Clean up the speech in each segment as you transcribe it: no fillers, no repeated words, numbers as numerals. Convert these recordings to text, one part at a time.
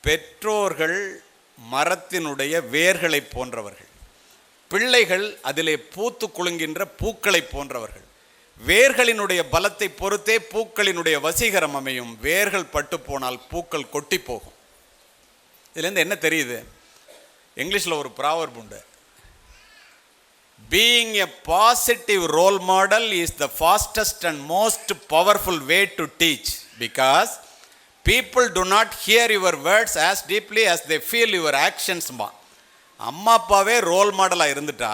பெற்றோர்கள் மரத்தினுடைய வேர்களை போன்றவர்கள், பிள்ளைகள் அதிலே பூத்து குலுங்கின்ற பூக்களை போன்றவர்கள். வேர்களினுடைய பலத்தை பொறுத்தே பூக்களினுடைய வசீகரம் அமையும். வேர்கள் பட்டு போனால் பூக்கள் கொட்டி போகும். இதுலேருந்து என்ன தெரியுது? இங்கிலீஷில் ஒரு ப்ராவர்ப் உண்டு, being a positive role model is the fastest and most powerful way to teach, because people do not hear your words as deeply as they feel your actions. அம்மா அப்பாவே ரோல் மாடலாக இருந்துட்டா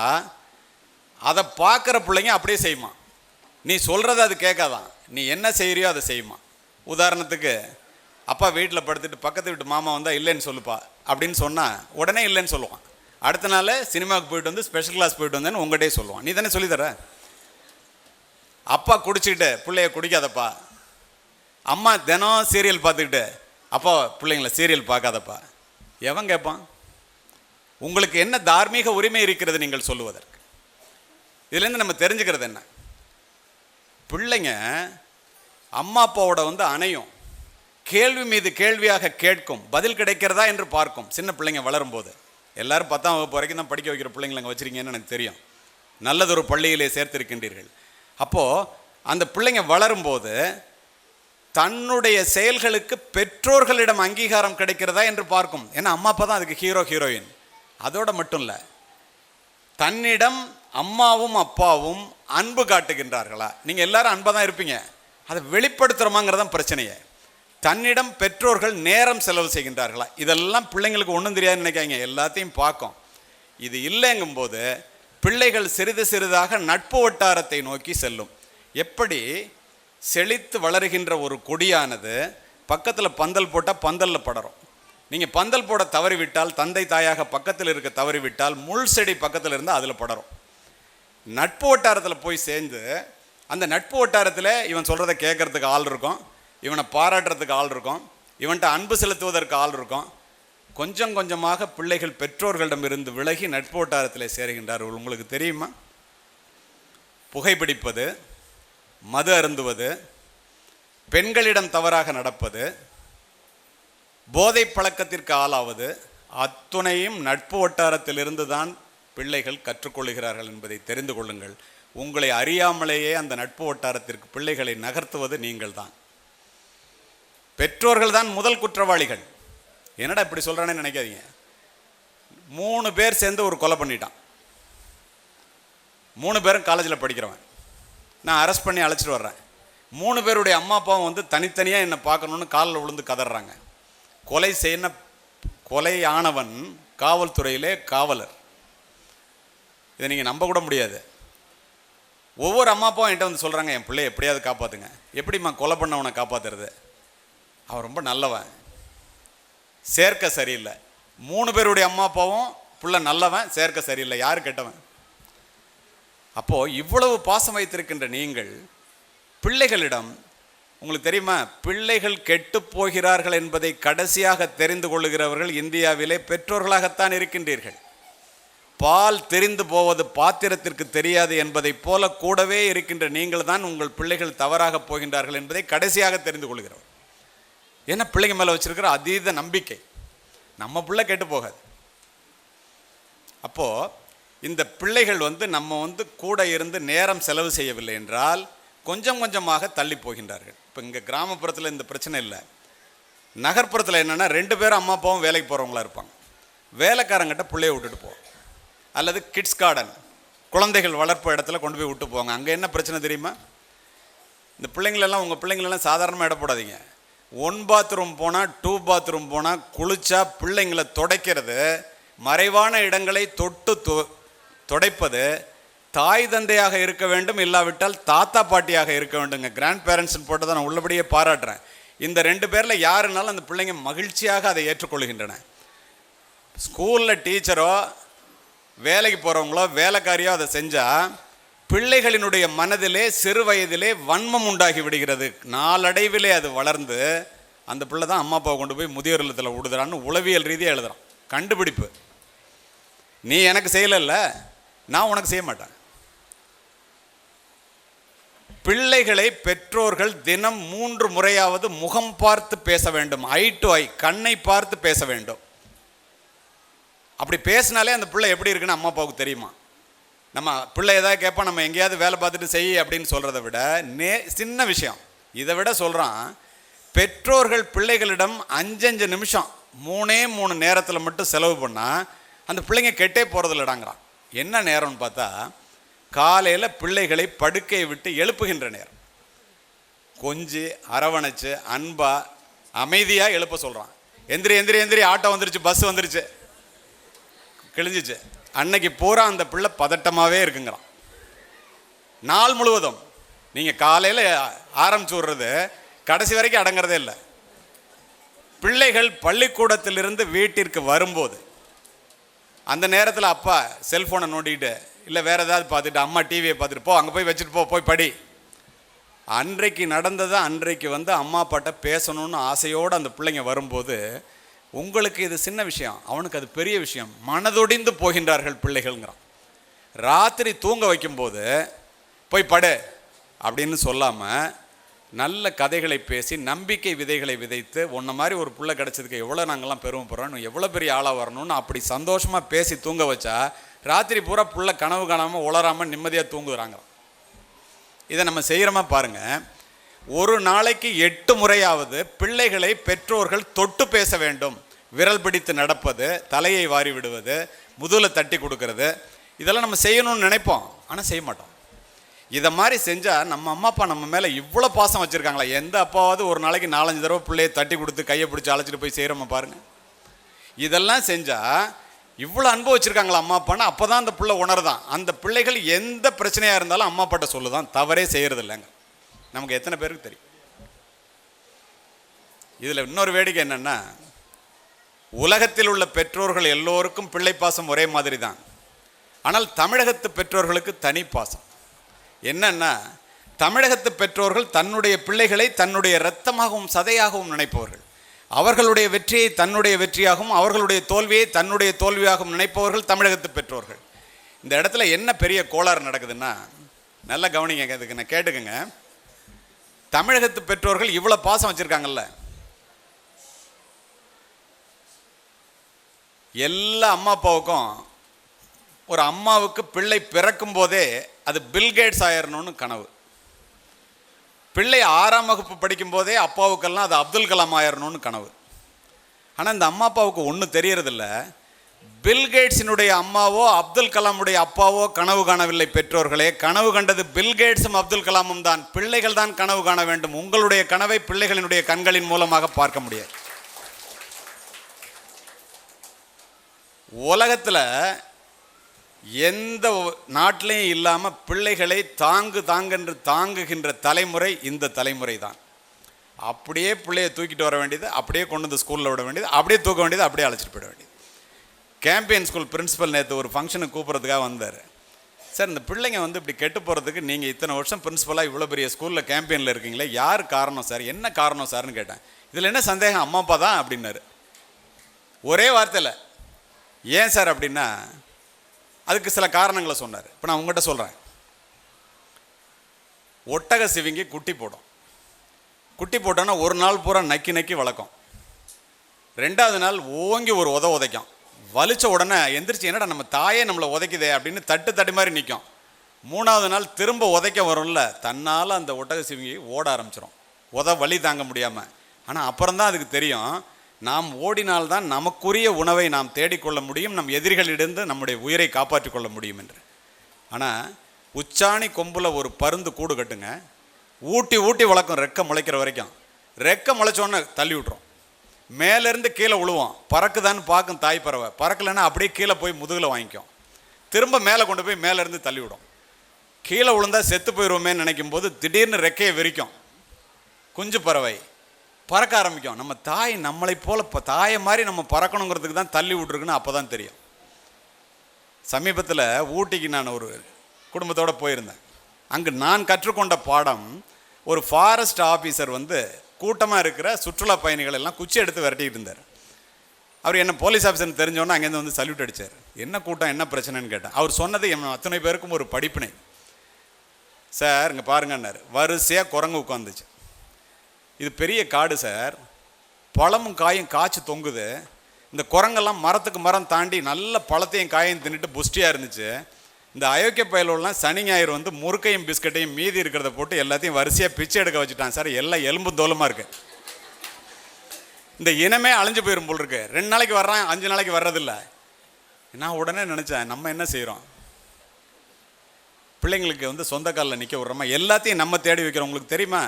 அதை பார்க்குற பிள்ளைங்க அப்படியே செய்யுமா. நீ சொல்கிறத அது கேட்காதான், நீ என்ன செய்கிறியோ அதை செய்யுமா. உதாரணத்துக்கு, அப்பா வீட்டில் படுத்துட்டு பக்கத்து வீட்டு மாமா வந்தால் இல்லைன்னு சொல்லுப்பா அப்படின்னு சொன்னால் உடனே இல்லைன்னு சொல்லுவான். அடுத்த நாள் சினிமாவுக்கு போயிட்டு வந்து ஸ்பெஷல் கிளாஸ் போயிட்டு வந்தேன்னு உங்கள்கிட்டே சொல்லுவான். நீ தானே சொல்லித்தர. அப்பா குடிச்சிக்கிட்டு பிள்ளைய குடிக்காதப்பா, அம்மா தினம் சீரியல் பார்த்துக்கிட்டு அப்பா பிள்ளைங்கள சீரியல் பார்க்காதப்பா, எவன் கேட்பான்? உங்களுக்கு என்ன தார்மீக உரிமை இருக்கிறது நீங்கள் சொல்லுவதற்கு? இதுலேருந்து நம்ம தெரிஞ்சுக்கிறது என்ன? பிள்ளைங்க அம்மா அப்பாவோட வந்து அணையும், கேள்வி மீது கேள்வியாக கேட்கும், பதில் கிடைக்கிறதா என்று பார்க்கும். சின்ன பிள்ளைங்க வளரும்போது எல்லாரும் 10ஆம் வகுப்பு வரைக்கும் தான் படிக்க வைக்கிற பிள்ளைங்களை அங்கே வச்சுருக்கீங்கன்னு எனக்கு தெரியும். நல்லதொரு பள்ளியிலே சேர்த்திருக்கின்றீர்கள். அப்போது அந்த பிள்ளைங்க வளரும்போது தன்னுடைய செயல்களுக்கு பெற்றோர்களிடம் அங்கீகாரம் கிடைக்கிறதா என்று பார்க்கும். ஏன்னா அம்மா அப்பா தான் அதுக்கு ஹீரோ ஹீரோயின். அதோட மட்டும் இல்லை, தன்னிடம் அம்மாவும் அப்பாவும் அன்பு காட்டுகின்றார்களா? நீங்கள் எல்லாரும் அன்பாக தான் இருப்பீங்க, அதை வெளிப்படுத்துகிறோமாங்கிறதான் பிரச்சனையே. தன்னிடம் பெற்றோர்கள் நேரம் செலவு செய்கின்றார்களா? இதெல்லாம் பிள்ளைங்களுக்கு ஒன்றும் தெரியாதுன்னு நினைக்காங்க, எல்லாத்தையும் பார்க்கும். இது இல்லைங்கும்போது பிள்ளைகள் சிறிது சிறிதாக நட்பு வட்டாரத்தை நோக்கி செல்லும். எப்படி செழித்து வளருகின்ற ஒரு கொடியானது பக்கத்தில் பந்தல் போட்டால் பந்தலில் படரும். நீங்கள் பந்தல் போட தவறிவிட்டால், தந்தை தாயாக பக்கத்தில் இருக்க தவறிவிட்டால், முள் செடி பக்கத்தில் இருந்தால் அதில் படரும். நட்பு வட்டாரத்தில் போய் சேர்ந்து அந்த நட்பு வட்டாரத்தில் இவன் சொல்கிறத கேட்குறதுக்கு ஆள் இருக்கும், இவனை பாராட்டுறதுக்கு ஆள் இருக்கும், இவன்கிட்ட அன்பு செலுத்துவதற்கு ஆள் இருக்கும். கொஞ்சம் கொஞ்சமாக பிள்ளைகள் பெற்றோர்களிடமிருந்து விலகி நட்பு வட்டாரத்தில் சேருகின்றார்கள். உங்களுக்கு தெரியுமா? புகைப்பிடிப்பது, மது அருந்துவது, பெண்களிடம் தவறாக நடப்பது, போதை பழக்கத்திற்கு ஆளாவது, அத்துணையும் நட்பு வட்டாரத்திலிருந்து தான் பிள்ளைகள் கற்றுக்கொள்கிறார்கள் என்பதை தெரிந்து கொள்ளுங்கள். உங்களை அறியாமலேயே அந்த நட்பு வட்டாரத்திற்கு பிள்ளைகளை நகர்த்துவது நீங்கள் தான். பெற்றோர்கள் தான் முதல் குற்றவாளிகள். என்னடா இப்படி சொல்கிறானே நினைக்காதீங்க. 3 பேர் சேர்ந்து ஒரு கொலை பண்ணிட்டான். 3 பேரும் காலேஜில் படிக்கிறவன். நான் அரெஸ்ட் பண்ணி அழைச்சிட்டு வர்றேன். 3 பேருடைய அம்மா அப்பாவும் வந்து தனித்தனியாக என்னை பார்க்கணுன்னு காலில் விழுந்து கதறாங்க. கொலையானவன் காவல்துறையிலே காவலர். இதை நீங்கள் நம்ப கூட முடியாது. ஒவ்வொரு அம்மா அப்பாவும் என்கிட்ட வந்து சொல்கிறாங்க, என் பிள்ளைய எப்படியாவது காப்பாற்றுங்க. எப்படிம்மா கொலை பண்ணவனை காப்பாற்றுறது? அவன் ரொம்ப நல்லவன், சேர்க்க சரியில்லை. 3 பேருடைய அம்மா அப்பாவும் பிள்ளை நல்லவன், சேர்க்க சரியில்லை. யார் கெட்டவன்? அப்போது இவ்வளவு பாசம் வைத்திருக்கின்ற நீங்கள் பிள்ளைகளிடம், உங்களுக்கு தெரியுமா, பிள்ளைகள் கெட்டு போகிறார்கள் என்பதை கடைசியாக தெரிந்து கொள்ளுகிறவர்கள் இந்தியாவிலே பெற்றோர்களாகத்தான் இருக்கின்றீர்கள். பால் தெரிந்து போவது பாத்திரத்திற்கு தெரியாது என்பதைப் போல கூடவே இருக்கின்ற நீங்கள் தான் உங்கள் பிள்ளைகள் தவறாக போகின்றார்கள் என்பதை கடைசியாக தெரிந்து கொள்கிறவர். ஏன்னா பிள்ளைங்க மேலே வச்சிருக்கிற அதீத நம்பிக்கை. நம்ம பிள்ளை கெட்டு போகாது. அப்போது இந்த பிள்ளைகள் வந்து நம்ம வந்து கூட இருந்து நேரம் செலவு செய்யவில்லை என்றால் கொஞ்சம் கொஞ்சமாக தள்ளி போகின்றார்கள். இப்போ இங்கே கிராமப்புறத்தில் இந்த பிரச்சனை இல்லை. நகர்ப்புறத்தில் என்னென்னா 2 பேரும் அம்மா அப்பாவும் வேலைக்கு போகிறவங்களா இருப்பாங்க. வேலைக்காரங்கிட்ட பிள்ளைய விட்டுட்டு போவோம், அல்லது கிட்ஸ் கார்டன், குழந்தைகள் வளர்ப்பு இடத்துல கொண்டு போய் விட்டு போவாங்க. அங்கே என்ன பிரச்சனை தெரியுமா? இந்த பிள்ளைங்களெல்லாம், உங்கள் பிள்ளைங்களெல்லாம் சாதாரணமாக இட போடாதீங்க. 1 பாத்ரூம் போனால் 2 பாத்ரூம் போனால் குளிச்சா பிள்ளைங்களை துடைக்கிறது, மறைவான இடங்களை தொட்டு துடைப்பது தாய் தந்தையாக இருக்க வேண்டும், இல்லாவிட்டால் தாத்தா பாட்டியாக இருக்க வேண்டுங்க. கிராண்ட் பேரண்ட்ஸ்னு போட்டு தான் நான் உள்ளபடியே பாராட்டுறேன். இந்த 2 பேரில் யாருனாலும் அந்த பிள்ளைங்க மகிழ்ச்சியாக அதை ஏற்றுக்கொள்கின்றன. ஸ்கூலில் டீச்சரோ வேலைக்கு போகிறவங்களோ வேலைக்காரியோ அதை செஞ்சால் பிள்ளைகளினுடைய மனதிலே சிறு வயதிலே வன்மம் உண்டாகி விடுகிறது. நாளடைவிலே அது வளர்ந்து அந்த பிள்ளை தான் அம்மா அப்பாவை கொண்டு போய் முதியோர் இல்லத்தில் விடுதுறான்னு உளவியல் ரீதியாக எழுதுறான். கண்டுபிடிப்பு. நீ எனக்கு செய்யலைல்ல, நான் உனக்கு செய்ய மாட்டேன். பிள்ளைகளை பெற்றோர்கள் தினம் 3 முறையாவது முகம் பார்த்து பேச வேண்டும். ஐ டு ஐ, கண்ணை பார்த்து பேச வேண்டும். அப்படி பேசினாலே அந்த பிள்ளை எப்படி இருக்குன்னு அம்மா அப்பாவுக்கு தெரியுமா? நம்ம பிள்ளை ஏதாவது கேட்போம், நம்ம எங்கேயாவது வேலை பார்த்துட்டு செய் அப்படின்னு சொல்கிறத விட சின்ன விஷயம் இதை விட சொல்கிறான். பெற்றோர்கள் பிள்ளைகளிடம் 5 நிமிஷம் 3 நேரத்தில் மட்டும் செலவு பண்ணால் அந்த பிள்ளைங்க கெட்டே போகிறதில்லடாங்கிறான். என்ன நேரம்னு பார்த்தா, காலையில் பிள்ளைகளை படுக்கையை விட்டு எழுப்புகின்ற நேரம். கொஞ்சி அரவணைச்சு அன்பா அமைதியாக எழுப்ப சொல்கிறான். எந்திரி எந்திரி எந்திரி, ஆட்டோ வந்துருச்சு, பஸ் வந்துருச்சு, கிழிஞ்சிச்சு. அன்னைக்கு பூரா அந்த பிள்ளை பதட்டமாகவே இருக்குங்கிறான். நாள் முழுவதும் நீங்கள் காலையில் ஆரம்பிச்சு விடுறது கடைசி வரைக்கும் அடங்கிறதே இல்லை. பிள்ளைகள் பள்ளிக்கூடத்திலிருந்து வீட்டிற்கு வரும்போது அந்த நேரத்தில் அப்பா செல்ஃபோனை நோண்டிக்கிட்டு இல்லை வேறு ஏதாவது பார்த்துட்டு, அம்மா டிவியை பார்த்துட்டு, போ அங்கே போய் வச்சுட்டு போய் படி. அன்றைக்கு நடந்ததை அன்றைக்கு அம்மா அப்பாட்ட பேசணும்னு ஆசையோடு அந்த பிள்ளைங்க வரும்போது, உங்களுக்கு இது சின்ன விஷயம், அவனுக்கு அது பெரிய விஷயம். மனதொடிந்து போகின்றார்கள் பிள்ளைகள்ங்கிறான். ராத்திரி தூங்க வைக்கும்போது போய் படு அப்படின்னு சொல்லாமல் நல்ல கதைகளை பேசி நம்பிக்கை விதைகளை விதைத்து, உன்ன மாதிரி ஒரு பிள்ளை கிடச்சதுக்கு எவ்வளோ நாங்கள்லாம் பெருமைப்படுறோம், எவ்வளோ பெரிய ஆளாக வரணும்னு அப்படி சந்தோஷமாக பேசி தூங்க வச்சா ராத்திரி பூரா பிள்ளை கனவு காணாமல் உளராமல் நிம்மதியாக தூங்குறாங்க. இதை நம்ம செய்கிறோமா பாருங்கள். ஒரு நாளைக்கு 8 முறையாவது பிள்ளைகளை பெற்றோர்கள் தொட்டு பேச வேண்டும். விரல் பிடித்து நடப்பது, தலையை வாரி விடுவது, முதுகில் தட்டி கொடுக்கறது, இதெல்லாம் நம்ம செய்யணும்னு நினைப்போம், ஆனால் செய்ய மாட்டோம். இதை மாதிரி செஞ்சால் நம்ம அம்மா அப்பா நம்ம மேலே இவ்வளோ பாசம் வச்சுருக்காங்களா? எந்த அப்பாவது ஒரு நாளைக்கு 4-5 தடவை பிள்ளையை தட்டி கொடுத்து கையை பிடிச்சி அழைச்சிட்டு போய் செய்கிறோமா பாருங்கள். இதெல்லாம் செஞ்சால் இவ்வளோ அன்பு வச்சுருக்காங்களா அம்மா அப்பான்னு? அப்போ தான் அந்த பிள்ளை உணர்தான். அந்த பிள்ளைகள் எந்த பிரச்சனையாக இருந்தாலும் அம்மா அப்பாட்ட சொல்லுதான், தவறே செய்கிறது இல்லைங்க. நமக்கு எத்தனை பேருக்கு தெரியும்? இதில் இன்னொரு வேடிக்கை என்னென்னா, உலகத்தில் உள்ள பெற்றோர்கள் எல்லோருக்கும் பிள்ளை பாசம் ஒரே மாதிரி தான். ஆனால் தமிழகத்து பெற்றோர்களுக்கு தனி பாசம். என்னன்னா, தமிழகத்து பெற்றோர்கள் தன்னுடைய பிள்ளைகளை தன்னுடைய இரத்தமாகவும் சதையாகவும் நினைப்பவர்கள். அவர்களுடைய வெற்றியை தன்னுடைய வெற்றியாகவும் அவர்களுடைய தோல்வியை தன்னுடைய தோல்வியாகவும் நினைப்பவர்கள் தமிழகத்து பெற்றோர்கள். இந்த இடத்துல என்ன பெரிய கோளாறு நடக்குதுன்னா, நல்லா கவனிங்க, இதுக்கு நான் கேட்டுக்கங்க. தமிழகத்து பெற்றோர்கள் இவ்வளோ பாசம் வச்சுருக்காங்கல்ல, எல்லா அம்மா அப்பாவுக்கும் ஒரு அம்மாவுக்கு பிள்ளை பிறக்கும் போதே அது பில்கேட்ஸ் ஆயிரணும்னு கனவு. பிள்ளை 6ஆம் வகுப்பு படிக்கும் போதே அப்பாவுக்கெல்லாம் அது அப்துல் கலாம் ஆயிரணும்னு கனவு. ஆனால் இந்த அம்மா அப்பாவுக்கு ஒன்றும் தெரியறதில்ல, பில்கேட்ஸினுடைய அம்மாவோ அப்துல் கலாமுடைய அப்பாவோ கனவு காணவில்லை. பெற்றோர்களே, கனவு கண்டது பில்கேட்ஸும் அப்துல் கலாமும் தான். பிள்ளைகள் தான் கனவு காண வேண்டும். உங்களுடைய கனவை பிள்ளைகளினுடைய கண்களின் மூலமாக பார்க்க முடியாது. உலகத்தில் எந்த நாட்டிலையும் இல்லாமல் பிள்ளைகளை தாங்கென்று தாங்குகின்ற தலைமுறை இந்த தலைமுறை தான். அப்படியே பிள்ளையை தூக்கிட்டு வர வேண்டியது, அப்படியே கொண்டு வந்து ஸ்கூலில் விட வேண்டியது, அப்படியே தூக்க வேண்டியது, அப்படியே அழைச்சிட்டு போயிட வேண்டியது. கேம்பியன் ஸ்கூல் பிரின்ஸிபல் நேற்று ஒரு ஃபங்க்ஷனுக்கு கூப்பிட்றதுக்காக வந்தார். சார், இந்த பிள்ளைங்க இப்படி கெட்டு போகிறதுக்கு நீங்கள் இத்தனை வருஷம் பிரின்ஸிபலாக இவ்வளோ பெரிய ஸ்கூலில் கேம்பியனில் இருக்கீங்களே, யார் காரணம் சார், என்ன காரணம் சார்னு கேட்டேன். இதில் என்ன சந்தேகம், அம்மா அப்பா தான் அப்படின்னாரு. ஒரே வார்த்தையில். ஏன் சார் அப்படின்னா, அதுக்கு சில காரணங்களை சொன்னார். இப்போ நான் உங்கள்கிட்ட சொல்கிறேன். ஒட்டக சிவிங்கி குட்டி போடும். குட்டி போட்டோன்னா ஒரு நாள் பூரா நக்கி நக்கி வளர்க்கும். 2வது நாள் ஓங்கி ஒரு உதைக்கும். வலிச்ச உடனே எந்திரிச்சு, என்னடா நம்ம தாயே நம்மளை உதைக்குதே அப்படின்னு தட்டு மாதிரி நிற்கும். 3வது நாள் திரும்ப உதைக்க வரும்ல, தன்னால் அந்த ஒட்டக சிவிங்கி ஓட ஆரம்பிச்சிடும், வலி தாங்க முடியாமல். ஆனால் அப்புறம்தான் அதுக்கு தெரியும், நாம் ஓடினால்தான் நமக்குரிய உணவை நாம் தேடிக்கொள்ள முடியும், நம் எதிரிகளிலிருந்து நம்முடைய உயிரை காப்பாற்றிக் கொள்ள முடியும் என்று. ஆனால் உச்சாணி கொம்பில் ஒரு பருந்து கூடு கட்டுங்க, ஊட்டி ஊட்டி வளர்க்கும் ரெக்கை முளைக்கிற வரைக்கும். ரெக்கை முளைச்சோன்னே தள்ளி விட்ரும், மேலேருந்து கீழே விழுவோம். பறக்குதான்னு பார்க்கும் தாய் பறவை, பறக்கலைன்னா அப்படியே கீழே போய் முதுகில் வாங்கிக்கும். திரும்ப மேலே கொண்டு போய் மேலேருந்து தள்ளி விடும். கீழே விழுந்தால் செத்து போயிடுவோமேன்னு நினைக்கும் போது திடீர்னு ரெக்கையை விரிக்கும். குஞ்சு பறவை பறக்க ஆரம்பிக்கும். நம்ம தாய் நம்மளை போல தாயை மாதிரி நம்ம பறக்கணுங்கிறதுக்கு தான் தள்ளி விட்ருக்குன்னு அப்போ தான் தெரியும். சமீபத்தில் ஊட்டிக்கு நான் ஒரு குடும்பத்தோடு போயிருந்தேன். அங்கு நான் கற்றுக்கொண்ட பாடம், ஒரு ஃபாரஸ்ட் ஆஃபீஸர் கூட்டமாக இருக்கிற சுற்றுலா பயணிகள் எல்லாம் குச்சி எடுத்து விரட்டிக்கிட்டு இருந்தார். அவர் என்ன போலீஸ் ஆஃபீஸர்னு தெரிஞ்சோன்னா அங்கேருந்து சல்யூட் அடித்தார். என்ன கூட்டம், என்ன பிரச்சனைன்னு கேட்டேன். அவர் சொன்னது அத்தனை பேருக்கும் ஒரு படிப்பினை. சார் இங்கே பாருங்கன்னாரு. வரிசையாக குரங்கு உட்காந்துச்சு. இது பெரிய காடு சார், பழமும் காயும் காய்ச்சி தொங்குது. இந்த குரங்கெல்லாம் மரத்துக்கு மரம் தாண்டி நல்ல பழத்தையும் காயையும் தின்னுட்டு புஷ்டியாக இருந்துச்சு. இந்த அயோக்கிய பயலோடலாம் சனி ஞாயிறு வந்து முறுக்கையும் பிஸ்கட்டையும் மீதி இருக்கிறத போட்டு எல்லாத்தையும் வரிசையாக பிச்சை எடுக்க வச்சுட்டான் சார். எல்லாம் எலும்பு தோலுமாக இருக்கு. இந்த இனமே அழிஞ்சு போயிடும் போல் இருக்கு. 2 நாளைக்கு வர்றான், 5 நாளைக்கு வர்றதில்ல. நான் உடனே நினச்சேன், நம்ம என்ன செய்கிறோம்? பிள்ளைங்களுக்கு வந்து சொந்த காலில் நிற்க விட்றோமா? எல்லாத்தையும் நம்ம தேடி வைக்கிறோம். உங்களுக்கு தெரியுமா,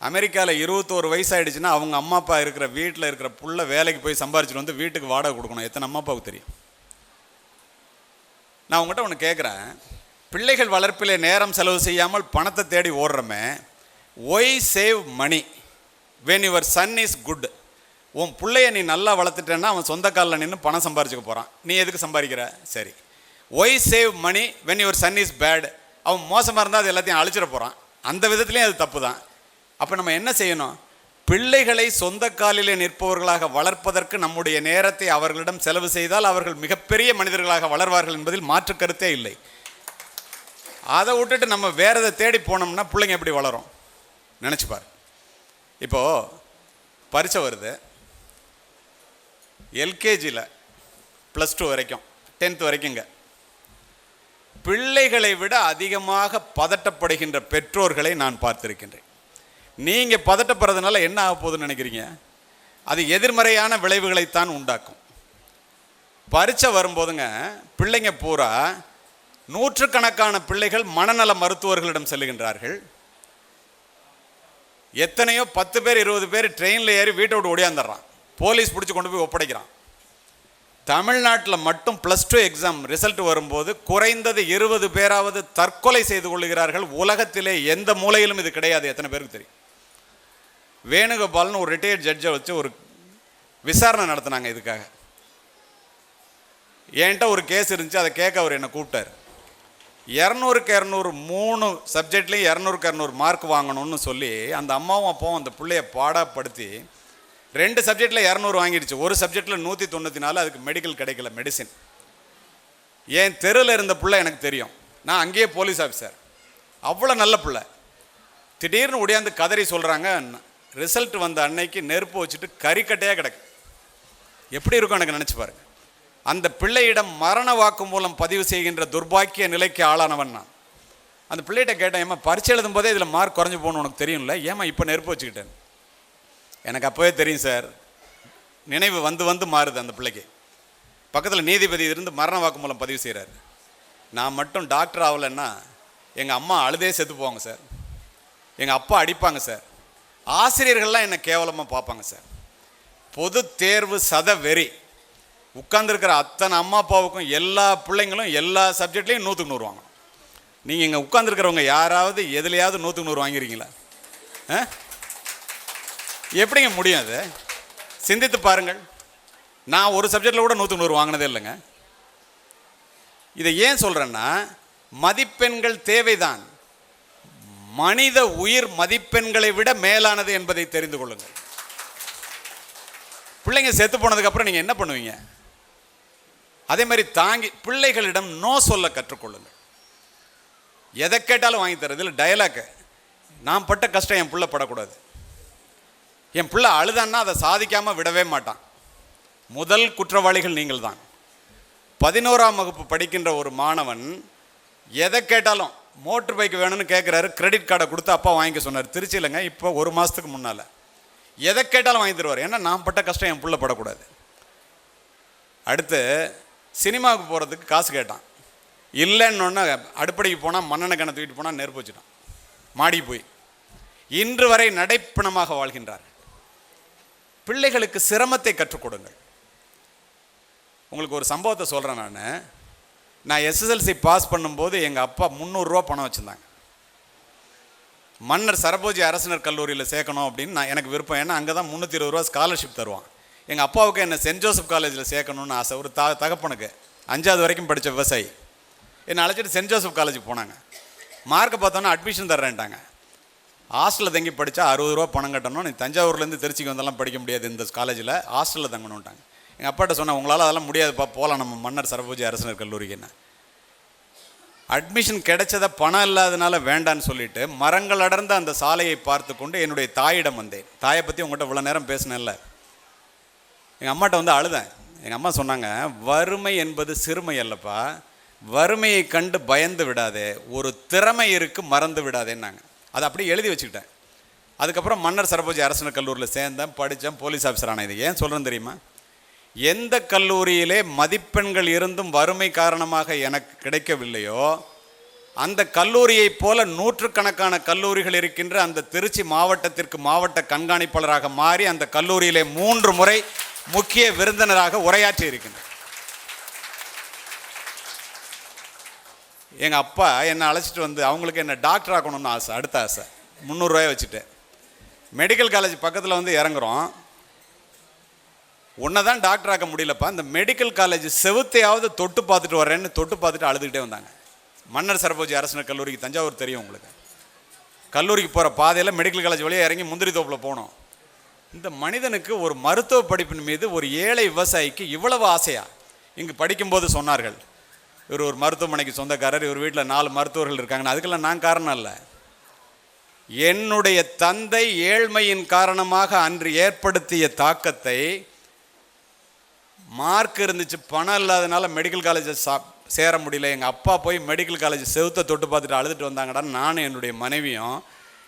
அமெரிக்காவில் 21 வயசாகிடுச்சுன்னா அவங்க அம்மா அப்பா இருக்கிற வீட்டில் இருக்கிற புள்ள வேலைக்கு போய் சம்பாரிச்சிட்டு வந்து வீட்டுக்கு வாடகை கொடுக்கணும். எத்தனை அம்மா அப்பாவுக்கு தெரியும்? நான் உங்கள்கிட்ட ஒன்று கேட்குறேன். பிள்ளைகள் வளர்ப்பிலே நேரம் செலவு செய்யாமல் பணத்தை தேடி ஓடுறோமே, why save money when your son is good. உன் பிள்ளைய நீ நல்லா வளர்த்துட்டேன்னா அவன் சொந்த காலில் நின்று பணம் சம்பாரிச்சுக்க போகிறான். நீ எதுக்கு சம்பாதிக்கிற? சரி. Why save money when your son is bad. அவன் மோசமாக இருந்தால் அது எல்லாத்தையும் அழிச்சிட போகிறான். அந்த விதத்துலேயும் அது தப்பு தான். அப்போ நம்ம என்ன செய்யணும்? பிள்ளைகளை சொந்த காலிலே நிற்பவர்களாக வளர்ப்பதற்கு நம்முடைய நேரத்தை அவர்களிடம் செலவு செய்தால் அவர்கள் மிகப்பெரிய மனிதர்களாக வளர்வார்கள் என்பதில் மாற்று கருத்தே இல்லை. அதை விட்டுட்டு நம்ம வேற எதை தேடி போனோம்னா பிள்ளைங்க எப்படி வளரும்? நினச்சிப்பார். இப்போது பரீட்சை வருது. எல்கேஜியில் +2 வரைக்கும் 10th வரைக்குங்க பிள்ளைகளை விட அதிகமாக பதட்டப்படுகின்ற பெற்றோர்களை நான் பார்த்திருக்கின்றேன். நீங்கள் பதட்டப்படுறதுனால என்ன ஆக போகுதுன்னு நினைக்கிறீங்க? அது எதிர்மறையான விளைவுகளைத்தான் உண்டாக்கும். பரீட்சை வரும்போதுங்க பிள்ளைங்க பூரா நூற்றுக்கணக்கான பிள்ளைகள் மனநல மருத்துவர்களிடம் செல்லுகின்றார்கள். எத்தனையோ 10 பேர் 20 பேர் ட்ரெயினில் ஏறி வீட்டை விட்டு ஓடியாந்துடுறான். போலீஸ் பிடிச்சி கொண்டு போய் ஒப்படைக்கிறான். தமிழ்நாட்டில் மட்டும் +2 எக்ஸாம் ரிசல்ட் வரும்போது குறைந்தது 20 பேராவது தற்கொலை செய்து கொள்கிறார்கள். உலகத்திலே எந்த மூலையிலும் இது கிடையாது. எத்தனை பேருக்கு தெரியும்? வேணுகோபால்னு ஒரு ரிட்டையர்ட் ஜட்ஜை வச்சு ஒரு விசாரணை நடத்தினாங்க இதுக்காக. என்கிட்ட ஒரு கேஸ் இருந்துச்சு, அதை கேட்க அவர் என்னை கூப்பிட்டார். 200க்கு 200 3 சப்ஜெக்ட்லேயும் 200க்கு 200 மார்க் வாங்கணும்னு சொல்லி அந்த அம்மாவும் அப்பாவும் அந்த பிள்ளைய பாடப்படுத்தி 2 சப்ஜெக்டில் 200 வாங்கிடுச்சு. ஒரு சப்ஜெக்டில் 194. அதுக்கு மெடிக்கல் கிடைக்கல, மெடிசின். என் தெருவில் இருந்த பிள்ளை எனக்கு தெரியும். நான் அங்கேயே போலீஸ் ஆஃபீஸர். அவ்வளோ நல்ல பிள்ளை. திடீர்னு ஒடியாந்து கதறி சொல்கிறாங்க, ரிசல்ட் வந்த அன்னைக்கு நெருப்பு வச்சுட்டு கறிக்கட்டையாக கிடக்கு. எப்படி இருக்கும் எனக்கு நினச்சி பாருங்க. அந்த பிள்ளையிடம் மரண வாக்குமூலம் பதிவு செய்கின்ற துர்பாக்கிய நிலைக்கு ஆளானவன் நான். அந்த பிள்ளைகிட்ட கேட்டேன், ஏமா பரீட்சை எழுதும் போதே இதில் மார்க் குறைஞ்சி போகணும் உனக்கு தெரியும்ல, ஏமா இப்போ நெருப்பு வச்சுக்கிட்டேன்? எனக்கு அப்போவே தெரியும் சார். நினைவு வந்து மாறுது அந்த பிள்ளைக்கு. பக்கத்தில் நீதிபதி இருந்து மரண வாக்குமூலம் பதிவு செய்கிறாரு. நான் மட்டும் டாக்டர் ஆகலைன்னா எங்கள் அம்மா அழுதே செத்து போவாங்க சார். எங்கள் அப்பா அடிப்பாங்க சார். ஆசிரியர்கள்லாம் என்னை கேவலமாக பார்ப்பாங்க சார். பொது தேர்வு சத வெறி. உட்கார்ந்துருக்கிற அத்தனை அம்மா அப்பாவுக்கும் எல்லா பிள்ளைங்களும் எல்லா சப்ஜெக்ட்லேயும் 100க்கு 100 வாங்கணும். நீங்கள் இங்கே உட்கார்ந்துருக்கிறவங்க யாராவது எதுலையாவது 100க்கு 100 வாங்கிருக்கீங்களா? எப்படிங்க முடியும்? அது சிந்தித்து பாருங்கள். நான் ஒரு சப்ஜெக்டில் கூட 100க்கு 100 வாங்கினதே இல்லைங்க. இதை ஏன் சொல்கிறேன்னா, மதிப்பெண்கள் தேவைதான். மனித உயிர் மதிப்பெண்களை விட மேலானது என்பதை தெரிந்து கொள்ளுங்கள். பிள்ளைங்க செத்து போனதுக்கப்புறம் நீங்கள் என்ன பண்ணுவீங்க? அதே மாதிரி தாங்கி பிள்ளைகளிடம் நோ சொல்ல கற்றுக்கொள்ளுங்கள். எதை கேட்டாலும் வாங்கி தரது இல்லை. டயலாக், நான் பட்ட கஷ்டம் என் பிள்ளை படக்கூடாது. என் பிள்ளை அழுதான்னா அதை சாதிக்காமல் விடவே மாட்டான். முதல் குற்றவாளிகள் நீங்கள் தான். 11ஆம் வகுப்பு படிக்கின்ற ஒரு மாணவன் எதை கேட்டாலும் மோட்டர் பைக் வேணும்னு கேட்குறாரு. கிரெடிட் கார்டை கொடுத்து அப்பா வாங்கிக்க சொன்னார். திருச்சியிலங்க இப்போ 1 மாதத்துக்கு முன்னால். எதை கேட்டாலும் வாங்கி தருவார். ஏன்னா நான் பட்ட கஷ்டம் என் பிள்ளை படக்கூடாது. அடுத்து சினிமாவுக்கு போகிறதுக்கு காசு கேட்டான். இல்லைன்னொன்னே அடுப்படைக்கு போனால் மண்ணெண்ணை கணை தூக்கிட்டு போனால் நெருப்பு வச்சுட்டான் மாடி போய். இன்று வரை நடைப்பணமாக வாழ்கின்றார். பிள்ளைகளுக்கு சிரமத்தை கற்றுக் கொடுங்கள். உங்களுக்கு ஒரு சம்பவத்தை சொல்கிறேன். நான் SSLC பாஸ் பண்ணும்போது எங்கள் அப்பா 300 ரூபா பணம் வச்சுருந்தாங்க. மன்னர் சரபோஜி அரசினர் கல்லூரியில் சேர்க்கணும் அப்படின்னு எனக்கு விருப்பம். ஏன்னா அங்கே தான் 320 ரூபா ஸ்காலர்ஷிப் தருவான். எங்கள் அப்பாவுக்கு என்னை சென்ட் ஜோசப் காலேஜில் சேர்க்கணுன்னு ஆசை. ஒரு தகப்பனுக்கு 5வது வரைக்கும் படித்த விவசாயி என்னை அழைச்சிட்டு சென்ட் ஜோசப் காலேஜுக்கு போனாங்க. மார்க்கை பார்த்தோன்னா அட்மிஷன் தர்றேன்ட்டாங்க. ஹாஸ்டலில் தங்கி படித்தா 60 ரூபா பணம் கட்டணும். நீ தஞ்சாவூர்லேருந்து திருச்சிக்கு வந்தாலும் படிக்க முடியாது இந்த காலேஜில், ஹாஸ்டலில் தங்கணுன்ட்டாங்க. எங்கள் அப்பாட்ட சொன்னேன், உங்களால் அதெல்லாம் முடியாதுப்பா, போகலாம் நம்ம மன்னர் சரபோஜி அரசினர் கல்லூரிக்கு. என்ன அட்மிஷன் கிடைச்சத பணம் இல்லாதனால வேண்டான்னு சொல்லிட்டு மரங்கள் அடர்ந்த அந்த சாலையை பார்த்து கொண்டு என்னுடைய தாயிடம் வந்தேன். தாயை பற்றி உங்கள்கிட்ட இவ்வளோ நேரம் பேசினேன்ல, எங்கள் அம்மாட்ட வந்து அழுதேன். எங்கள் அம்மா சொன்னாங்க, வறுமை என்பது சிறுமை அல்லப்பா, வறுமையை கண்டு பயந்து விடாதே, ஒரு திறமை இருக்கு மறந்து விடாதேன்னாங்க. அதை அப்படியே எழுதி வச்சுக்கிட்டேன். அதுக்கப்புறம் மன்னர் சரபோஜி அரசு கல்லூரியில் சேர்ந்தேன், படித்தேன், போலீஸ் ஆஃபீஸர் ஆனேன். இது ஏன் சொல்கிறேன்னு தெரியுமா? எந்த கல்லூரியிலே மதிப்பெண்கள் இருந்தும் வறுமை காரணமாக எனக்கு கிடைக்கவில்லையோ அந்த கல்லூரியைப் போல நூற்றுக்கணக்கான கல்லூரிகள் இருக்கின்ற அந்த திருச்சி மாவட்டத்திற்கு மாவட்ட கண்காணிப்பாளராக மாறி அந்த கல்லூரியிலே 3 முறை முக்கிய விருந்தினராக உரையாற்றி இருக்கின்றேன். எங்கள் அப்பா என்னை அழைச்சிட்டு வந்து அவங்களுக்கு என்ன டாக்டர் ஆக்கணும்னு ஆசை, அடுத்த ஆசை. 300 ரூபாய் வச்சுட்டு மெடிக்கல் காலேஜ் பக்கத்தில் வந்து இறங்குறோம். உன்னை தான் டாக்டர் ஆக்க முடியலப்பா, இந்த மெடிக்கல் காலேஜ் செவுத்தையாவது தொட்டு பார்த்துட்டு வரேன்னு தொட்டு பார்த்துட்டு அழுதுகிட்டே வந்தாங்க. மன்னர் சரபோஜி அரசு கல்லூரிக்கு, தஞ்சாவூர் தெரியும் உங்களுக்கு, கல்லூரிக்கு போகிற பாதையில் மெடிக்கல் காலேஜ் வழியாக இறங்கி முந்திரி தோப்பில் போனோம். இந்த மனிதனுக்கு ஒரு மருத்துவ படிப்பின் மீது ஒரு ஏழை விவசாயிக்கு இவ்வளவு ஆசையா? இங்கு படிக்கும்போது சொன்னார்கள், இவர் ஒரு மருத்துவமனைக்கு சொந்தக்காரர், இவர் வீட்டில் 4 மருத்துவர்கள் இருக்காங்கன்னு. அதுக்கெல்லாம் நான் காரணம் இல்லை. என்னுடைய தந்தை ஏழ்மையின் காரணமாக அன்று ஏற்படுத்திய தாக்கத்தை, மார்க் இருந்துச்சு பணம் இல்லாதனால மெடிக்கல் காலேஜை சேர முடியல, எங்கள் அப்பா போய் மெடிக்கல் காலேஜ் செவுத்தை தொட்டு பார்த்துட்டு அழுதுட்டு வந்தாங்கடா. நானும் என்னுடைய மனைவியும்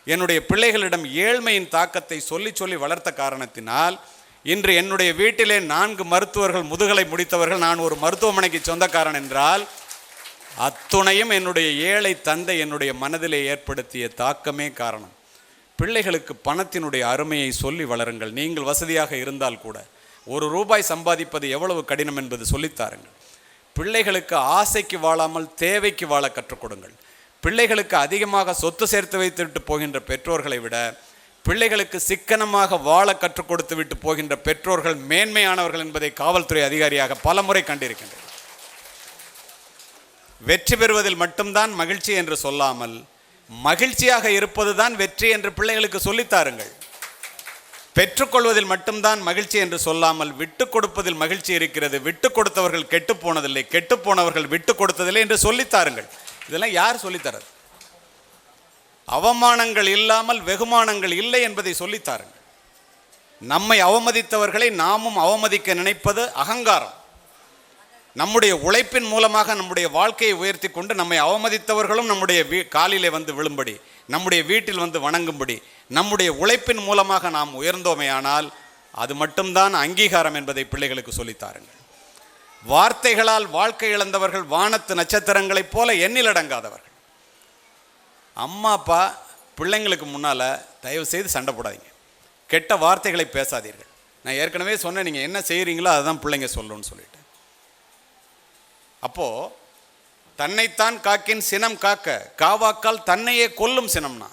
என்னுடைய பிள்ளைகளிடம் ஏழ்மையின் தாக்கத்தை சொல்லி சொல்லி வளர்த்த காரணத்தினால் இன்று என்னுடைய வீட்டிலே 4 மருத்துவர்கள் முதுகலை முடித்தவர்கள், நான் ஒரு மருத்துவமனைக்கு சொந்தக்காரன் என்றால் அத்துணையும் என்னுடைய ஏழை தந்தை என்னுடைய மனதிலே ஏற்படுத்திய தாக்கமே காரணம். பிள்ளைகளுக்கு பணத்தினுடைய அருமையை சொல்லி வளருங்கள். நீங்கள் வசதியாக இருந்தால் கூட ₹1 சம்பாதிப்பது எவ்வளவு கடினம் என்பது சொல்லித்தாருங்கள். பிள்ளைகளுக்கு ஆசைக்கு வாழாமல் தேவைக்கு வாழ கற்றுக் கொடுங்கள். பிள்ளைகளுக்கு அதிகமாக சொத்து சேர்த்து வைத்துவிட்டு போகின்ற பெற்றோர்களை விட பிள்ளைகளுக்கு சிக்கனமாக வாழ கற்றுக் கொடுத்து விட்டு போகின்ற பெற்றோர்கள் மேன்மையானவர்கள் என்பதை காவல்துறை அதிகாரியாக பல முறை கண்டிருக்கின்றனர். வெற்றி பெறுவதில் மட்டும்தான் மகிழ்ச்சி என்று சொல்லாமல் மகிழ்ச்சியாக இருப்பதுதான் வெற்றி என்று பிள்ளைகளுக்கு சொல்லித்தாருங்கள். பெற்றுக்கொள்வதில் மட்டும்தான் மகிழ்ச்சி என்று சொல்லாமல் விட்டு கொடுப்பதில் மகிழ்ச்சி இருக்கிறது, விட்டு கொடுத்தவர்கள் கெட்டு போனதில்லை, கெட்டு போனவர்கள் விட்டு கொடுத்ததில்லை என்று சொல்லித்தாருங்கள். இதெல்லாம் யார் சொல்லித்தரது? அவமானங்கள் இல்லாமல் வெகுமானங்கள் இல்லை என்பதை சொல்லித்தாருங்கள். நம்மை அவமதித்தவர்களை நாமும் அவமதிக்க நினைப்பது அகங்காரம். நம்முடைய உழைப்பின் மூலமாக நம்முடைய வாழ்க்கையை உயர்த்தி கொண்டு நம்மை அவமதித்தவர்களும் நம்முடைய காலிலே வந்து விழும்படி, நம்முடைய வீட்டில் வந்து வணங்கும்படி நம்முடைய உழைப்பின் மூலமாக நாம் உயர்ந்தோமையானால் அது மட்டும்தான் அங்கீகாரம் என்பதை பிள்ளைகளுக்கு சொல்லித்தாருங்கள். வார்த்தைகளால் வாழ்க்கை இழந்தவர்கள் வானத்து நட்சத்திரங்களைப் போல எண்ணிலடங்காதவர்கள். அம்மா அப்பா பிள்ளைங்களுக்கு முன்னால் தயவு செய்து சண்டை போடாதீங்க, கெட்ட வார்த்தைகளை பேசாதீர்கள். நான் ஏற்கனவே சொன்னேன், நீங்கள் என்ன செய்கிறீங்களோ அதுதான் பிள்ளைங்க சொல்லணும்னு சொல்லிட்டு. அப்போது தன்னைத்தான் காக்கின் சினம் காக்க, காவாக்கால் தன்னையே கொல்லும் சினம்னா,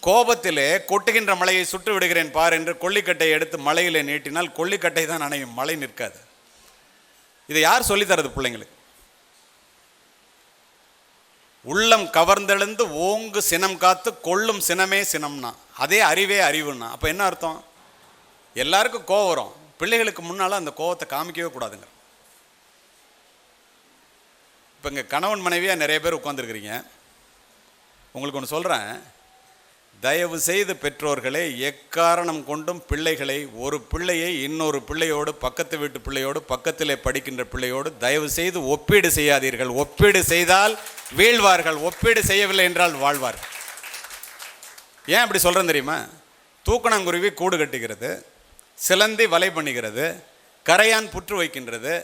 கோபத்திலே கொட்டுகின்ற மலையை சுட்டு விடுகிறேன் பார் என்று கொல்லிக்கட்டையை எடுத்து மலையிலே நீட்டினால் கொல்லிக்கட்டை தான் அணையும், மழை நிற்காது. இதை யார் சொல்லித்தரது பிள்ளைங்களுக்கு? உள்ளம் கவர்ந்தெழுந்து ஓங்கு சினம் காத்து கொள்ளும் சினமே சினம்னா, அதே அறிவே அறிவுன்னா. அப்போ என்ன அர்த்தம்? எல்லாருக்கும் கோவம் வரும், பிள்ளைகளுக்கு முன்னால் அந்த கோவத்தை காமிக்கவே கூடாதுங்க. இப்போ இங்கே கணவன் மனைவியாக நிறைய பேர் உட்காந்துருக்கிறீங்க. உங்களுக்கு ஒன்று சொல்கிறேன், தயவு செய்து பெற்றோர்களே, எக்காரணம் கொண்டும் பிள்ளைகளை, ஒரு பிள்ளையை இன்னொரு பிள்ளையோடு, பக்கத்து வீட்டு பிள்ளையோடு, பக்கத்திலே படிக்கின்ற பிள்ளையோடு தயவு செய்து ஒப்பீடு செய்யாதீர்கள். ஒப்பீடு செய்தால் வீழ்வார்கள், ஒப்பீடு செய்யவில்லை என்றால் வாழ்வார்கள். ஏன் அப்படி சொல்கிறேன் தெரியுமா? தூக்கணாங்குருவி கூடு கட்டுகிறது, சிலந்தி வலை பண்ணுகிறது, கரையான் புற்று வைக்கின்றது,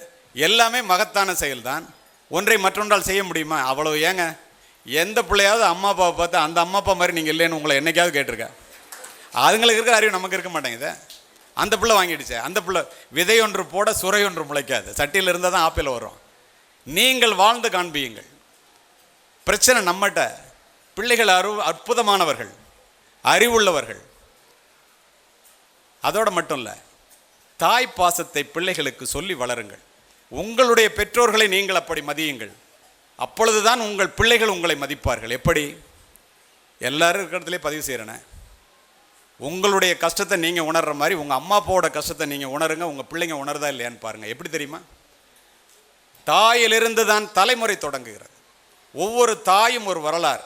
எல்லாமே மகத்தான செயல்தான். ஒன்றை மற்றொன்றால் செய்ய முடியுமா? அவ்வளோ ஏங்க. எந்த பிள்ளையாவது அம்மா அப்பாவை பார்த்து அந்த அம்மா அப்பா மாதிரி நீங்கள் இல்லைன்னு உங்களை என்னைக்காவது கேட்டிருக்கேன்? அதுங்களுக்கு இருக்கிற அறிவு நமக்கு இருக்க மாட்டேங்குது. அந்த பிள்ளை வாங்கிடுச்சு, அந்த பிள்ளை விதை ஒன்று போட சுரை ஒன்று முளைக்காது, சட்டியில் இருந்தால் தான் ஆப்பிள் வரும். நீங்கள் வாழ்ந்து காண்பியுங்கள். பிரச்சனை நம்மகிட்ட. பிள்ளைகள் அற்புதமானவர்கள், அறிவுள்ளவர்கள். அதோடு மட்டும் இல்லை, தாய் பாசத்தை பிள்ளைகளுக்கு சொல்லி வளருங்கள். உங்களுடைய பெற்றோர்களை நீங்கள் அப்படி மதியுங்கள். அப்பொழுதுதான் உங்கள் பிள்ளைகள் உங்களை மதிப்பார்கள். எப்படி? எல்லாரும் இருக்கிறதுலே பதிவு செய்கிறேனே, உங்களுடைய கஷ்டத்தை நீங்கள் உணர்கிற மாதிரி உங்கள் அம்மா அப்பாவோட கஷ்டத்தை நீங்கள் உணருங்க. உங்கள் பிள்ளைங்க உணர்தா இல்லையான்னு பாருங்கள். எப்படி தெரியுமா? தாயிலிருந்து தான் தலைமுறை தொடங்குகிறது. ஒவ்வொரு தாயும் ஒரு வரலாறு.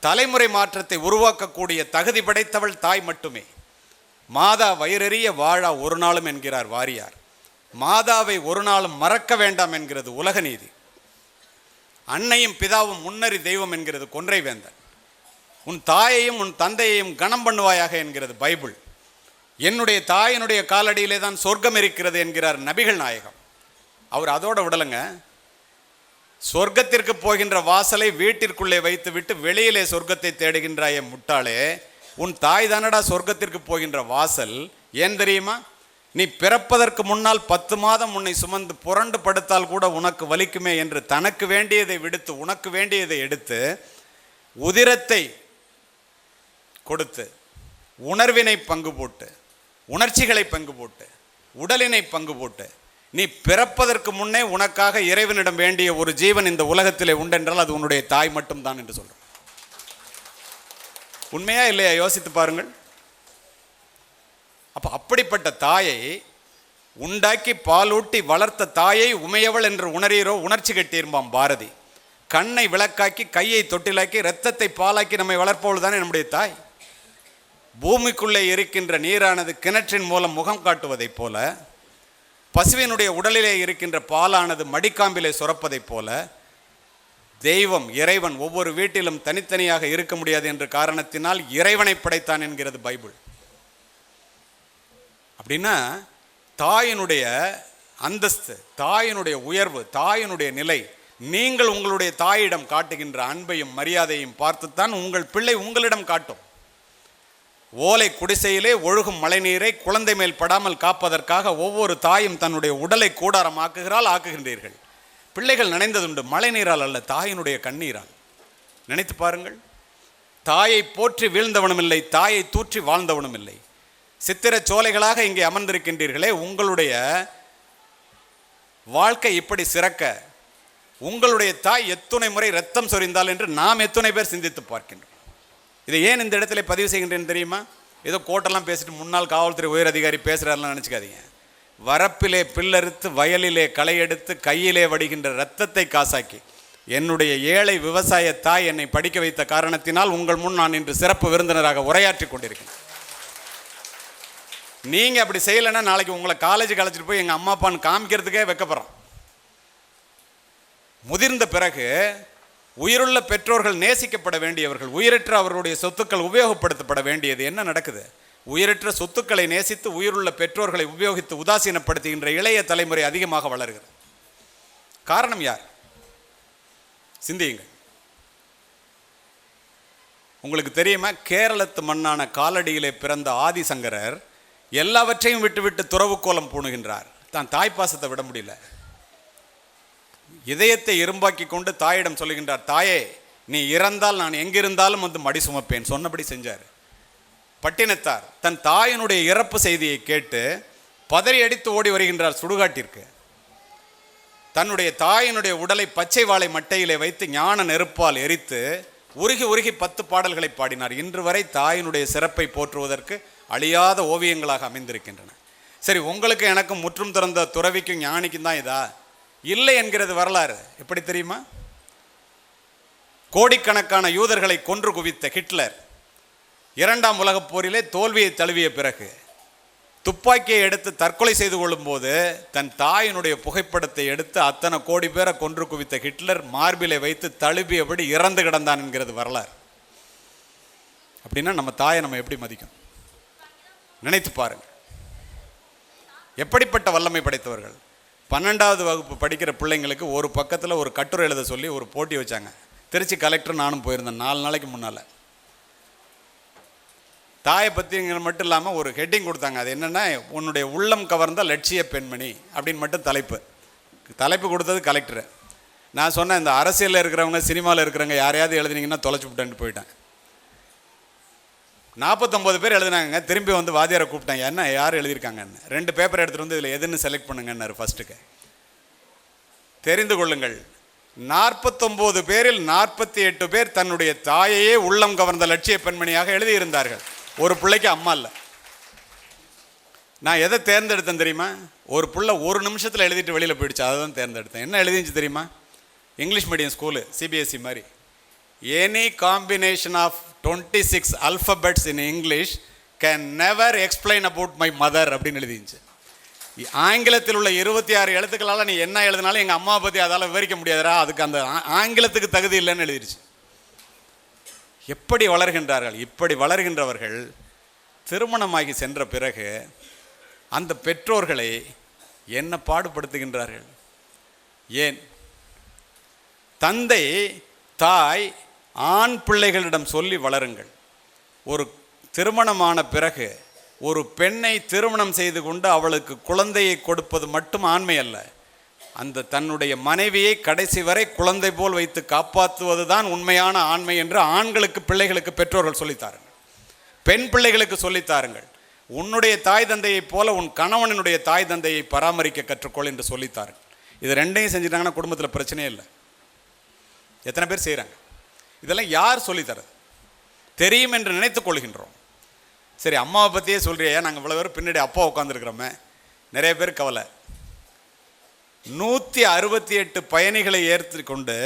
தலைமுறை மாற்றத்தை உருவாக்கக்கூடிய தகுதி படைத்தவள் தாய் மட்டுமே. மாதா வயிறறிய வாழா ஒரு நாளும் என்கிறார் வாரியார். மாதாவை ஒரு நாளும் மறக்க வேண்டாம் என்கிறது உலக நீதி. அன்னையும் பிதாவும் முன்னறி தெய்வம் என்கிறது கொன்றை வேந்தன். உன் தாயையும் உன் தந்தையையும் கனம் பண்ணுவாயாக என்கிறது பைபிள். என்னுடைய தாயினுடைய காலடியிலே தான் சொர்க்கம் இருக்கிறது என்கிறார் நபிகள் நாயகம். அவர் அதோட விடலைங்க, சொர்க்கத்திற்கு போகின்ற வாசலை வீட்டிற்குள்ளே வைத்து விட்டு வெளியிலே சொர்க்கத்தை தேடுகின்றாய முட்டாளே, உன் தாய் தானடா சொர்க்கத்திற்கு போகின்ற வாசல். ஏன் தெரியுமா? நீ பிறப்பதற்கு முன்னால் 10 மாதம் உன்னை சுமந்து புரண்டு படுத்தால் கூட உனக்கு வலிக்குமே என்று தனக்கு வேண்டியதை விடுத்து உனக்கு வேண்டியதை எடுத்து உதிரத்தை கொடுத்து உணர்வினை பங்கு போட்டு உணர்ச்சிகளை பங்கு போட்டு உடலினை பங்கு போட்டு நீ பிறப்பதற்கு முன்னே உனக்காக இறைவனிடம் வேண்டிய ஒரு ஜீவன் இந்த உலகத்திலே உண்டென்றால் அது உன்னுடைய தாய் மட்டும்தான் என்று சொல்றோம். உண்மையா இல்லையா? யோசித்து பாருங்கள். அப்ப அப்படிப்பட்ட தாயை உண்டாக்கி பாலூட்டி வளர்த்த தாயை உமையவள் என்று உணரீரோ? உணர்ச்சி கட்டியிருப்பான் பாரதி. கண்ணை விளக்காக்கி கையை தொட்டிலாக்கி இரத்தத்தை பாலாக்கி நம்மை வளர்ப்பவள் தானே நம்முடைய தாய். பூமிக்குள்ளே இருக்கின்ற நீரானது கிணற்றின் மூலம் முகம் காட்டுவதைப் போல, பசுவினுடைய உடலிலே இருக்கின்ற பாலானது மடிக்காம்பிலே சுரப்பதைப் போல, தெய்வம் இறைவன் ஒவ்வொரு வீட்டிலும் தனித்தனியாக இருக்க முடியாது என்ற காரணத்தினால் இறைவனை படைத்தான் என்கிறது பைபிள். அப்படின்னா தாயினுடைய அந்தஸ்து, தாயினுடைய உயர்வு, தாயினுடைய நிலை, நீங்கள் உங்களுடைய தாயிடம் காட்டுகின்ற அன்பையும் மரியாதையும் பார்த்துத்தான் உங்கள் பிள்ளை உங்களிடம் காட்டும். ஓலை குடிசையிலே ஒழுகும் மழைநீரை குழந்தை மேல் படாமல் காப்பதற்காக ஒவ்வொரு தாயும் தன்னுடைய உடலை கூடாரம் ஆக்குகின்றீர்கள். பிள்ளைகள் நினைந்ததுண்டு, மழை நீரால் அல்ல, தாயினுடைய கண்ணீரால். நினைத்து பாருங்கள். தாயை போற்றி வீழ்ந்தவனும் இல்லை, தாயை தூற்றி வாழ்ந்தவனும் இல்லை. சித்திர சோலைகளாக இங்கே அமர்ந்திருக்கின்றீர்களே, உங்களுடைய வாழ்க்கை இப்படி சிறக்க உங்களுடைய தாய் எத்துணை முறை ரத்தம் சொரிந்தால் என்று நாம் எத்துணை பேர் சிந்தித்து பார்க்கின்றோம். இதை ஏன் இந்த இடத்துல பதிவு செய்கின்றேன்னு தெரியுமா? ஏதோ கோட்டெல்லாம் பேசிட்டு முன்னாள் காவல்துறை உயர் அதிகாரி பேசுகிறாரெலாம் நினச்சிக்காதீங்க. வரப்பிலே பில்லறுத்து வயலிலே களை எடுத்து கையிலே வடிகின்ற இரத்தத்தை காசாக்கி என்னுடைய ஏழை விவசாய தாய் என்னை படிக்க வைத்த காரணத்தினால் உங்கள் முன் நான் இன்று சிறப்பு விருந்தினராக உரையாற்றி கொண்டிருக்கேன். நீங்கள் அப்படி செய்யலைன்னா நாளைக்கு உங்களை காலேஜுக்கு அழைச்சிட்டு போய் எங்கள் அம்மா அப்பான்னு காமிக்கிறதுக்கே வைக்கப்படுறோம். முதிர்ந்த பிறகு உயிருள்ள பெற்றோர்கள் நேசிக்கப்பட வேண்டியவர்கள், உயிரற்ற அவர்களுடைய சொத்துக்கள் உபயோகப்படுத்தப்பட வேண்டியது. என்ன நடக்குது? உயிரற்ற சொத்துக்களை நேசித்து உயிருள்ள பெற்றோர்களை உபயோகித்து உதாசீனப்படுத்துகின்ற இளைய தலைமுறை அதிகமாக வளர்கிறது. காரணம் யார்? சிந்தியுங்கள். உங்களுக்கு தெரியுமா, கேரளத்து மண்ணான காலடியிலே பிறந்த ஆதிசங்கரர் எல்லாவற்றையும் விட்டுவிட்டு துறவு கோலம் பூணுகின்றார். தான் தாய்ப்பாசத்தை விட முடியல. இதயத்தை இரும்பாக்கி கொண்டு தாயிடம் சொல்லுகின்றார், தாயே நீ இறந்தால் நான் எங்கிருந்தாலும் வந்து மடி சுமப்பேன். சொன்னபடி செஞ்சார். பட்டினத்தார் தன் தாயினுடைய இறப்பு செய்தியை கேட்டு பதறி அடித்து ஓடி வருகின்றார் சுடுகாட்டிற்கு. தன்னுடைய தாயினுடைய உடலை பச்சை வாழை மட்டையிலே வைத்து ஞான நெருப்பால் எரித்து உருகி உருகி 10 பாடல்களை பாடினார். இன்று வரை தாயினுடைய சிறப்பை போற்றுவதற்கு அழியாத ஓவியங்களாக அமைந்திருக்கின்றன. சரி, உங்களுக்கு எனக்கும் முற்றும் திறந்த துறவிக்கும் ஞானிக்கும் தான் இதா? இல்லை என்கிறது வரலாறு. எப்படி தெரியுமா? கோடிக்கணக்கான யூதர்களை கொன்று குவித்த ஹிட்லர் 2ஆம் உலகப் போரிலே தோல்வியை தழுவிய பிறகு துப்பாக்கியை எடுத்து தற்கொலை செய்து கொள்ளும் போது தன் தாயினுடைய புகைப்படத்தை எடுத்து அத்தனை கோடி பேரை கொன்று குவித்த ஹிட்லர் மார்பிலை வைத்து தழுவியபடி இறந்து கிடந்தான் என்கிறது வரலாறு. அப்படின்னா நம்ம தாயை நம்ம எப்படி மதிக்கும்? நினைத்து பாருங்க. எப்படிப்பட்ட வல்லமை படைத்தவர்கள். 12வது வகுப்பு படிக்கிற பிள்ளைங்களுக்கு ஒரு பக்கத்தில் ஒரு கட்டுரை எழுத சொல்லி ஒரு போட்டி வச்சாங்க. திருச்சி கலெக்டர் நானும் போயிருந்தேன் 4 நாளைக்கு முன்னால். தாயை பற்றிங்கிற மட்டும் இல்லாமல் ஒரு ஹெட்டிங் கொடுத்தாங்க. அது என்னென்னா, உன்னுடைய உள்ளம் கவர்ந்த லட்சிய பெண்மணி அப்படின்னு மட்டும் தலைப்பு கொடுத்தது கலெக்டரு. நான் சொன்னேன், இந்த அரசியலில் இருக்கிறவங்க சினிமாவில் இருக்கிறவங்க யாரையாவது எழுதினீங்கன்னா தொலைச்சி விட்டேன்ட்டு போயிட்டேன். 49 பேர் எழுதினாங்க. திரும்பி வந்து வாத்தியாரை கூப்பிட்டாங்க, என்ன யார் எழுதியிருக்காங்கன்னு. 2 பேப்பர் எடுத்துகிட்டு வந்து இதில் எதுன்னு செலக்ட் பண்ணுங்கன்னாரு. ஃபஸ்ட்டுக்கு தெரிந்து கொள்ளுங்கள், 49 பேரில் 48 பேர் தன்னுடைய தாயையே உள்ளம் கவர்ந்த லட்சிய பெண்மணியாக எழுதியிருந்தார்கள். ஒரு பிள்ளைக்கு அம்மா இல்லை. நான் எதை தேர்ந்தெடுத்தேன் தெரியுமா? ஒரு பிள்ளை 1 நிமிஷத்தில் எழுதிட்டு வெளியில் போயிடுச்சு, அதை தான் தேர்ந்தெடுத்தேன். என்ன எழுதிச்சு தெரியுமா? இங்கிலீஷ் மீடியம் ஸ்கூலு, சிபிஎஸ்சி மாதிரி. Any combination of 26 alphabets in English can never explain about my mother அப்படின்னு எழுதிச்சு. ஆங்கிலத்தில் உள்ள 26 எழுத்துக்களால் நீ என்ன எழுதினாலும் எங்கள் அம்மாவை பற்றி அதால் விவரிக்க முடியாதரா, அதுக்கு அந்த ஆங்கிலத்துக்கு தகுதி இல்லைன்னு எழுதிருச்சு. எப்படி வளர்கின்றார்கள்? இப்படி வளர்கின்றவர்கள் திருமணமாகி சென்ற பிறகு அந்த பெற்றோர்களை என்ன பாடுபடுத்துகின்றார்கள்? ஏன்? தந்தை தாய் ஆண் பிள்ளைகளிடம் சொல்லி வளருங்கள். ஒரு திருமணமான பிறகு ஒரு பெண்ணை திருமணம் செய்து கொண்டு அவளுக்கு குழந்தையை கொடுப்பது மட்டும் ஆண்மை அல்ல, அந்த தன்னுடைய மனைவியை கடைசி வரை குழந்தை போல் வைத்து காப்பாற்றுவது தான் உண்மையான ஆண்மை என்று ஆண்களுக்கு பிள்ளைகளுக்கு பெற்றோர்கள் சொல்லித்தாருங்கள். பெண் பிள்ளைகளுக்கு சொல்லித்தாருங்கள். உன்னுடைய தாய் தந்தையைப் போல உன் கணவனுடைய தாய் தந்தையை பராமரிக்க கற்றுக்கொள் என்று சொல்லித்தாருங்கள். இது ரெண்டையும் செஞ்சுட்டாங்கன்னா குடும்பத்தில் பிரச்சனையே இல்லை. எத்தனை பேர் செய்கிறாங்க? இதெல்லாம் யார் சொல்லித்தரது? தெரியும் என்று நினைத்து கொள்கின்றோம். சரி, அம்மாவை பற்றியே சொல்கிறியா, நாங்கள் இவ்வளோ பேர் பின்னாடி அப்பா உட்காந்துருக்குறோமே. நிறைய பேர் கவலை. 168 பயணிகளை ஏற்றி கொண்டு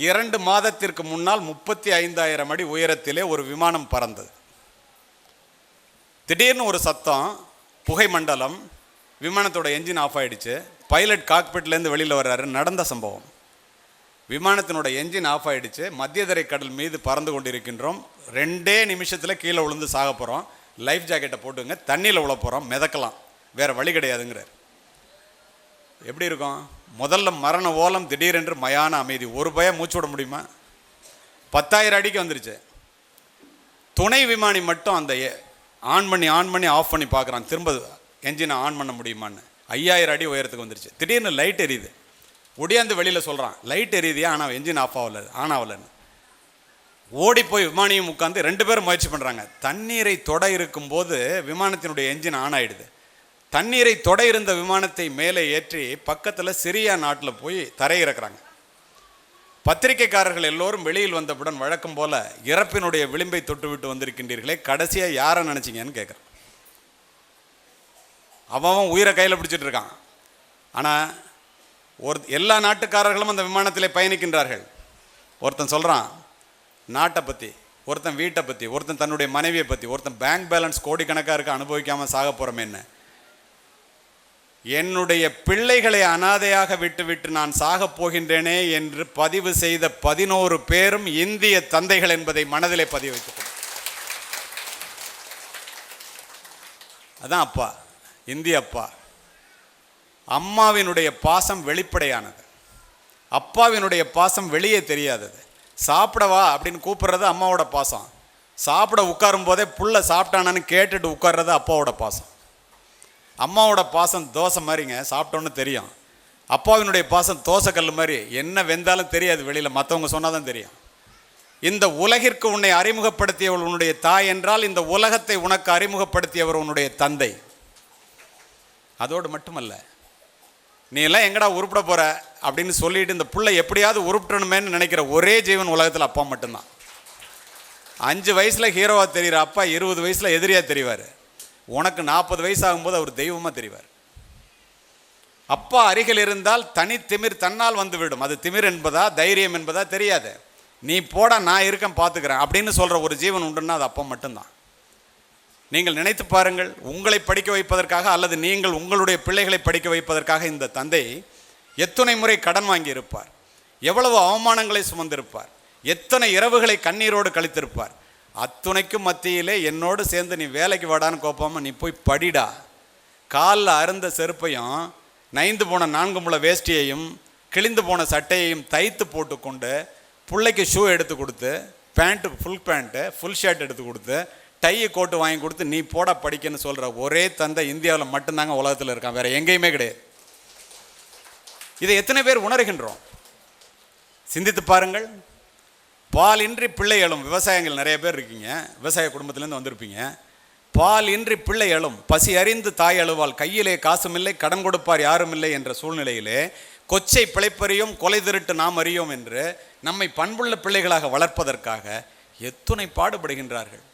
2 மாதத்திற்கு முன்னால் 35,000 அடி உயரத்திலே ஒரு விமானம் பறந்தது. திடீர்னு ஒரு சத்தம், புகை மண்டலம், விமானத்தோட என்ஜின் ஆஃப் ஆகிடுச்சு. பைலட் காக்பிட்லேருந்து வெளியில் வர்றாரு. நடந்த சம்பவம். விமானத்தினோட என்ஜின் ஆஃப் ஆகிடுச்சு. மத்திய தரை கடல் மீது பறந்து கொண்டிருக்கின்றோம். 2 நிமிஷத்தில் கீழே விழுந்து சாக போகிறோம். லைஃப் ஜாக்கெட்டை போட்டுங்க, தண்ணியில் விழ போகிறோம், மிதக்கலாம், வேறு வழி கிடையாதுங்கிறார். எப்படி இருக்கும்? முதல்ல மரண ஓலம், திடீரென்று மயான அமைதி. ஒரு பயம் மூச்சு விட முடியுமா? 10,000 அடிக்கு வந்துருச்சு. துணை விமானி மட்டும் அந்த ஆன் பண்ணி ஆஃப் பண்ணி பார்க்குறான், திரும்ப என்ஜினை ஆன் பண்ண முடியுமான்னு. 5,000 அடி உயரத்துக்கு வந்துருச்சு. திடீர்னு லைட் எரியுது. ஒடியாந்து வெளியில் சொல்கிறான், லைட் எரியுதியா, ஆனால் என்ஜின் ஆஃப் ஆகலன்னு. ஓடி போய் விமானியும் உட்காந்து 2 பேரும் முயற்சி பண்ணுறாங்க. தண்ணீரை தொட இருக்கும்போது விமானத்தினுடைய என்ஜின் ஆன் ஆகிடுது. தண்ணீரை தொட இருந்த விமானத்தை மேலே ஏற்றி பக்கத்தில் சிரியா நாட்டில் போய் தரையிறக்குறாங்க. பத்திரிகைக்காரர்கள் எல்லோரும் வெளியில் வந்தவுடன் வழக்கம் போல் இறப்பினுடைய விளிம்பை தொட்டுவிட்டு வந்திருக்கின்றீர்களே, கடைசியாக யாரை நினச்சிங்கன்னு கேட்குறான். அவன் உயிரை கையில் பிடிச்சிட்டு இருக்கான். ஆனால் எல்லா நாட்டுக்காரர்களும் அந்த விமானத்தில் பயணிக்கின்றார்கள். ஒருத்தன் சொல்கிறான் நாட்டை பற்றி, ஒருத்தன் வீட்டை பற்றி, ஒருத்தன் தன்னுடைய மனைவியை பற்றி, ஒருத்தன் பேங்க் பேலன்ஸ் கோடிக்கணக்காக இருக்க அனுபவிக்காமல் சாக போகிறோமே என்ன. என்னுடைய பிள்ளைகளை அனாதையாக விட்டு நான் சாக போகின்றேனே என்று பதிவு செய்த 11 பேரும் இந்திய தந்தைகள் என்பதை மனதிலே பதிவு வைத்துக்கொள். அதான் அப்பா, இந்திய அப்பா. அம்மாவினுடைய பாசம் வெளிப்படையானது, அப்பாவினுடைய பாசம் வெளியே தெரியாதது. சாப்பிடவா அப்படின்னு கூப்பிடுறது அம்மாவோட பாசம். சாப்பிட உட்காரும் போதே புள்ள சாப்பிட்டானான்னு கேட்டுட்டு உட்கார்றது அப்பாவோட பாசம். அம்மாவோட பாசம் தோசை மாதிரிங்க, சாப்பிட்டோன்னு தெரியும். அப்பாவினுடைய பாசம் தோசைக்கல் மாதிரி, என்ன வெந்தாலும் தெரியாது வெளியில், மற்றவங்க சொன்னால் தான் தெரியும். இந்த உலகிற்கு உன்னை அறிமுகப்படுத்தியவள் உன்னுடைய தாய் என்றால் இந்த உலகத்தை உனக்கு அறிமுகப்படுத்தியவர் உன்னுடைய தந்தை. அதோடு மட்டுமல்ல, நீ எல்லாம் எங்கடா உருப்பிட போகிற அப்படின்னு சொல்லிட்டு இந்த பிள்ளை எப்படியாவது உருப்பிடணுமேன்னு நினைக்கிற ஒரே ஜீவன் உலகத்தில் அப்பா மட்டும்தான். 5 வயசில் ஹீரோவாக தெரிகிற அப்பா 20 வயசில் எதிரியாக தெரிவார். உனக்கு 40 வயசு ஆகும்போது அவர் தெய்வமாக தெரிவார். அப்பா அருகில் இருந்தால் தனி திமிர் தன்னால் வந்துவிடும். அது திமிர் என்பதா தைரியம் என்பதா தெரியாது. நீ போடா, நான் இருக்கேன் பார்த்துக்கிறேன் அப்படின்னு சொல்கிற ஒரு ஜீவன் உண்டுன்னா அது அப்பா மட்டும்தான். நீங்கள் நினைத்து பாருங்கள், உங்களை படிக்க வைப்பதற்காக அல்லது நீங்கள் உங்களுடைய பிள்ளைகளை படிக்க வைப்பதற்காக இந்த தந்தை எத்தனை முறை கடன் வாங்கி இருப்பார், எவ்வளவு அவமானங்களை சுமந்திருப்பார், எத்தனை இரவுகளை கண்ணீரோடு கழித்திருப்பார். அத்துணைக்கும் மத்தியிலே என்னோடு சேர்ந்து நீ வேலைக்கு வாடான்னு கோப்பாமல் நீ போய் படிடா, காலில் அருந்த செருப்பையும் நைந்து போன 4 முழ வேஷ்டியையும் கிழிந்து போன சட்டையையும் தைத்து போட்டுக்கொண்டு பிள்ளைக்கு ஷூ எடுத்து கொடுத்து, பேண்ட்டு ஃபுல் ஷர்ட் எடுத்து கொடுத்து, டையை கோட்டு வாங்கி கொடுத்து நீ போட படிக்கன்னு சொல்கிற ஒரே தந்தை இந்தியாவில் மட்டும்தாங்க உலகத்தில் இருக்கான், வேறு எங்கேயுமே கிடையாது. இதை எத்தனை பேர் உணர்கின்றோம்? சிந்தித்து பாருங்கள். பால் இன்றி பிள்ளை எழும். விவசாயங்கள் நிறைய பேர் இருக்கீங்க, விவசாய குடும்பத்திலேருந்து வந்திருப்பீங்க. பால் இன்றி பிள்ளை எழும், பசி அறிந்து தாய் அழுவாள், கையிலே காசும் இல்லை, கடன் கொடுப்பார் யாரும் இல்லை என்ற சூழ்நிலையிலே கொச்சை பிழைப்பறியும் கொலை திருட்டு நாம் அறியோம் என்று நம்மை பண்புள்ள பிள்ளைகளாக வளர்ப்பதற்காக எத்துணை பாடுபடுகின்றார்கள்.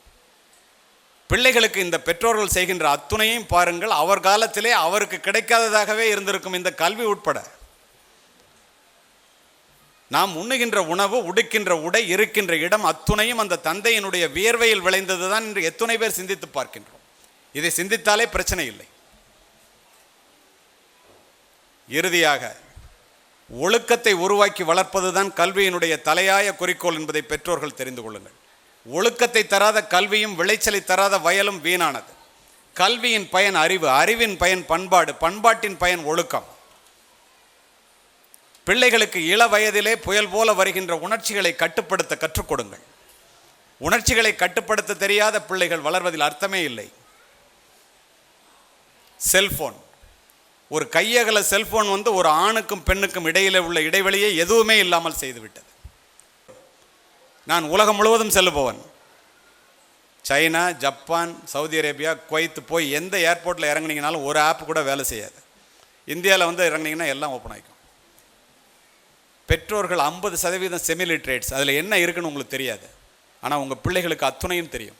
பிள்ளைகளுக்கு இந்த பெற்றோர்கள் செய்கின்ற அத்துணையும் பாருங்கள். அவர் காலத்திலே அவருக்கு கிடைக்காததாகவே இருந்திருக்கும் இந்த கல்வி உட்பட. நாம் உண்ணுகின்ற உணவு, உடுக்கின்ற உடை, இருக்கின்ற இடம் அத்துணையும் அந்த தந்தையினுடைய வியர்வையில் விளைந்தது தான் என்று எத்தனை பேர் சிந்தித்து பார்க்கின்றோம். இதை சிந்தித்தாலே பிரச்சனை இல்லை. இறுதியாக ஒழுக்கத்தை உருவாக்கி வளர்ப்பது தான் கல்வியினுடைய தலையாய குறிக்கோள் என்பதை பெற்றோர்கள் தெரிந்து கொள்ளுங்கள். ஒழுக்கத்தை தராத கல்வியும் விளைச்சலை தராத வயலும் வீணானது. கல்வியின் பயன் அறிவு, அறிவின் பயன் பண்பாடு, பண்பாட்டின் பயன் ஒழுக்கம். பிள்ளைகளுக்கு இள வயதிலே புயல் போல வருகின்ற உணர்ச்சிகளை கட்டுப்படுத்த கற்றுக் கொடுங்கள். உணர்ச்சிகளை கட்டுப்படுத்த தெரியாத பிள்ளைகள் வளர்வதில் அர்த்தமே இல்லை. செல்போன், ஒரு கையகல செல்போன் வந்து ஒரு ஆணுக்கும் பெண்ணுக்கும் இடையிலே உள்ள இடைவெளியை எதுவுமே இல்லாமல் செய்துவிட்டது. நான் உலகம் முழுவதும் செல்லுபவன். China, Japan, Saudi Arabia, Kuwait போய் எந்த ஏர்போர்ட்டில் இறங்குனீங்கனாலும் ஒரு ஆப் கூட வேலை செய்யாது. இந்தியாவில் வந்து இறங்குனீங்கன்னா எல்லாம் ஓப்பன் ஆகிக்கும். பெற்றோர்கள் 50% செமிலிட்ரேட்ஸ். அதில் என்ன இருக்குன்னு உங்களுக்கு தெரியாது, ஆனால் உங்கள் பிள்ளைகளுக்கு அத்துணையும் தெரியும்.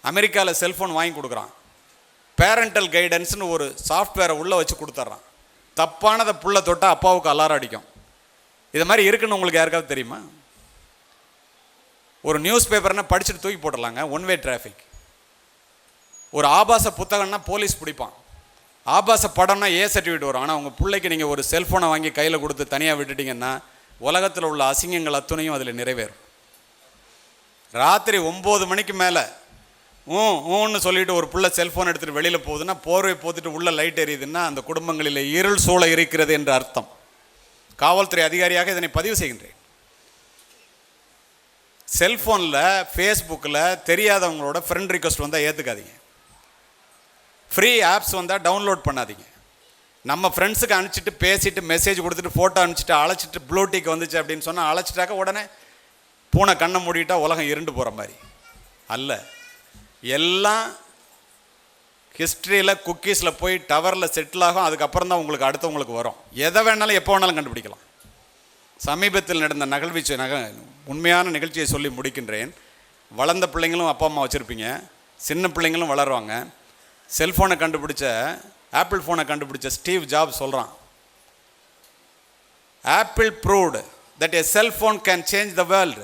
அமெரிக்காவில் செல்ஃபோன் வாங்கி கொடுக்குறான். பேரண்டல் கைடன்ஸ்னு ஒரு சாஃப்ட்வேரை உள்ளே வச்சு கொடுத்துட்றான். தப்பானதை புள்ள தொட்டால் அப்பாவுக்கு அலாரம் அடிக்கும். இது மாதிரி இருக்குன்னு உங்களுக்கு யாருக்காவது தெரியுமா? ஒரு நியூஸ் பேப்பர்னா படிச்சுட்டு தூக்கி போட்டுடலாங்க, ஒன்வே டிராஃபிக். ஒரு ஆபாச புத்தகம்னா போலீஸ் பிடிப்பான். ஆபாச படம்னா ஏ சர்டிஃபிகேட் வரும். ஆனால் உங்கள் பிள்ளைக்கு நீங்கள் ஒரு செல்ஃபோனை வாங்கி கையில் கொடுத்து தனியாக விட்டுட்டிங்கன்னா உலகத்தில் உள்ள அசிங்கங்கள் அத்துணையும் அதில் நிறைவேறும். ராத்திரி 9 மணிக்கு மேலே ஊன்னு சொல்லிட்டு ஒரு பிள்ளை செல்ஃபோன் எடுத்துகிட்டு வெளியில் போகுதுன்னா, போர்வை போத்துட்டு உள்ள லைட் எரியுதுன்னா அந்த குடும்பங்களில் இருள் சூழ இருக்கிறது என்று அர்த்தம். காவல்துறை அதிகாரியாக இதனை பதிவு செய்கின்றேன். செல்ஃபோனில், ஃபேஸ்புக்கில் தெரியாதவங்களோட ஃப்ரெண்ட் ரிக்வெஸ்ட் வந்தால் ஏற்றுக்காதீங்க. ஃப்ரீ ஆப்ஸ் வந்தால் டவுன்லோட் பண்ணாதீங்க. நம்ம ஃப்ரெண்ட்ஸுக்கு அனுப்பிச்சிட்டு பேசிட்டு மெசேஜ் கொடுத்துட்டு ஃபோட்டோ அனுப்பிச்சிட்டு அழைச்சிட்டு ப்ளூடிக் வந்துச்சு அப்படின்னு சொன்னால் அழைச்சிட்டாக்க உடனே பூனை கண்ணை மூடிட்டா உலகம் இருண்டு போகிற மாதிரி அல்ல. எல்லாம் ஹிஸ்ட்ரியில் குக்கீஸில் போய் டவரில் செட்டில் ஆகும். அதுக்கப்புறம் தான் உங்களுக்கு அடுத்தவங்களுக்கு வரும். எதை வேணாலும் எப்போ வேணாலும் கண்டுபிடிக்கலாம். சமீபத்தில் நடந்த உண்மையான நிகழ்ச்சியை சொல்லி முடிக்கின்றேன். வளர்ந்த பிள்ளைங்களும் அப்பா அம்மா வச்சுருப்பீங்க, சின்ன பிள்ளைங்களும் வளருவாங்க. செல்ஃபோனை கண்டுபிடிச்ச, ஆப்பிள் ஃபோனை கண்டுபிடிச்ச ஸ்டீவ் ஜாப்ஸ் சொல்கிறான், apple proved that a cell phone can change the world.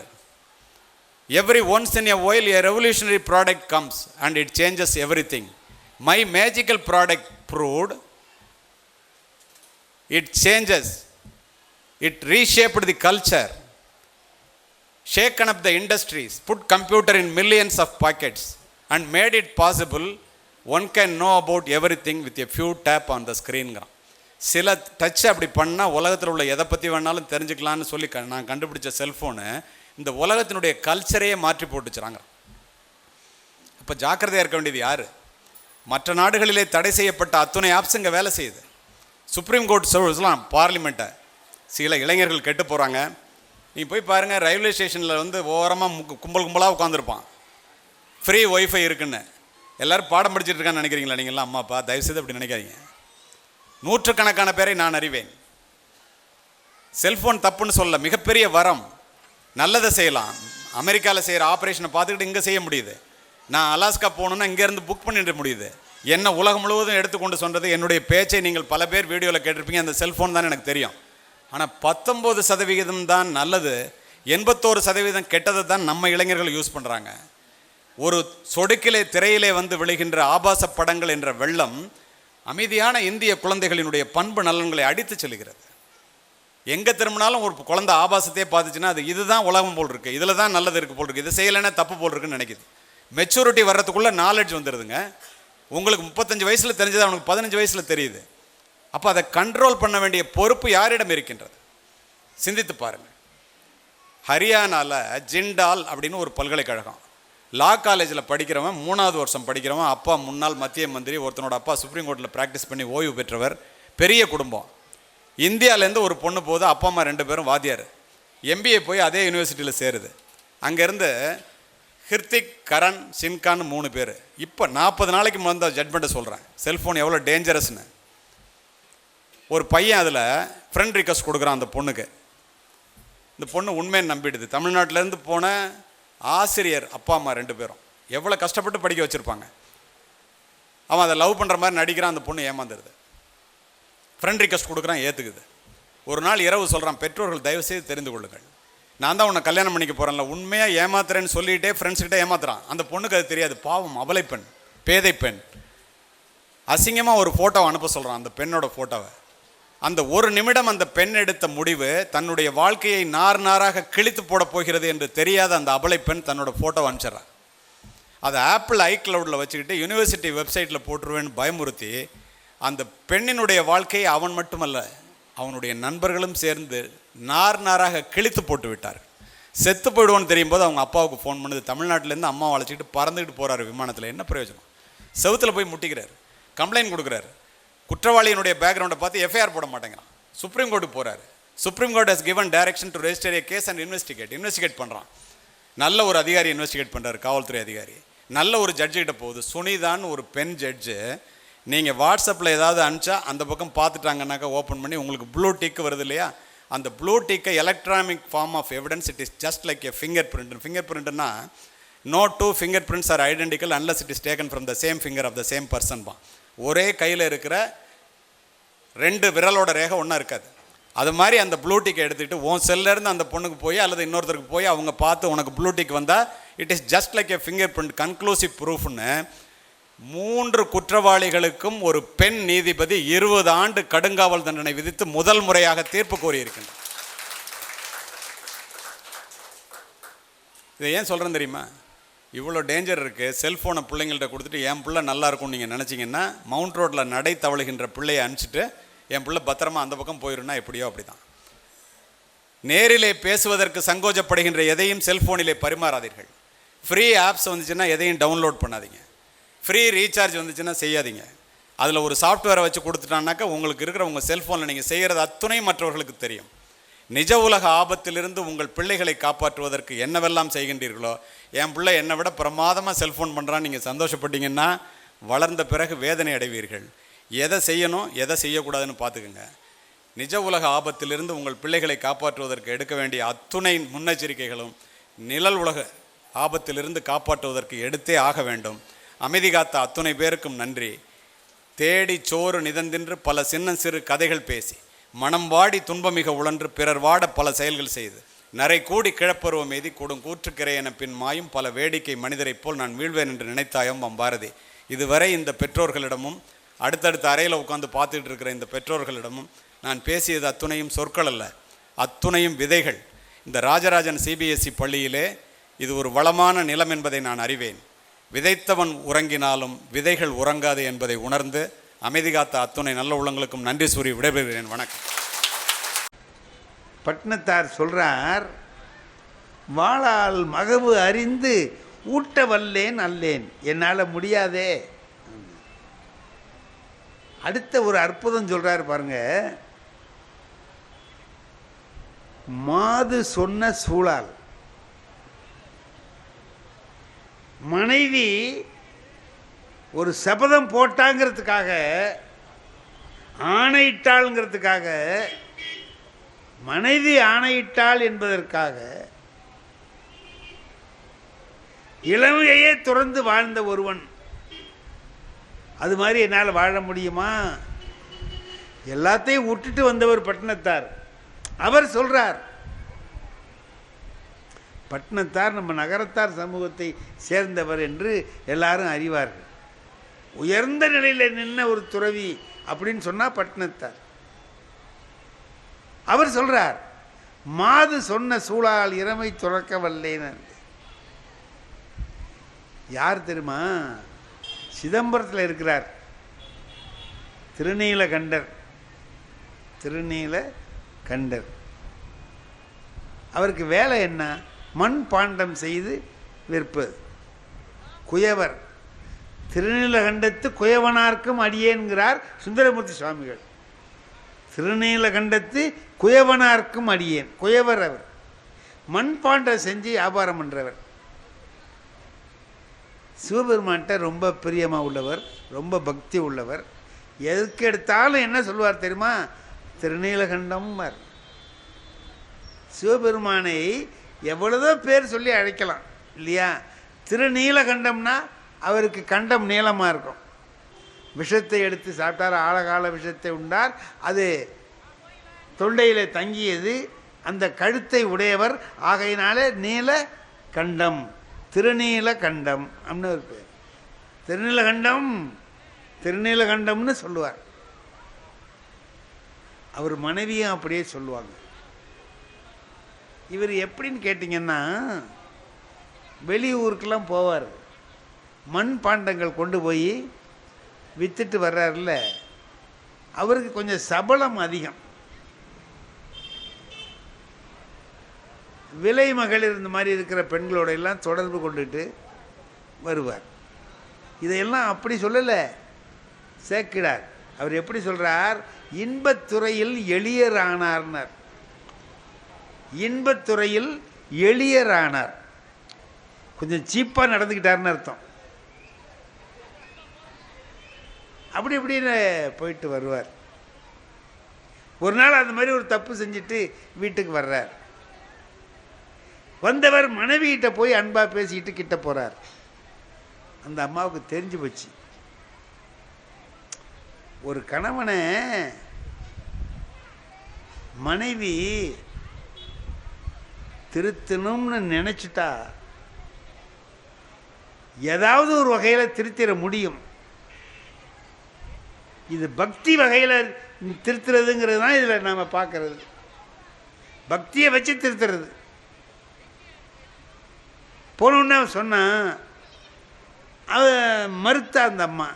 Every once in a while a revolutionary product comes and it changes everything. My magical product proved it changes. It reshaped the culture, shaken up the industries, put computer in millions of pockets and made it possible one can know about everything with a few tap on the screenங்கிறான். சில touch அப்படி பண்ணால் உலகத்தில் உள்ள எதை பற்றி வேணாலும் தெரிஞ்சுக்கலான்னு சொல்லி நான் கண்டுபிடிச்ச செல்ஃபோனு இந்த உலகத்தினுடைய கல்ச்சரையே மாற்றி போட்டுச்சுறாங்க. இப்போ ஜாக்கிரதையாக இருக்க வேண்டியது யார்? மற்ற நாடுகளிலே தடை செய்யப்பட்ட அத்துணை ஆப்ஸ் இங்கே வேலை செய்யுது. சுப்ரீம் கோர்ட் சொல்லலாம் பார்லிமெண்ட்டை. சில இளைஞர்கள் கெட்டு போகிறாங்க. நீ போய் பாருங்கள், ரயில்வே ஸ்டேஷனில் வந்து ஓரமாக கும்பலாக உட்காந்துருப்பான். ஃப்ரீ ஒய்ஃபை இருக்குன்னு எல்லோரும் பாடம் படிச்சுட்டு இருக்கான்னு நினைக்கிறீங்களா? நீங்கள்லாம் அம்மா அப்பா தயவுசெய்து அப்படி நினைக்காதீங்க. நூற்றுக்கணக்கான பேரை நான் அறிவேன். செல்ஃபோன் தப்புன்னு சொல்ல, மிகப்பெரிய வரம். நல்லதை செய்யலாம். அமெரிக்காவில் செய்கிற ஆப்ரேஷனை பார்த்துக்கிட்டு இங்கே செய்ய முடியுது. நான் அலாஸ்கா போகணுன்னா இங்கேருந்து புக் பண்ணிட முடியுது. என்ன உலகம் முழுவதும் எடுத்துக்கொண்டு சொன்னது, என்னுடைய பேச்சை நீங்கள் பல பேர் வீடியோவில் கேட்டிருப்பீங்க. அந்த செல்ஃபோன் தான் எனக்கு தெரியும். ஆனால் 19% தான் நல்லது, 81% கெட்டதை தான் நம்ம இளைஞர்கள் யூஸ் பண்ணுறாங்க. ஒரு சொடுக்கிலே திரையிலே வந்து விழுகின்ற ஆபாச படங்கள் என்ற வெள்ளம் அமைதியான இந்திய குழந்தைகளினுடைய பண்பு நலன்களை அடித்து செல்கிறது. எங்கே திரும்பினாலும் ஒரு குழந்தை ஆபாசத்தையே பார்த்துச்சுன்னா அது இதுதான் உலகம் போல் இருக்குது, இதில் தான் நல்லது இருக்குது போல் இருக்குது, இது செய்யலைன்னா தப்பு போல் இருக்குன்னு நினைக்குது. மெச்சூரிட்டி வர்றதுக்குள்ளே நாலேஜ் வந்துடுதுங்க. உங்களுக்கு 35 வயசில் தெரிஞ்சது அவனுக்கு 15 வயசில் தெரியுது. அப்போ அதை கண்ட்ரோல் பண்ண வேண்டிய பொறுப்பு யாரிடம் இருக்கின்றது? சிந்தித்து பாருங்கள். ஹரியானாவில் ஜிண்டால் அப்படின்னு ஒரு பல்கலைக்கழகம், லா காலேஜில் படிக்கிறவன், 3வது வருஷம் படிக்கிறவன், அப்பா முன்னாள் மத்திய மந்திரி, ஒருத்தனோட அப்பா சுப்ரீம் கோர்ட்டில் ப்ராக்டிஸ் பண்ணி ஓய்வு பெற்றவர், பெரிய குடும்பம். இந்தியாவிலேருந்து ஒரு பொண்ணு போது, அப்பா அம்மா 2 பேரும் வாத்தியார். எம்பிஏ போய் அதே யூனிவர்சிட்டியில் சேருது. அங்கேருந்து ஹிர்திக், கரண், சின்கான்னு 3 பேர். இப்போ 40 நாளைக்கு முதல் ஜட்மெண்ட்டை சொல்கிறேன், செல்ஃபோன் எவ்வளோ டேஞ்சரஸ்னு. ஒரு பையன் அதில் ஃப்ரெண்ட் ரிக்வெஸ்ட் கொடுக்குறான் அந்த பொண்ணுக்கு. இந்த பொண்ணு உண்மையை நம்பிடுது. தமிழ்நாட்டிலேருந்து போன ஆசிரியர் அப்பா அம்மா 2 பேரும் எவ்வளோ கஷ்டப்பட்டு படிக்க வச்சுருப்பாங்க. அவன் அதை லவ் பண்ணுற மாதிரி நடிக்கிறான். அந்த பொண்ணு ஏமாந்துடுது. ஃப்ரெண்ட் ரிக்வெஸ்ட் கொடுக்குறான், ஏற்றுக்குது. ஒரு நாள் இரவு சொல்கிறான், பெற்றோர்கள் தயவு செய்து தெரிந்து கொள்ளுங்கள், நான் தான் உன்னை கல்யாணம் பண்ணிக்க போகிறேன்ல, உண்மையாக ஏமாத்துறேன்னு சொல்லிகிட்டே ஃப்ரெண்ட்ஸ்கிட்ட ஏமாத்துறான். அந்த பொண்ணுக்கு அது தெரியாது, பாவம் அபலை பெண், பேதை பெண். அசிங்கமாக ஒரு ஃபோட்டோவை அனுப்ப சொல்கிறான், அந்த பெண்ணோட ஃபோட்டோவை. அந்த ஒரு நிமிடம் அந்த பெண் எடுத்த முடிவு தன்னுடைய வாழ்க்கையை நார் நாராக கிழித்து போட போகிறது என்று தெரியாத அந்த அபலை பெண் தன்னோட ஃபோட்டோவை அனுப்பிச்சிட்றான். அதை ஆப்பிள் ஐக்ளவுடில் வச்சுக்கிட்டு யூனிவர்சிட்டி வெப்சைட்டில் போட்டுருவேன்னு பயமுறுத்தி அந்த பெண்ணினுடைய வாழ்க்கையை அவன் மட்டுமல்ல அவனுடைய நண்பர்களும் சேர்ந்து நார் நாராக கிழித்து போட்டு விட்டார். செத்து போயிடுவோன்னு தெரியும் போது அவங்க அப்பாவுக்கு ஃபோன் பண்ணுது. தமிழ்நாட்டிலேருந்து அம்மாவை அழைச்சிக்கிட்டு பறந்துக்கிட்டு போகிறாரு விமானத்தில். என்ன பிரயோஜனம்? செவுத்தில் போய் முட்டிக்கிறார், கம்ப்ளைண்ட் கொடுக்குறாரு. குற்றவாளியினுடைய பேக்ரவுண்டை பார்த்து எஃப்ஐஆர் போட மாட்டேங்கிறான். சுப்ரீம் கோர்ட்டுக்கு போகிறாரு. Supreme court has given direction to register a case and investigate பண்ணுறான். நல்ல ஒரு அதிகாரி இன்வெஸ்டிகேட் பண்ணுறாரு, காவல்துறை அதிகாரி. நல்ல ஒரு ஜட்ஜுக்கிட்ட போகுது. சுனிதான்னு ஒரு பெண் ஜட்ஜு, நீங்கள் வாட்ஸ்அப்பில் ஏதாவது அனுப்பிச்சா அந்த பக்கம் பார்த்துட்டாங்கன்னாக்கா ஓப்பன் பண்ணி உங்களுக்கு ப்ளூ டிக் வருது இல்லையா, அந்த ப்ளூ டிக்கை electronic form of evidence, it is just like a fingerprint. Finger பிரிண்ட்னா no two fingerprints are identical unless it is taken from the same finger of the same person பா. ஒரே கையில் இருக்கிற 2 விரலோட ரேகை ஒன்றா இருக்காது. அது மாதிரி அந்த ப்ளூ டிக்கை எடுத்துக்கிட்டு உன் செல்லேருந்து அந்த பொண்ணுக்கு போய் அல்லது இன்னொருத்தருக்கு போய் அவங்க பார்த்து உனக்கு ப்ளூ டிக் வந்தால் it is just like a fingerprint, conclusive ப்ரூஃப்னு 3 குற்றவாளிகளுக்கும் ஒரு பெண் நீதிபதி 20 ஆண்டு கடுங்காவல் தண்டனை விதித்து முதல் முறையாக தீர்ப்பு கோரியிருக்கின்றார். இதை ஏன் சொல்கிறேன் தெரியுமா? இவ்வளோ டேஞ்சர் இருக்குது. செல்ஃபோனை பிள்ளைங்கள்ட்ட கொடுத்துட்டு என் பிள்ளை நல்லா இருக்கும்னு நீங்கள் நினச்சிங்கன்னா மவுண்ட் ரோட்டில் நடை தவழுகின்ற பிள்ளையை அனுப்பிச்சிட்டு என் பிள்ளை பத்திரமா அந்த பக்கம் போயிடும்னா எப்படியோ அப்படி தான். நேரிலே பேசுவதற்கு சங்கோஜப்படுகின்ற எதையும் செல்ஃபோனிலே பரிமாறாதீர்கள். ஃப்ரீ ஆப்ஸ் வந்துச்சுன்னா எதையும் டவுன்லோட் பண்ணாதீங்க. ஃப்ரீ ரீசார்ஜ் வந்துச்சுன்னா செய்யாதீங்க. அதில் ஒரு சாஃப்ட்வேரை வச்சு கொடுத்துட்டான்னாக்கா உங்களுக்கு இருக்கிற உங்கள் செல்ஃபோனில் நீங்கள் செய்கிறது அத்துணை மற்றவர்களுக்கு தெரியும். நிஜ உலக ஆபத்திலிருந்து உங்கள் பிள்ளைகளை காப்பாற்றுவதற்கு என்னவெல்லாம் செய்கின்றீர்களோ, என் பிள்ளை என்னை விட பிரமாதமாக செல்ஃபோன் பண்ணுறான்னு நீங்கள் சந்தோஷப்பட்டீங்கன்னா வளர்ந்த பிறகு வேதனை அடைவீர்கள். எதை செய்யணும் எதை செய்யக்கூடாதுன்னு பார்த்துக்குங்க. நிஜ உலக ஆபத்திலிருந்து உங்கள் பிள்ளைகளை காப்பாற்றுவதற்கு எடுக்க வேண்டிய அத்துணை முன்னெச்சரிக்கைகளும் நிழல் உலக ஆபத்திலிருந்து காப்பாற்றுவதற்கு எடுத்தே ஆக வேண்டும். அமைதி காத்த அத்துணை பேருக்கும் நன்றி. தேடி சோறு நிதந்தின்று பல சின்ன சிறு கதைகள் பேசி மனம் வாடி துன்பமிக உழன்று பிறர் வாட பல செயல்கள் செய்து நரை கூடி கிழப்பருவம் எய்தி கூடும் கூற்றுக்கிறை என பின் மாயும் பல வேடிக்கை மனிதரைப் போல் நான் வீழ்வேன் என்று நினைத்தாயம் பாரதி. இதுவரை இந்த பெற்றோர்களிடமும் அடுத்தடுத்த அறையில் உட்காந்து பார்த்துட்டு இருக்கிற இந்த பெற்றோர்களிடமும் நான் பேசியது அத்துணையும் சொற்கள் அல்ல, அத்துணையும் விதைகள். இந்த ராஜராஜன் சிபிஎஸ்இ பள்ளியிலே இது ஒரு வளமான நிலம் என்பதை நான் அறிவேன். விதைத்தவன் உறங்கினாலும் விதைகள் உறங்காது என்பதை உணர்ந்து அமைதி காத்த அத்துணை நல்ல உள்ளங்களுக்கும் நன்றி கூறி விடைபெறுகிறேன். வணக்கம். பட்டினத்தார் சொல்றார், வாளால் மகவு அறிந்து ஊட்ட வல்லேன் அல்லேன், என்னால் முடியாதே. அடுத்த ஒரு அற்புதம் சொல்றார் பாருங்க. மாது சொன்ன சூழால், மனைவி ஒரு சபதம் போட்டாங்கிறதுக்காக, ஆணையிட்டாள்ங்கிறதுக்காக, மனைவி ஆணையிட்டாள் என்பதற்காக இளமையே துறந்து வாழ்ந்த ஒருவன், அது மாதிரி என்னால் வாழ முடியுமா? எல்லாத்தையும் விட்டுட்டு வந்தவர் பட்டினத்தார். அவர் சொல்றார், பட்டினத்தார் நம்ம நகரத்தார் சமூகத்தை சேர்ந்தவர் என்று எல்லாரும் அறிவார்கள். உயர்ந்த நிலையில் நின்ன ஒரு துறவி அப்படின்னு சொன்னால் பட்டினத்தார். அவர் சொல்றார், மாது சொன்ன சூழால் இறமை துறக்க வல்லேன். யார் தெரியுமா? சிதம்பரத்தில் இருக்கிறார் திருநீலகண்டர். திருநீலகண்டர் அவருக்கு வேலை என்ன? மண் பாண்டம் செய்து விற்பது. குயவர். திருநீலகண்டத்து குயவனார்க்கும் அடியேன்கிறார் சுந்தரமூர்த்தி சுவாமிகள். திருநீலகண்டத்து குயவனார்க்கும் அடியேன். குயவர் அவர். மண் பாண்டம் செஞ்சு வியாபாரம் பண்ணுறவர். சிவபெருமான்கிட்ட ரொம்ப பிரியமாக உள்ளவர், ரொம்ப பக்தி உள்ளவர். எதுக்கு எடுத்தாலும் என்ன சொல்லுவார் தெரியுமா? திருநீலகண்டம். சிவபெருமானை எவ்வளவோ பேர் சொல்லி அழைக்கலாம் இல்லையா? திருநீலகண்டம்னா அவருக்கு கண்டம் நீளமாக இருக்கும். விஷத்தை எடுத்து சாப்பிட்டார், ஆழகால விஷத்தை உண்டார். அது தொண்டையில் தங்கியது. அந்த கழுத்தை உடையவர், ஆகையினால நீல கண்டம், திருநீல கண்டம் அப்படின்னு ஒரு பேர். திருநீலகண்டம், திருநீலகண்டம்னு சொல்லுவார். அவர் மனைவியும் அப்படியே சொல்லுவாங்க. இவர் எப்படின்னு கேட்டிங்கன்னா, வெளியூருக்கெல்லாம் போவார், மண் பாண்டங்கள் கொண்டு போய் விற்றுட்டு வர்றாருல, அவருக்கு கொஞ்சம் சபலம் அதிகம். விலை மகளிர் இந்த மாதிரி இருக்கிற பெண்களோட எல்லாம் தொடர்பு கொண்டுட்டு வருவார். இதையெல்லாம் அப்படி சொல்லலை சேக்கிடார். அவர் எப்படி சொல்கிறார்? இன்பத்துறையில் எளியரானார்னார். இன்பத்துறையில் எளியரானார், கொஞ்சம் சீப்பாக நடந்துக்கிட்டார்னு அர்த்தம். அப்படி இப்படின்னு போயிட்டு வருவார். ஒரு நாள் அந்த மாதிரி ஒரு தப்பு செஞ்சுட்டு வீட்டுக்கு வர்றார். வந்தவர் மனைவிகிட்ட போய் அன்பா பேசிக்கிட்டு கிட்ட போறார். அந்த அம்மாவுக்கு தெரிஞ்சு போச்சு, ஒரு கணவனை மனைவி திருத்தணும்னு நினைச்சிட்டா ஏதாவது ஒரு வகையில் திருத்திட முடியும். இது பக்தி வகையில் திருத்துறதுங்கிறது தான் இதில் நாம் பார்க்கறது. பக்தியை வச்சு திருத்துறது. போனோன்னு சொன்னான், அவ மறுத்தா அந்த அம்மா.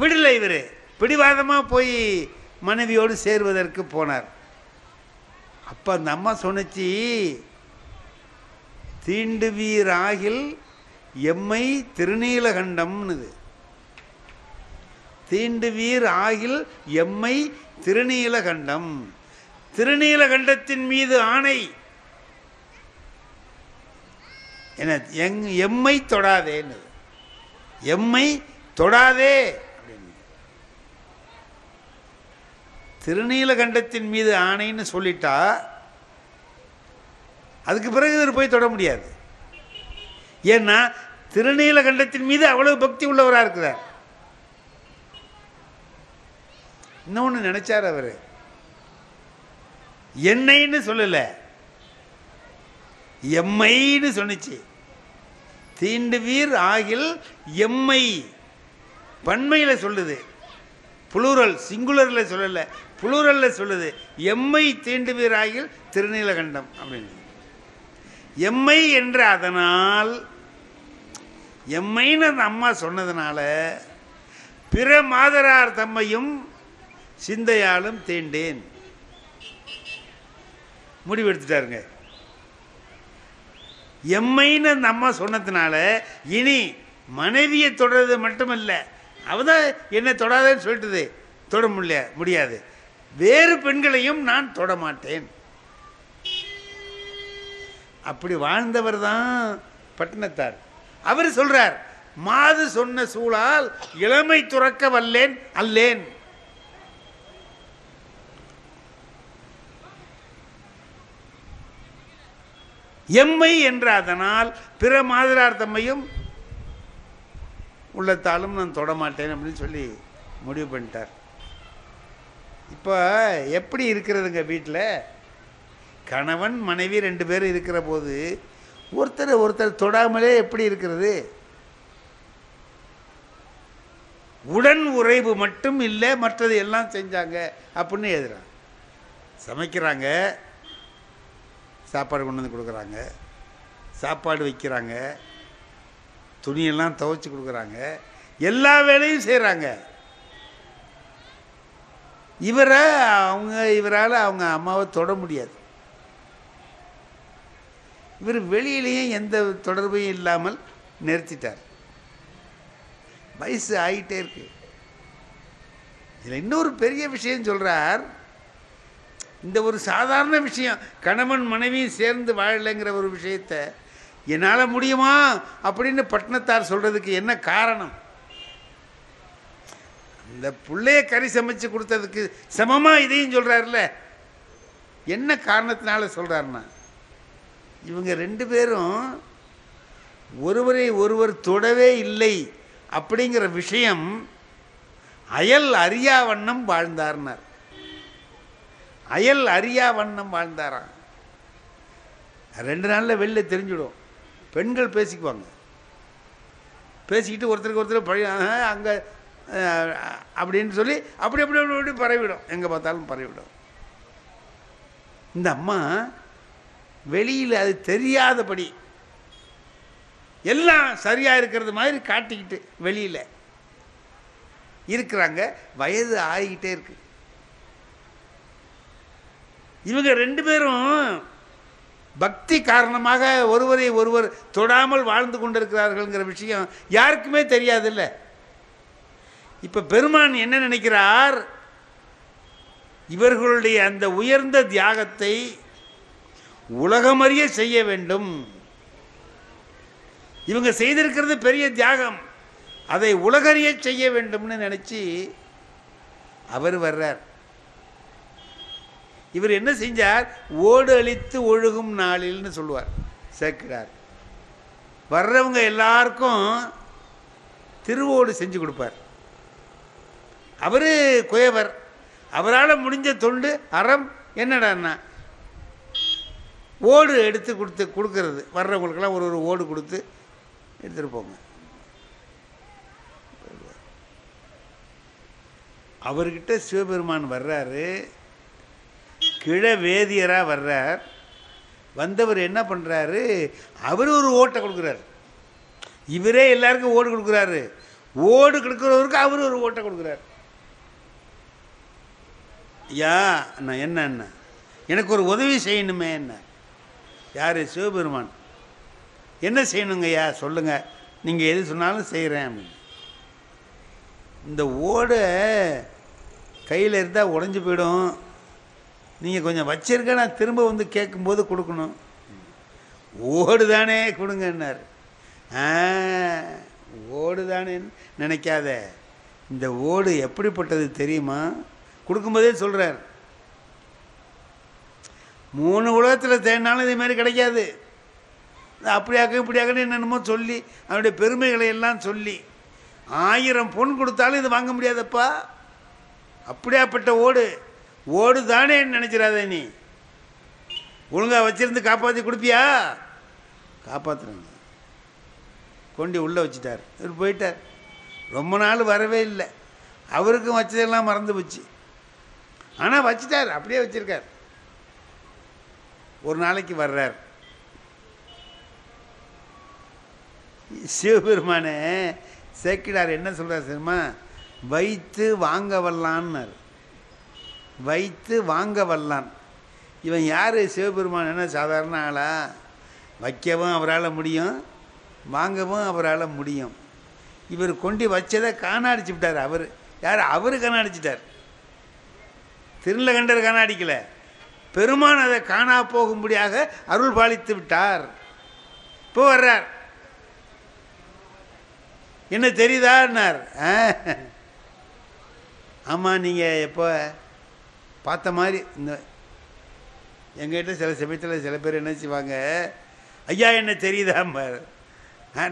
விடலை, இவர் பிடிவாதமாக போய் மனைவியோடு சேருவதற்கு போனார். அப்போ அந்த அம்மா சொன்னிச்சு, தீண்டுவீர் ஆகில் எம்மை திருநீலகண்டம்னுது. தீண்டுவீர் ஆகில் எம்மை திருநீலகண்டம். திருநீலகண்டத்தின் மீது ஆணை, என்ன எம்மை தொடாதேன்னு. எம்மை தொடாதே அப்படின்னு திருநீலகண்டத்தின் மீது ஆணைன்னு சொல்லிட்டா, அதுக்கு பிறகு இவர் போய் தொட முடியாது. ஏன்னா திருநீலகண்டத்தின் மீது அவ்வளவு பக்தி உள்ளவராக இருக்கிறார். இன்னொன்று நினைச்சார் அவர், என்னைன்னு சொல்லலை, எம்மைன்னு சொன்னிச்சு. தீண்டுவீர் ஆகில் எம்மை பன்மையில் சொல்லுது, புளூரல், சிங்குலரில் சொல்லலை, புளூரலில் சொல்லுது. எம்மை தீண்டுவீர் ஆகில் திருநீலகண்டம் அப்படின்னு. எம்மை என்ற அதனால், எம்மைன்னு அந்த அம்மா சொன்னதுனால, பிற மாதரார் தம்மையும் சிந்தையாலும் தீண்டேன் முடிவெடுத்துட்டாருங்க. எம்மைன்னு அந்த அம்மா சொன்னதுனால இனி மனைவியை தொடர்றது மட்டுமல்ல, அவதான் என்ன தொடாதேன்னு சொல்லிட்டுது, தொட முடியாது, வேறு பெண்களையும் நான் தொட மாட்டேன். அப்படி வாழ்ந்தவர் தான் பட்டினத்தார். அவர் சொல்றார், மாது சொன்ன சூழால் இளமை துறக்க வல்லேன் அல்லேன். எம்மை என்ற அதனால் பிற மாதரார் தம்மையும் உள்ளத்தாலும் நான் தொடமாட்டேன் அப்படின்னு சொல்லி முடிவு பண்ணிட்டார். இப்போ எப்படி இருக்கிறதுங்க வீட்டில்? கணவன் மனைவி 2 பேரும் இருக்கிற போது ஒருத்தர் தொடாமலே எப்படி இருக்கிறது? உடன் உறைவு மட்டும் இல்லை, மற்றது எல்லாம் செஞ்சாங்க அப்படின்னு எழுதுறாங்க. சமைக்கிறாங்க, சாப்பாடு கொண்டு வந்து கொடுக்குறாங்க, சாப்பாடு வைக்கிறாங்க, துணியெல்லாம் துவைச்சி கொடுக்குறாங்க, எல்லா வேலையும் செய்கிறாங்க. இவரால் அவங்க அம்மாவை தொட முடியாது. இவர் வெளியிலையும் எந்த தொடர்பையும் இல்லாமல் நிறுத்திட்டார். வயசு ஆகிட்டே இருக்கு. இதில் இன்னொரு பெரிய விஷயம் சொல்கிறார். இந்த ஒரு சாதாரண விஷயம், கணவன் மனைவி சேர்ந்து வாழலைங்கிற ஒரு விஷயத்தை என்னால் முடியுமா அப்படின்னு பட்டினத்தார் சொல்கிறதுக்கு என்ன காரணம்? இந்த பிள்ளைய கறி சமைச்சு கொடுத்ததுக்கு சமமாக இதையும் சொல்கிறார்ல, என்ன காரணத்தினால சொல்கிறாருன்னா, இவங்க 2 பேரும் ஒருவரை ஒருவர் தொடவே இல்லை அப்படிங்கிற விஷயம் அயல் அறியா வண்ணம் வாழ்ந்தார்னார். அயல் அறியா வண்ணம் வாழ்ந்தாராம். 2 நாளில் வெளில தெரிஞ்சிடும். பெண்கள் பேசிக்குவாங்க. பேசிக்கிட்டு ஒருத்தருக்கு ஒருத்தர் பழைய அங்கே அப்படின்னு சொல்லி அப்படி அப்படி அப்படி அப்படி பரவிடும். எங்கே பார்த்தாலும் பரவிடும். இந்த அம்மா வெளியில் அது தெரியாதபடி எல்லாம் சரியாக இருக்கிறது மாதிரி காட்டிக்கிட்டு வெளியில் இருக்கிறாங்க. வயது ஆகிக்கிட்டே இருக்கு. இவங்க 2 பேரும் பக்தி காரணமாக ஒருவரை ஒருவர் தொடாமல் வாழ்ந்து கொண்டிருக்கிறார்கள்ங்கிற விஷயம் யாருக்குமே தெரியாதில்ல. இப்போ பெருமான் என்ன நினைக்கிறார்? இவர்களுடைய அந்த உயர்ந்த தியாகத்தை உலகமறிய செய்ய வேண்டும். இவங்க செய்திருக்கிறது பெரிய தியாகம், அதை உலகறிய செய்ய வேண்டும்னு நினச்சி அவர் வர்றார். இவர் என்ன செஞ்சார்? ஓடு அழித்து ஒழுகும் நாளில்னு சொல்லுவார் சேர்க்கிறார். வர்றவங்க எல்லாருக்கும் திருவோடு செஞ்சு கொடுப்பார். அவர் குயவர். அவரால் முடிஞ்ச தொண்டு அறம் என்னடான்னா ஓடு எடுத்து கொடுக்கறது. வர்றவங்களுக்கெல்லாம் ஒரு ஒரு ஓடு கொடுத்து எடுத்துகிட்டு போங்க. அவர்கிட்ட சிவபெருமான் வர்றாரு. கிழ வேதியராக வர்றார். வந்தவர் என்ன பண்ணுறாரு? அவர் ஒரு ஓட்டை கொடுக்குறாரு. இவரே எல்லாருக்கும் ஓடு கொடுக்குறாரு. ஓடு கொடுக்குறவருக்கு அவர் ஒரு ஓட்டை கொடுக்குறாரு. ஐயா அண்ணா என்ன அண்ணா எனக்கு ஒரு உதவி செய்யணுமே என்ன? யார்? சிவபெருமான். என்ன செய்யணுங்க ஐயா சொல்லுங்கள், நீங்கள் எது சொன்னாலும் செய்கிறேன் அப்படின்னு. இந்த ஓடை கையில் இருந்தால் உடஞ்சி போயிடும். நீங்கள் கொஞ்சம் வச்சிருக்க, நான் திரும்ப வந்து கேட்கும்போது கொடுக்கணும். ஓடு தானே கொடுங்கன்னார். ஓடு தானே நினைக்காத, இந்த ஓடு எப்படிப்பட்டது தெரியுமா? கொடுக்கும்போதே சொல்கிறார், 3 உலகத்தில் தேடினாலும் இதே மாதிரி கிடைக்காது. அப்படியாக்க இப்படியாக்கன்னு என்னென்னமோ சொல்லி அவனுடைய பெருமைகளை எல்லாம் சொல்லி 1000 பொன் கொடுத்தாலும் இது வாங்க முடியாதப்பா. அப்படியாப்பட்ட ஓடு. ஓடு தானே நினச்சிடாத, நீ ஒழுங்காக வச்சிருந்து காப்பாற்றி கொடுப்பியா? காப்பாற்றுறாங்க. கொண்டு உள்ளே வச்சுட்டார். இவர் போயிட்டார். ரொம்ப நாள் வரவே இல்லை. அவருக்கும் வச்சதெல்லாம் மறந்து போச்சு. ஆனால் வச்சுட்டார், அப்படியே வச்சிருக்கார். ஒரு நாளைக்கு வர்றார். சிவபெருமானே சேக்கிடார் என்ன சொல்கிறார் தெரியுமா? வைத்து வாங்க வல்லான்னார். வைத்து வாங்க வல்லான். இவன் யார்? சிவபெருமான். என்ன சாதாரண ஆளா? வைக்கவும் அவரால் முடியும், வாங்கவும் அவரால் முடியும். இவர் கொண்டு வச்சதை காணாடிச்சு விட்டார். அவர் யார்? அவர் காணாடிச்சிட்டார். திருநீலகண்டர் காணாடிக்கல, பெருமான் அதை காணா போகும்படியாக அருள் பாலித்து விட்டார். இப்போ வர்றார். என்ன தெரியுதான்னார். ஆமாம், நீங்கள் எப்போ பார்த்த மாதிரி இந்த எங்கிட்ட சில சமயத்தில் சில பேர் என்ன செய்வாங்க, ஐயா என்ன தெரியுதாம்பார்.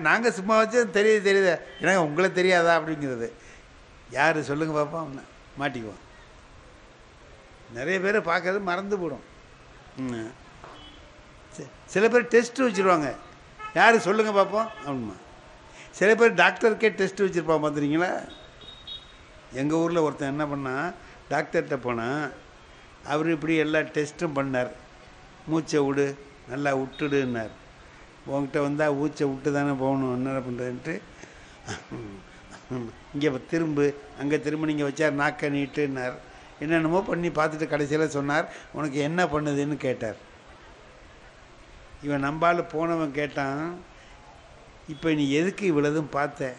நாங்கள் சும்மா வச்சு தெரியுதா எனக்கு உங்களை தெரியாதா அப்படிங்கிறது. யார் சொல்லுங்கள் பார்ப்போம், மாட்டிக்குவோம். நிறைய பேரை பார்க்கறது மறந்து போடும். சில பேர் டெஸ்ட்டு வச்சுருவாங்க. யார் சொல்லுங்கள் பார்ப்போம் அப்படிமா. சில பேர் டாக்டருக்கே டெஸ்ட்டு வச்சுருப்பான். பார்த்துறீங்களா? எங்கள் ஊரில் ஒருத்தன் என்ன பண்ணால், டாக்டர்கிட்ட போனால் அவர் இப்படி எல்லா டெஸ்ட்டும் பண்ணார். மூச்சை விடு, நல்லா விட்டுடுன்னார். உங்ககிட்ட வந்தால் மூச்சை விட்டு தானே போகணும், என்ன பண்ணுறதுன்ட்டு இங்கே திரும்பு, அங்கே திரும்ப நீங்கள் வச்சார், நாக்கை நீட்டுன்னார். என்னென்னமோ பண்ணி பார்த்துட்டு கடைசியில் சொன்னார், உனக்கு என்ன பண்ணுதுன்னு கேட்டார். இவன் நம்பால் போனவன் கேட்டான், இப்போ நீ எதுக்கு இவ்வளதும் பார்த்த?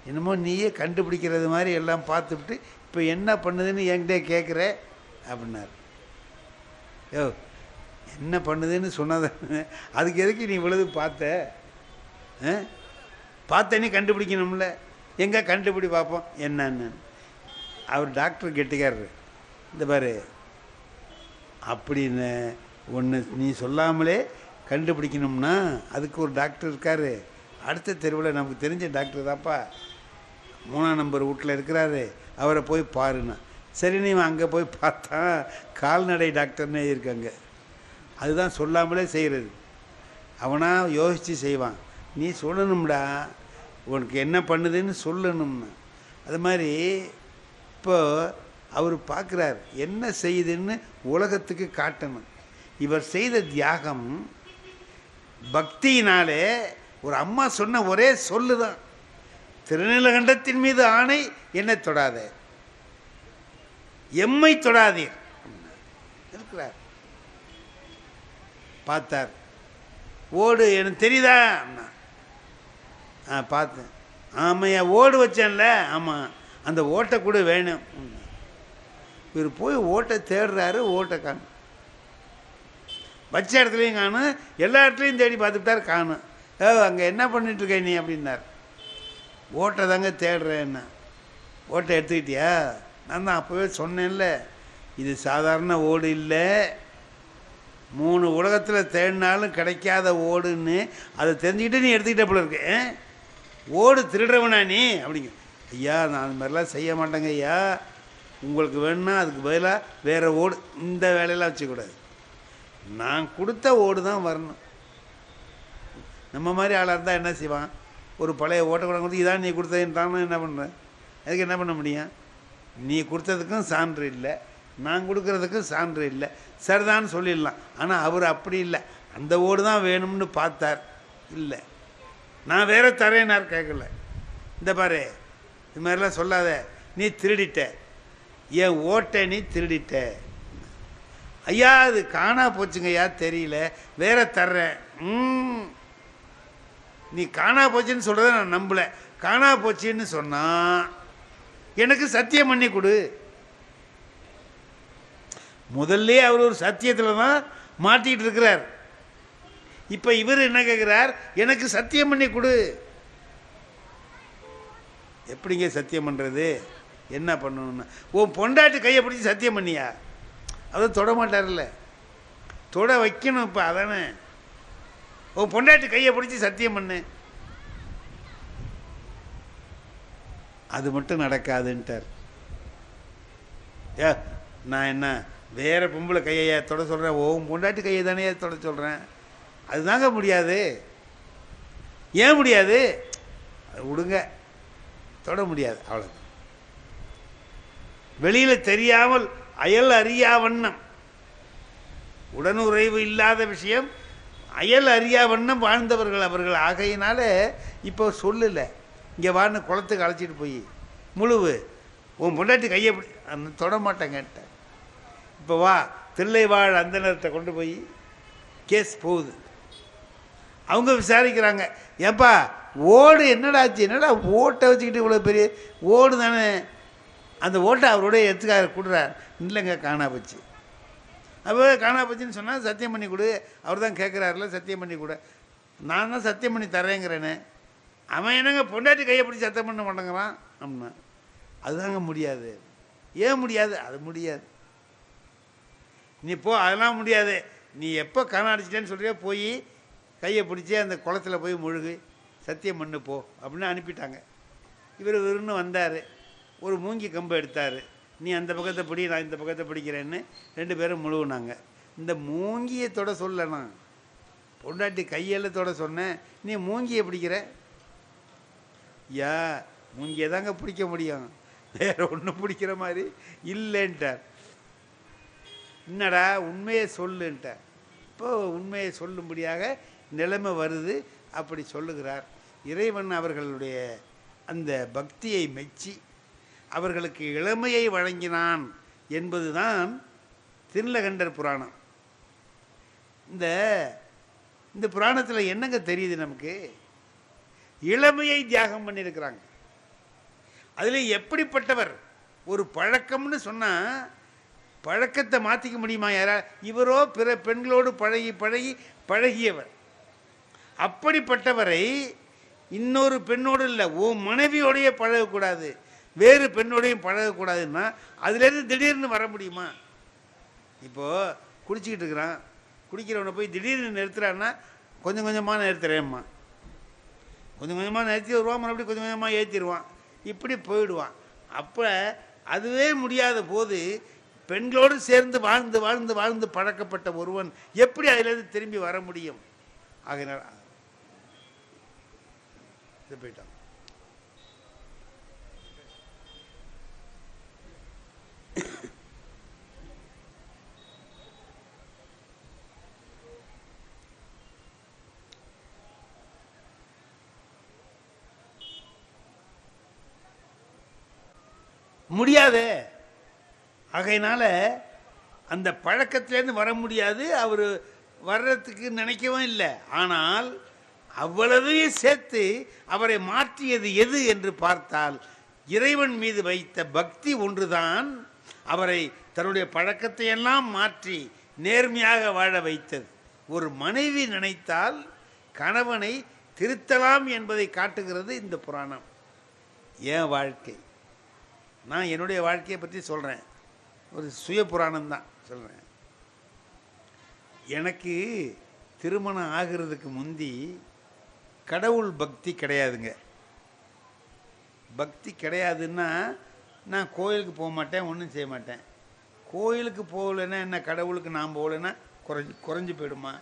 என்னமோ நீயே கண்டுபிடிக்கிறது மாதிரி எல்லாம் பார்த்துவிட்டு இப்போ என்ன பண்ணுதுன்னு என்கிட்ட கேட்குற அப்படின்னார். யோ என்ன பண்ணுதுன்னு சொன்னத அதுக்கு எதுக்கு நீ இவ்வளவு பார்த்த? பார்த்த நீ கண்டுபிடிக்கணும்ல, எங்கே கண்டுபிடி பார்ப்போம் என்னன்னு. அவர் டாக்டர் கெட்டிக்காரரு. இந்த பாரு, அப்படின்னு ஒன்று நீ சொல்லாமலே கண்டுபிடிக்கணும்னா அதுக்கு ஒரு டாக்டர் இருக்கார். அடுத்த தெருவில் நமக்கு தெரிஞ்ச டாக்டர் தான்ப்பா, 3ஆம் நம்பர் வீட்டில் இருக்கிறாரு, அவரை போய் பாருண்ணா. சரின்னு இவன் அங்கே போய் பார்த்தா கால்நடை டாக்டர்னே இருக்காங்க. அதுதான் சொல்லாமலே செய்கிறது. அவனா யோசித்து செய்வான். நீ சொல்லணும்டா, உனக்கு என்ன பண்ணுதுன்னு சொல்லணும்னா. அது மாதிரி இப்போ அவர் பார்க்குறார் என்ன செய்யுதுன்னு உலகத்துக்கு காட்டணும். இவர் செய்த தியாகம் பக்தியினாலே ஒரு அம்மா சொன்ன ஒரே சொல்லு தான், திருநீலகண்டத்தின் மீது ஆணை என்னை தொடாதே, எம்மை தொடாதீர் இருக்கிறார். பார்த்தார், ஓடு எனக்கு தெரியுதா? பார்த்தேன். ஆமையா ஓடு வச்சேன்ல, ஆமாம் அந்த ஓட்டை கூட வேணும். இவர் போய் ஓட்டை தேடுறாரு, ஓட்டை காணும். வச்ச இடத்துலையும் காணும், எல்லா இடத்துலையும் தேடி பார்த்துட்டார், காணும். அங்கே என்ன பண்ணிட்டுருக்க நீ அப்படின்னார். ஓட்டை தாங்க தேடுறேன்னா. ஓட்டை எடுத்துக்கிட்டியா? நான் தான் அப்போவே சொன்னேன்ல, இது சாதாரண ஓடு இல்லை, 3 உலகத்தில் தேடினாலும் கிடைக்காத ஓடுன்னு. அதை தெரிஞ்சுக்கிட்டு நீ எடுத்துக்கிட்ட போல இருக்கு. ஓடு திருடுறவனா நீ அப்படிங்க. ஐயா நான் அது மாதிரிலாம் செய்ய மாட்டேங்க ஐயா, உங்களுக்கு வேணும்னா அதுக்கு பதிலாக வேறு ஓடு, இந்த வேலையெல்லாம் வச்சுக்கூடாது, நான் கொடுத்த ஓடு தான் வரணும். நம்ம மாதிரி ஆளாக இருந்தால் என்ன செய்வான்? ஒரு பழைய ஓட்டை கூட கொடுத்து இதான் நீ கொடுத்ததுன்றான்னு என்ன பண்ணுறேன்? அதுக்கு என்ன பண்ண முடியும்? நீ கொடுத்ததுக்கும் சான்று இல்லை, நான் கொடுக்குறதுக்கும் சான்று இல்லை, சரிதான்னு சொல்லிடலாம். ஆனால் அவர் அப்படி இல்லை, அந்த ஓடு தான் வேணும்னு பார்த்தார். இல்லை நான் வேற தரேனார், கேட்கல. இந்த பாரு இது மாதிரிலாம் சொல்லாத, நீ திருடிட்ட, என் ஓட்டை நீ திருடிட்ட. ஐயா அது காணா போச்சுங்க ஐயா, தெரியல, வேற தர்றேன். நீ காணா போச்சுன்னு சொல்கிறத நான் நம்பலை. காணா போச்சுன்னு சொன்னால் எனக்கு சத்தியம் பண்ணி கொடு. முதல்ல அவர் ஒரு சத்தியத்தில் தான் மாட்டிகிட்டு இருக்கிறார். இப்போ இவர் என்ன கேட்குறார்? எனக்கு சத்தியம் பண்ணி கொடு. எப்படிங்க சத்தியம் பண்ணுறது? என்ன பண்ணணும்னா, உன் பொண்டாட்டி கையை பிடிச்சி சத்தியம் பண்ணியா? அதை தொட மாட்டார்ல, தொட வைக்கணும். இப்போ அதானே, உன் பொண்டாட்டி கையை பிடிச்சி சத்தியம் பண்ணு. அது மட்டும் நடக்காதுன்ட்டார். நான் என்ன வேற பொம்பளை கையை தொட சொல்கிறேன்? உன் பொண்டாட்டி கையை தானே தொட சொல்கிறேன். அதுதாங்க முடியாது. ஏன் முடியாது? விடுங்க, தொட முடியாது, அவ்வளோ. வெளியில் தெரியாமல் அயல் அறியா வண்ணம், உடனுறைவு இல்லாத விஷயம், அயல் அறியா வண்ணம் வாழ்ந்தவர்கள் அவர்கள். ஆகையினால இப்போ சொல்லலை, இங்கே வான்னு குளத்துக்கு அழைச்சிட்டு போய் முழுவு உன் பொண்டாட்டி கையை தொட மாட்டேங்கன்ட்ட. இப்போ வா தில்லை வாழ் அந்தனர்கிட்ட கொண்டு போய் கேஸ் போகுது. அவங்க விசாரிக்கிறாங்க, ஏப்பா ஓடு என்னடாச்சு, என்னடா ஓட்டை வச்சுக்கிட்டு இவ்வளோ பெரிய ஓடு தானே, அந்த ஓட்டை அவரோட எடுத்துக்கார கொடுறார். இல்லைங்க காணா போச்சு. அப்போ காணா போச்சுன்னு சொன்னால் சத்தியம் பண்ணி கொடு. அவர் தான் கேட்குறாருல, சத்தியம் பண்ணி கொடு. நான் தான் சத்தியம் பண்ணி தரேங்கிறேனே. அவன் என்னங்க பொண்டாட்டி கையை பிடிச்சி சத்தியம் பண்ண மாட்டேங்கிறான் அப்படின்னா. அதுதாங்க முடியாது. ஏன் முடியாது? அது முடியாது. நீ போ, அதெல்லாம் முடியாது. நீ எப்போ காணா அடிச்சிட்டேன்னு சொல்கிறியோ போய் கையை பிடிச்சி அந்த குளத்தில் போய் முழுகு, சத்தியம் பண்ணு போ அப்படின்னு அனுப்பிட்டாங்க. இவர் விருன்னு வந்தார், ஒரு மூங்கி கம்பை எடுத்தார். நீ அந்த பக்கத்தை பிடி, நான் இந்த பக்கத்தை பிடிக்கிறேன்னு 2 பேரும் முழுகுனாங்க. இந்த மூங்கியை தொட சொல்லனா, பொண்டாட்டி கையில் தொட சொன்னேன், நீ மூங்கியை பிடிக்கிற. யா மூங்கியை தாங்க பிடிக்க முடியும், வேற ஒன்றும் பிடிக்கிற மாதிரி இல்லைன்ட்டார். என்னடா உண்மையை சொல்லுன்ட்டார். இப்போ உண்மையை சொல்லும்படியாக நிலைமை வருது. அப்படி சொல்லுகிறார். இறைவன் அவர்களுடைய அந்த பக்தியை மெச்சி அவர்களுக்கு இளமையை வழங்கினான் என்பதுதான் திருநீலகண்டர் புராணம். இந்த புராணத்தில் என்னங்க தெரியுது நமக்கு? இளமையை தியாகம் பண்ணியிருக்கிறாங்க. அதில் எப்படிப்பட்டவர்? ஒரு பழக்கம்னு சொன்னால் பழக்கத்தை மாற்றிக்க முடியுமா யாரா? இவரோ பிற பெண்களோடு பழகி பழகி பழகியவர். அப்படிப்பட்டவரை இன்னொரு பெண்ணோடு இல்லை, ஓ மனைவியோடையே பழகக்கூடாது, வேறு பெண்ணோடையும் பழகக்கூடாதுன்னா அதுலேருந்து திடீர்னு வர முடியுமா? இப்போது குடிச்சிக்கிட்டு இருக்கிறான், குடிக்கிறவனை போய் திடீர்னு நிறுத்துறான்னா கொஞ்சம் கொஞ்சமாக நிறுத்துறேம்மா, கொஞ்சம் கொஞ்சமாக நிறுத்தி வருவான், மறுபடியும் கொஞ்சம் கொஞ்சமாக ஏற்றிடுவான், இப்படி போயிடுவான். அப்போ அதுவே முடியாத போது பெண்களோடு சேர்ந்து வாழ்ந்து வாழ்ந்து வாழ்ந்து பழக்கப்பட்ட ஒருவன் எப்படி அதிலிருந்து திரும்பி வர முடியும்? ஆகையினால் இது போயிட்டான். முடியாதே. ஆகையினால அந்த பழக்கத்திலேருந்து வர முடியாது. அவர் வர்றதுக்கு நினைக்கவும் இல்லை. ஆனால் அவ்வளவையும் சேர்த்து அவரை மாற்றியது எது என்று பார்த்தால் இறைவன் மீது வைத்த பக்தி ஒன்றுதான் அவரை தன்னுடைய பழக்கத்தை எல்லாம் மாற்றி நேர்மையாக வாழ வைத்தது. ஒரு மனைவி நினைத்தால் கணவனை திருத்தலாம் என்பதை காட்டுகிறது இந்த புராணம். என் வாழ்க்கை, நான் என்னுடைய வாழ்க்கையை பற்றி சொல்கிறேன். ஒரு சுய புராணம் தான் சொல்கிறேன். எனக்கு திருமணம் ஆகிறதுக்கு முந்தி கடவுள் பக்தி கிடையாதுங்க. பக்தி கிடையாதுன்னா நான் கோயிலுக்கு போக மாட்டேன், ஒன்றும் செய்ய மாட்டேன். கோயிலுக்கு போகலைன்னா என்ன, கடவுளுக்கு நான் போகலைன்னா குறைஞ்சி போயிடுமா?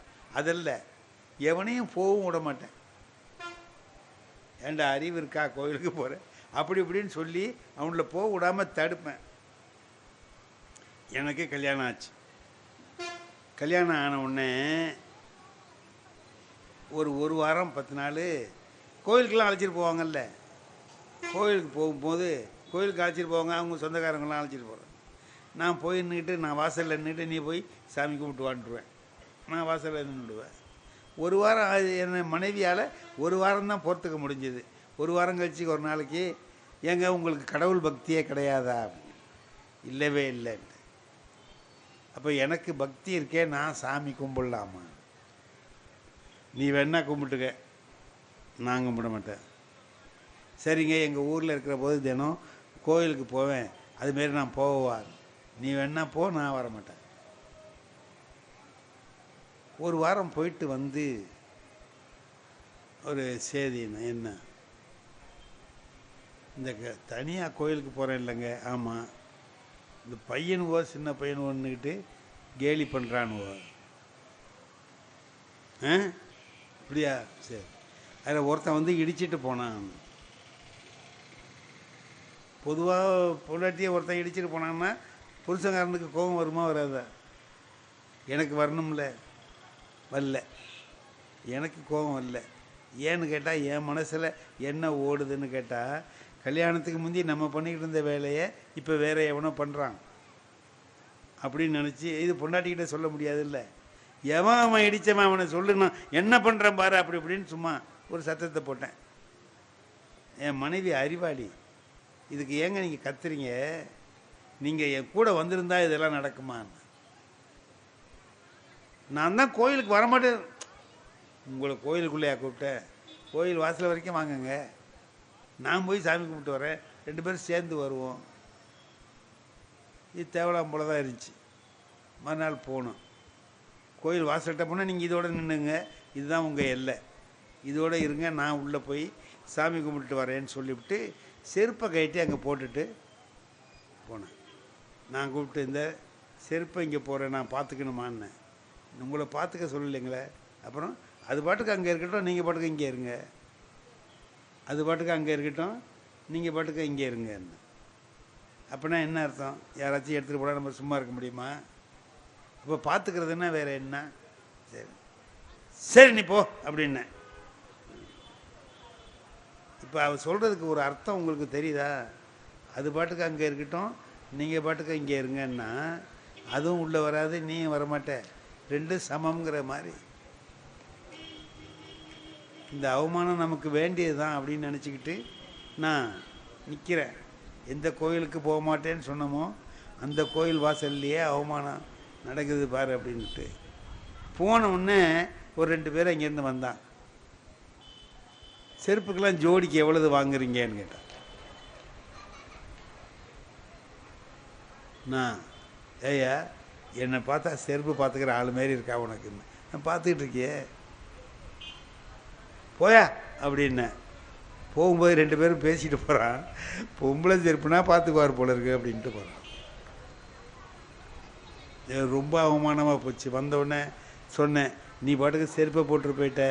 அதல்ல, எவனையும் போகவும் விட மாட்டேன். ஏண்டா அறிவு இருக்கா கோயிலுக்கு போகிறேன் அப்படி இப்படின்னு சொல்லி அவங்கள போக விடாமல் தடுப்பேன். எனக்கு கல்யாணம் ஆச்சு. கல்யாணம் ஆன உடனே ஒரு வாரம் 10 நாள் கோயிலுக்கெல்லாம் அழைச்சிட்டு போவாங்கல்ல. கோயிலுக்கு போகும்போது கோயிலுக்கு அழைச்சிட்டு போவாங்க, அவங்க சொந்தக்காரங்களாம் அழைச்சிட்டு போகிறேன். நான் போய் நின்றுட்டு, நான் வாசலில் நின்றுட்டு நீ போய் சாமி கும்பிட்டு வாண்டுருவேன். நான் வாசலில் நின்றுடுவேன். ஒரு வாரம் என் மனைவியால் ஒரு வாரம் தான் பொறுத்துக்க முடிஞ்சது. ஒரு வாரம் கழிச்சு ஒரு நாளைக்கு, ஏங்க உங்களுக்கு கடவுள் பக்தியே கிடையாதா? இல்லவே இல்லைன்ட்டு. அப்போ எனக்கு பக்தி இருக்கே, நான் சாமி கும்பிடலாமா? நீ வேணா கும்பிட்டுக்க, நான் கும்பிட மாட்டேன். சரிங்க, எங்கள் ஊரில் இருக்கிற போது தினம் கோயிலுக்கு போவேன், அதுமாரி நான் போவார். நீ வேணா போ, நான் வர மாட்டேன். ஒரு வாரம் போயிட்டு வந்து ஒரு செய்தி என்ன, இந்த தனியாக கோயிலுக்கு போகிறேன் இல்லைங்க. ஆமாம், இந்த பையனுவோ சின்ன பையனுவோ ஒன்றுக்கிட்டு கேலி பண்ணுறானுவோ. இப்படியா? சரி. அதில் ஒருத்தன் வந்து இடிச்சிட்டு போனான். பொதுவாக பொண்டாட்டியை ஒருத்தன் இடிச்சிட்டு போனான்னா புருஷங்காரனுக்கு கோபம் வருமா வராதா? எனக்கு வரணும்ல, வரல. எனக்கு கோபம் வரல. ஏன்னு கேட்டால் என் மனசில் என்ன ஓடுதுன்னு கேட்டால், கல்யாணத்துக்கு முந்தி நம்ம பண்ணிக்கிட்டு இருந்த வேலையை இப்போ வேறு எவனோ பண்ணுறான் அப்படின்னு நினச்சி இது பொண்டாட்டிக்கிட்ட சொல்ல முடியாதுல்ல. அவன் இடித்தவன் அவனை சொல்லணும், என்ன பண்ணுறான் பாரு அப்படி இப்படின்னு சும்மா ஒரு சத்தத்தை போட்டேன். என் மனைவி அறிவாளி. இதுக்கு ஏங்க நீங்கள் கத்துறீங்க, நீங்கள் என் கூட வந்திருந்தா இதெல்லாம் நடக்குமா? நான் தான் கோயிலுக்கு வரமாட்டேன். உங்களை கோயிலுக்குள்ளேயா கூப்பிட்டேன்? கோயில் வாசல் வரைக்கும் வாங்குங்க, நான் போய் சாமி கும்பிட்டு வரேன், 2 பேரும் சேர்ந்து வருவோம். இது தேவலாம் போல தான் இருந்துச்சு. மறுநாள் போகணும். கோயில் வாசல்கிட்ட போனால் நீங்கள் இதோட நின்றுங்க, இதுதான் உங்கள் எல்லை, இதோடு இருங்க, நான் உள்ளே போய் சாமி கும்பிட்டு வரேன்னு சொல்லிவிட்டு செருப்பை கட்டி அங்கே போட்டுட்டு போனேன். நான் கூப்பிட்டு, இந்த செருப்பை இங்கே போகிறேன், நான் பார்த்துக்கணுமான்னு. உங்களை பார்த்துக்க சொல்லலைங்களே. அப்புறம் அது பாட்டுக்கு அங்கே இருக்கட்டும், நீங்கள் பாட்டுக்கு இங்கே இருங்க. அது பாட்டுக்கு அங்கே இருக்கட்டும், நீங்கள் பாட்டுக்கு இங்கே இருங்க. அப்படின்னா என்ன அர்த்தம்? யாராச்சும் எடுத்துகிட்டு போனால் நம்ம சும்மா இருக்க முடியுமா? இப்போ பார்த்துக்கிறதுன்னா வேறு என்ன? சரி சரி நீ போ அப்படின்னேன். இப்போ அவர் சொல்கிறதுக்கு ஒரு அர்த்தம் உங்களுக்கு தெரியுதா? அது பாட்டுக்கு அங்கே இருக்கட்டும், நீங்கள் பாட்டுக்கு இங்கே இருங்கன்னா அதுவும் உள்ளே வராது, நீயும் வரமாட்டேன், 2 சமங்கிற மாதிரி. இந்த அவமானம் நமக்கு வேண்டியது தான் அப்படின்னு நினச்சிக்கிட்டு நான் நிற்கிறேன். எந்த கோயிலுக்கு போக மாட்டேன்னு சொன்னமோ அந்த கோயில் வாசல்லையே அவமானம் நடக்குது பாரு அப்படின்ட்டு. போன உடனே ஒரு 2 பேர் இங்கேருந்து வந்தான். செருப்புக்கெல்லாம் ஜோடிக்கு எவ்வளவு வாங்குறீங்கன்னு கேட்டான். நான், ஏய்யா என்னை பார்த்தா செருப்பு பார்த்துக்கிற ஆள் மாரி இருக்கா உனக்குன்னு. நான் பார்த்துக்கிட்டு இருக்கியே, போயா அப்படின்னேன். போகும்போது 2 பேரும் பேசிட்டு போகிறான். பொம்பளை செருப்புனா பார்த்துக்குவார் போல இருக்கு அப்படின்ட்டு போகிறான். ரொம்ப அவமானமாக போச்சு. வந்தவுடனே சொன்னேன், நீ பாட்டுக்கு செருப்பை போட்டு போயிட்ட,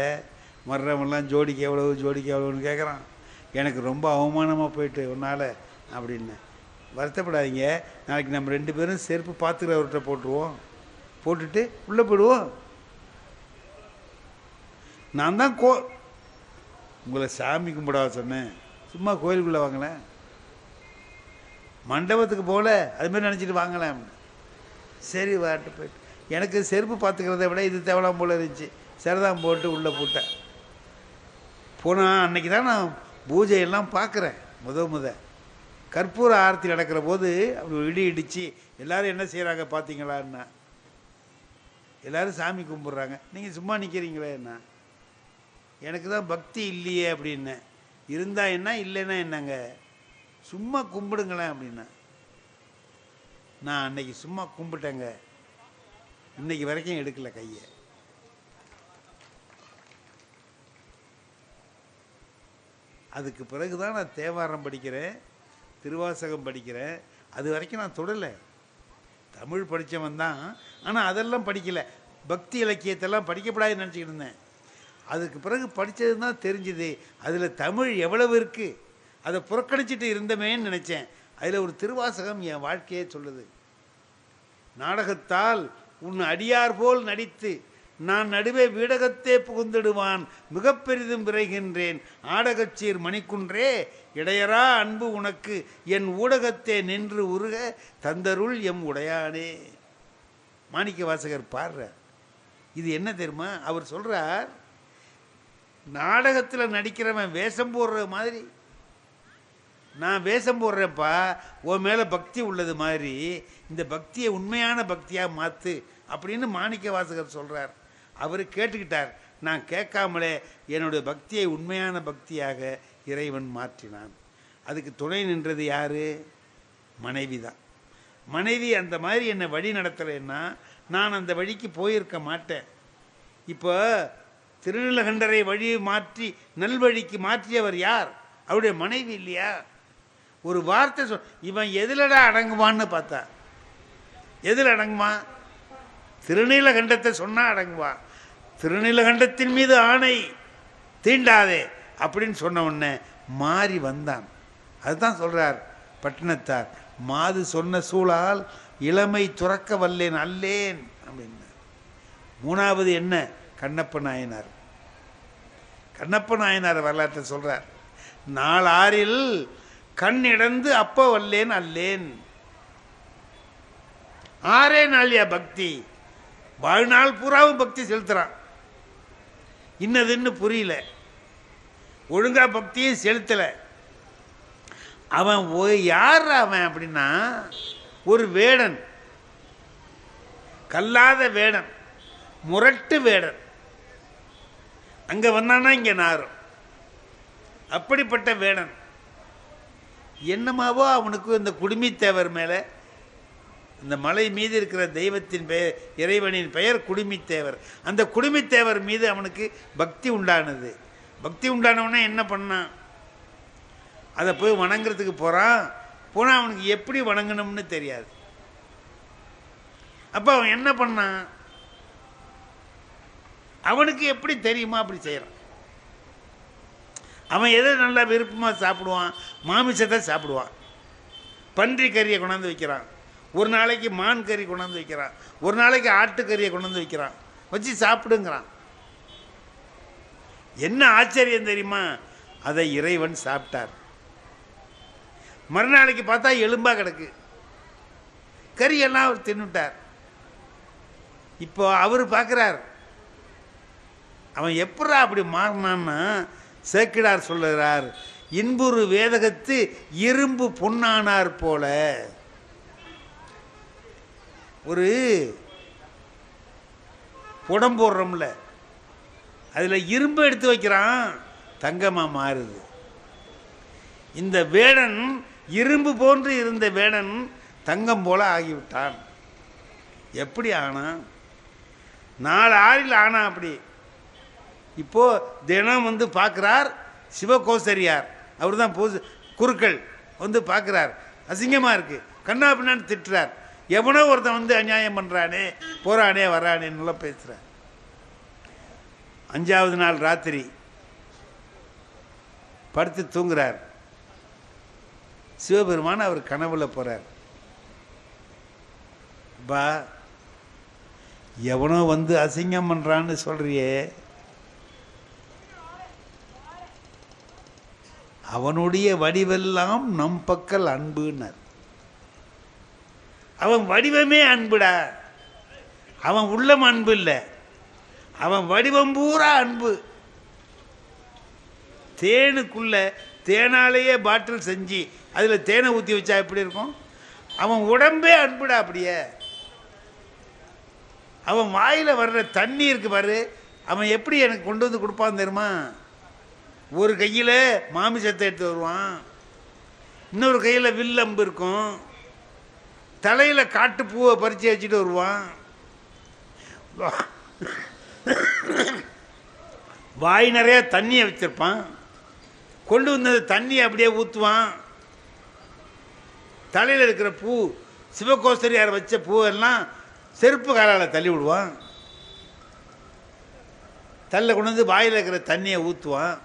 வர்றவன்லாம் ஜோடிக்கு எவ்வளோன்னு கேட்குறான். எனக்கு ரொம்ப அவமானமாக போயிட்டு உன்னால் அப்படின்னு. வருத்தப்படாதீங்க, நாளைக்கு நம்ம 2 பேரும் செருப்பு பார்த்துக்கிறவர்கிட்ட போட்டுருவோம், போட்டுட்டு உள்ளே போயிடுவோம். நான் தான் உங்களை சாமி கும்பிடாத சொன்னேன், சும்மா கோயிலுக்குள்ளே வாங்கலேன், மண்டபத்துக்கு போகல, அதுமாரி நினச்சிட்டு வாங்கலாம். சரி வாட்டு போயிட்டு எனக்கு செருப்பு பார்த்துக்கிறத விட இது தேவலாம் போல இருந்துச்சு, சரிதான் போட்டு உள்ளே போட்டேன். போனால் அன்றைக்கி தான் நான் பூஜையெல்லாம் பார்க்குறேன். முத கற்பூர ஆரத்தி நடக்கிற போது அப்படி இடி இடித்து எல்லோரும் என்ன செய்கிறாங்க பார்த்தீங்களான்னா, எல்லோரும் சாமி கும்பிட்றாங்க, நீங்கள் சும்மா நிற்கிறீங்களே என்ன, எனக்கு தான் பக்தி இல்லையே அப்படின்னு. இருந்தால் என்ன, இல்லைன்னா என்னங்க, சும்மா கும்பிடுங்களேன் அப்படின்னா. நான் அன்னைக்கு சும்மா கும்பிட்டேங்க, இன்னைக்கு வரைக்கும் எடுக்கல கையை. அதுக்கு பிறகு தான் நான் தேவாரம் படிக்கிறேன், திருவாசகம் படிக்கிறேன். அது வரைக்கும் நான் தொடலை. தமிழ் படித்தவன் தான், ஆனால் அதெல்லாம் படிக்கலை. பக்தி இலக்கியத்தெல்லாம் படிக்கப்படாதுன்னு நினச்சிக்கிட்டு இருந்தேன். அதுக்கு பிறகு படித்தது தான் தெரிஞ்சுது அதில் தமிழ் எவ்வளவு இருக்குது. அதை புறக்கணிச்சிட்டு இருந்தமேன்னு நினச்சேன். அதில் ஒரு திருவாசகம் என் வாழ்க்கையே சொல்லுது. நாடகத்தால் உன் அடியார் போல் நடித்து நான் நடுவே வீடகத்தே புகுந்திடுவான் மிக பெரிதும் விரைகின்றேன் ஆடகச்சீர் மணிக்குன்றே இடையரா அன்பு உனக்கு என் ஊடகத்தே நின்று உருக தந்தருள் எம் உடையானே. மாணிக்க வாசகர் பாடுறார். இது என்ன தெரியுமா, அவர் சொல்கிறார், நாடகத்தில் நடிக்கிறவன் வேஷம் போடுற மாதிரி நான் வேஷம் போடுறேன்ப்பா, உன் மேலே பக்தி உள்ளது மாதிரி இந்த பக்தியை உண்மையான பக்தியாக மாற்று அப்படின்னு மாணிக்க வாசகர் சொல்கிறார். அவர் கேட்டுக்கிட்டார். நான் கேட்காமலே என்னுடைய பக்தியை உண்மையான பக்தியாக இறைவன் மாற்றினான். அதுக்கு துணை நின்றது யார்? மனைவி தான். மனைவி அந்த மாதிரி என்னை வழி நடத்தலைன்னா நான் அந்த வழிக்கு போயிருக்க மாட்டேன். இப்போ திருநீலகண்டரை வழியை மாற்றி நல்வழிக்கு மாற்றியவர் யார்? அவருடைய மனைவி இல்லையா? ஒரு வார்த்தை இவன் எதிலடா அடங்குவான்னு பார்த்தா, எதில் அடங்குவான்? திருநீலகண்டத்தை சொன்னால் அடங்குவான். திருநீலகண்டத்தின் மீது ஆணை தீண்டாதே அப்படின்னு சொன்ன உடனே மாறி வந்தான். அதுதான் சொல்கிறார் பட்டினத்தார், மாது சொன்ன சூழால் இளமை துறக்க வல்லேன் அல்லேன் அப்படின்னார். 3வது என்ன? கண்ணப்ப நாயனார். கண்ணப்ப நாயனார் வரலாற்றை சொல்கிறார். 4 கண் இடந்து அப்ப வல்லேன் அல்லேன். 6 நாளியா பக்தி, வாழ்நாள் பூராவும் பக்தி செலுத்துறான். இன்னதுன்னு புரியல, ஒழுங்கா பக்தியும் செலுத்தலை. அவன் யார் அவன் அப்படின்னா, ஒரு வேடன், கல்லாத வேடன், முரட்டு வேடன். அங்கே வந்தானா இங்கே நாரும். அப்படிப்பட்ட வேடன். என்னமாவோ அவனுக்கு இந்த குடுமித்தேவர் மேலே, இந்த மலை மீது இருக்கிற தெய்வத்தின் பெயர், இறைவனின் பெயர் குடுமித்தேவர். அந்த குடுமித்தேவர் மீது அவனுக்கு பக்தி உண்டானது. பக்தி உண்டானவனே என்ன பண்ணான்? அதை போய் வணங்குறதுக்கு போகிறான். போனால் அவனுக்கு எப்படி வணங்கணும்னு தெரியாது. அப்போ அவன் என்ன பண்ணான்? அவனுக்கு எப்படி தெரியுமா அப்படி செய்கிறான். அவன் எதை நல்லா விருப்பமாக சாப்பிடுவான்? மாமிசத்தை சாப்பிடுவான். பன்றி கறியை கொண்டாந்து வைக்கிறான், ஒரு நாளைக்கு மான் கறி கொண்டாந்து வைக்கிறான், ஒரு நாளைக்கு ஆட்டுக்கறியை கொண்டாந்து வைக்கிறான், வச்சு சாப்பிடுங்கிறான். என்ன ஆச்சரியம் தெரியுமா? அதை இறைவன் சாப்பிட்டார். மறுநாளைக்கு பார்த்தா எலும்பாக கிடக்கு, கறியெல்லாம் அவர் தின்னுட்டார். இப்போ அவர் பார்க்குறார், அவன் எப்படா அப்படி மாறினான்னா, சேக்கிடார் சொல்லுகிறார், இன்புறு வேதகத்து இரும்பு பொன்னானார் போல. ஒரு புடம் போடுறோம்ல, அதில் இரும்பு எடுத்து வைக்கிறான், தங்கமாக மாறுது. இந்த வேடன் இரும்பு போன்று இருந்த வேடன் தங்கம் போல ஆகிவிட்டான். எப்படி ஆனான்? 4 ஆறில் ஆனா அப்படி. இப்போது தினம் வந்து பார்க்குறார், சிவகோசரியார் அவர் தான் குருக்கள் வந்து பார்க்குறார், அசிங்கமாக இருக்குது, கண்ணா பின்னான்னு திட்டுறார். எவனோ ஒருத்தன் வந்து அநியாயம் பண்ணுறானே, போகிறானே வரானேன்னு பேசுகிறார். 5வது நாள் ராத்திரி படுத்து தூங்குறார். சிவபெருமான் அவர் கனவுல போகிறார். பா, எவனோ வந்து அசிங்கம் பண்ணுறான்னு சொல்றியே, அவனுடைய வடிவெல்லாம் நம் பக்கல் அன்புன்னார். அவன் வடிவமே அன்புடா, அவன் உள்ளம் அன்பு இல்லை, அவன் வடிவம் பூரா அன்பு. தேனுக்குள்ள தேனாலேயே பாட்டில் செஞ்சு அதில் தேனை ஊற்றி வச்சா எப்படி இருக்கும்? அவன் உடம்பே அன்புடா. அப்படியே அவன் வாயில் வர்ற தண்ணி இருக்கு பாரு, அவன் எப்படி எனக்கு கொண்டு வந்து கொடுப்பான் தெரியுமா? ஒரு கையில் மாமிசத்தை எடுத்து வருவான், இன்னொரு கையில் வில்லம்பு இருக்கும், தலையில் காட்டு பூவை பறித்து வச்சுட்டு வருவான், வாய் நிறைய தண்ணியை வச்சிருப்பான், கொண்டு வந்தது தண்ணியை அப்படியே ஊற்றுவான். தலையில் இருக்கிற பூ, சிவகோசரியார் வச்ச பூவெல்லாம் செருப்பு காலால் தள்ளி விடுவான். தள்ள கொண்டு வந்து வாயில் இருக்கிற தண்ணியை ஊற்றுவான்.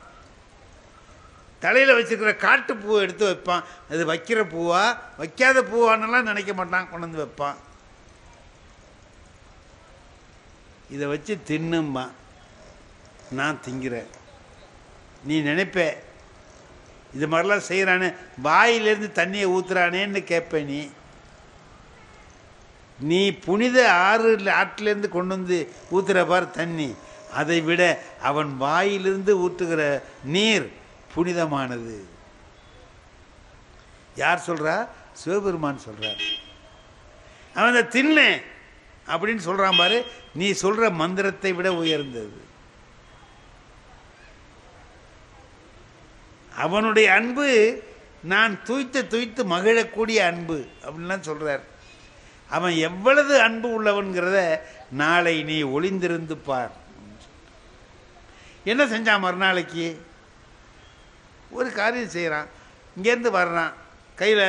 தலையில் வச்சுருக்கிற காட்டு பூவை எடுத்து வைப்பான். அது வைக்கிற பூவா வைக்காத பூவானெல்லாம் நினைக்க மாட்டான், கொண்டு வந்து வைப்பான். இதை வச்சு தின்னும்மா, நான் திங்கிறேன். நீ நினைப்ப இது மாதிரிலாம் செய்கிறானே, வாயிலேருந்து தண்ணியை ஊற்றுறானேன்னு கேட்பேன். நீ புனித ஆற்றிலேருந்து கொண்டு வந்து ஊற்றுற பார் தண்ணி, அதை விட அவன் வாயிலிருந்து ஊற்றுகிற நீர் புனிதமானது. யார் சொல்கிறா? சிவபெருமான் சொல்கிறார். அவன் அதை தின்னேன் அப்படின்னு சொல்கிறான் பாரு, நீ சொல்கிற மந்திரத்தை விட உயர்ந்தது. அவனுடைய அன்பு நான் துய்த்து மகிழக்கூடிய அன்பு அப்படின்லாம் சொல்கிறார். அவன் எவ்வளவு அன்பு உள்ளவன்கிறத நாளை நீ ஒளிந்திருந்து பார். என்ன செஞ்சான்? மறுநாளைக்கு ஒரு காரியம் செய்கிறான். இங்கேருந்து வர்றான், கையில்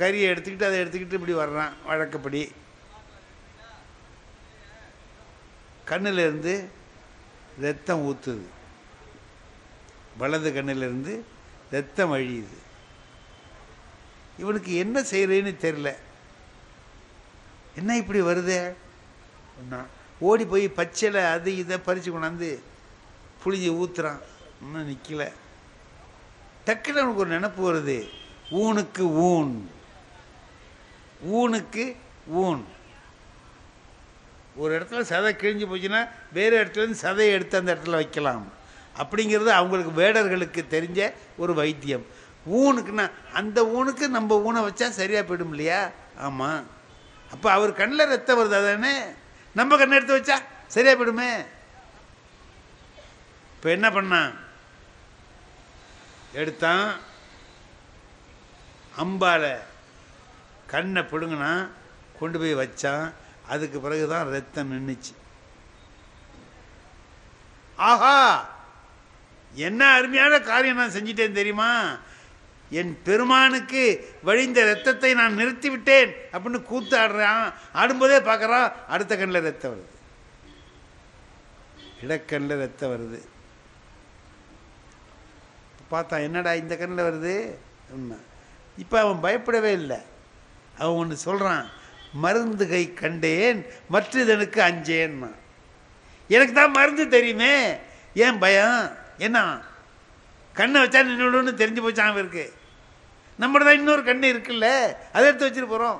கறியை எடுத்துக்கிட்டு அதை எடுத்துக்கிட்டு இப்படி வர்றான். வழக்கப்படி கண்ணிலிருந்து ரத்தம் ஊற்றுது, வலது கண்ணிலிருந்து ரத்தம் வழியுது. இவனுக்கு என்ன செய்கிறேன்னு தெரில. என்ன இப்படி வருதே? ஓடி போய் பச்சையில் அது இதை பறித்து கொண்டாந்து புளிஞ்சி ஊற்றுறான். இன்னும் நிற்கல. டக்குன்னு அவனுக்கு ஒரு நினப்பு வருது, ஊனுக்கு ஊன், ஊனுக்கு ஊன். ஒரு இடத்துல சதை கிழிஞ்சு போச்சுன்னா வேறு இடத்துலேருந்து சதையை எடுத்து அந்த இடத்துல வைக்கலாம் அப்படிங்கிறது அவங்களுக்கு வேடர்களுக்கு தெரிஞ்ச ஒரு வைத்தியம். ஊனுக்குன்னா அந்த ஊனுக்கு நம்ம ஊனை வச்சா சரியாக போயிடும் இல்லையா? ஆமாம். அப்போ அவர் கண்ணில் ரத்தம் வருது, அதானே நம்ம கண்ணை எடுத்து வச்சா சரியாக போயிடுமே. இப்போ என்ன பண்ணான்? எடுத்தான், அம்பால கண்ணை பிடுங்கினா, கொண்டு போய் வச்சான். அதுக்கு பிறகு தான் ரத்தம் நின்றுச்சு. ஆஹா, என்ன அருமையான காரியம் நான் செஞ்சிட்டேன் தெரியுமா? என் பெருமானுக்கு வழிந்த ரத்தத்தை நான் நிறுத்திவிட்டேன் அப்படின்னு கூத்து ஆடுறான். ஆடும்போதே பார்க்குறான், அடுத்த கண்ணில் ரத்தம் வருது, இடக்கண்ணில் ரத்தம் வருது. பார்த்தா என்னடா இந்த கண்ணில் வருது? இப்போ அவன் பயப்படவே இல்லை. அவன் ஒன்று சொல்கிறான், மருந்து கை கண்டேன் மற்றதனுக்கு அஞ்சேன்னா. எனக்கு தான் மருந்து தெரியுமே, ஏன் பயம்? என்ன கண்ணை வச்சா நின்றுன்னு தெரிஞ்சு போச்சான் அவருக்கு. நம்மள தான் இன்னொரு கண்ணு இருக்குல்ல, அதை எடுத்து வச்சுட்டு போகிறோம்.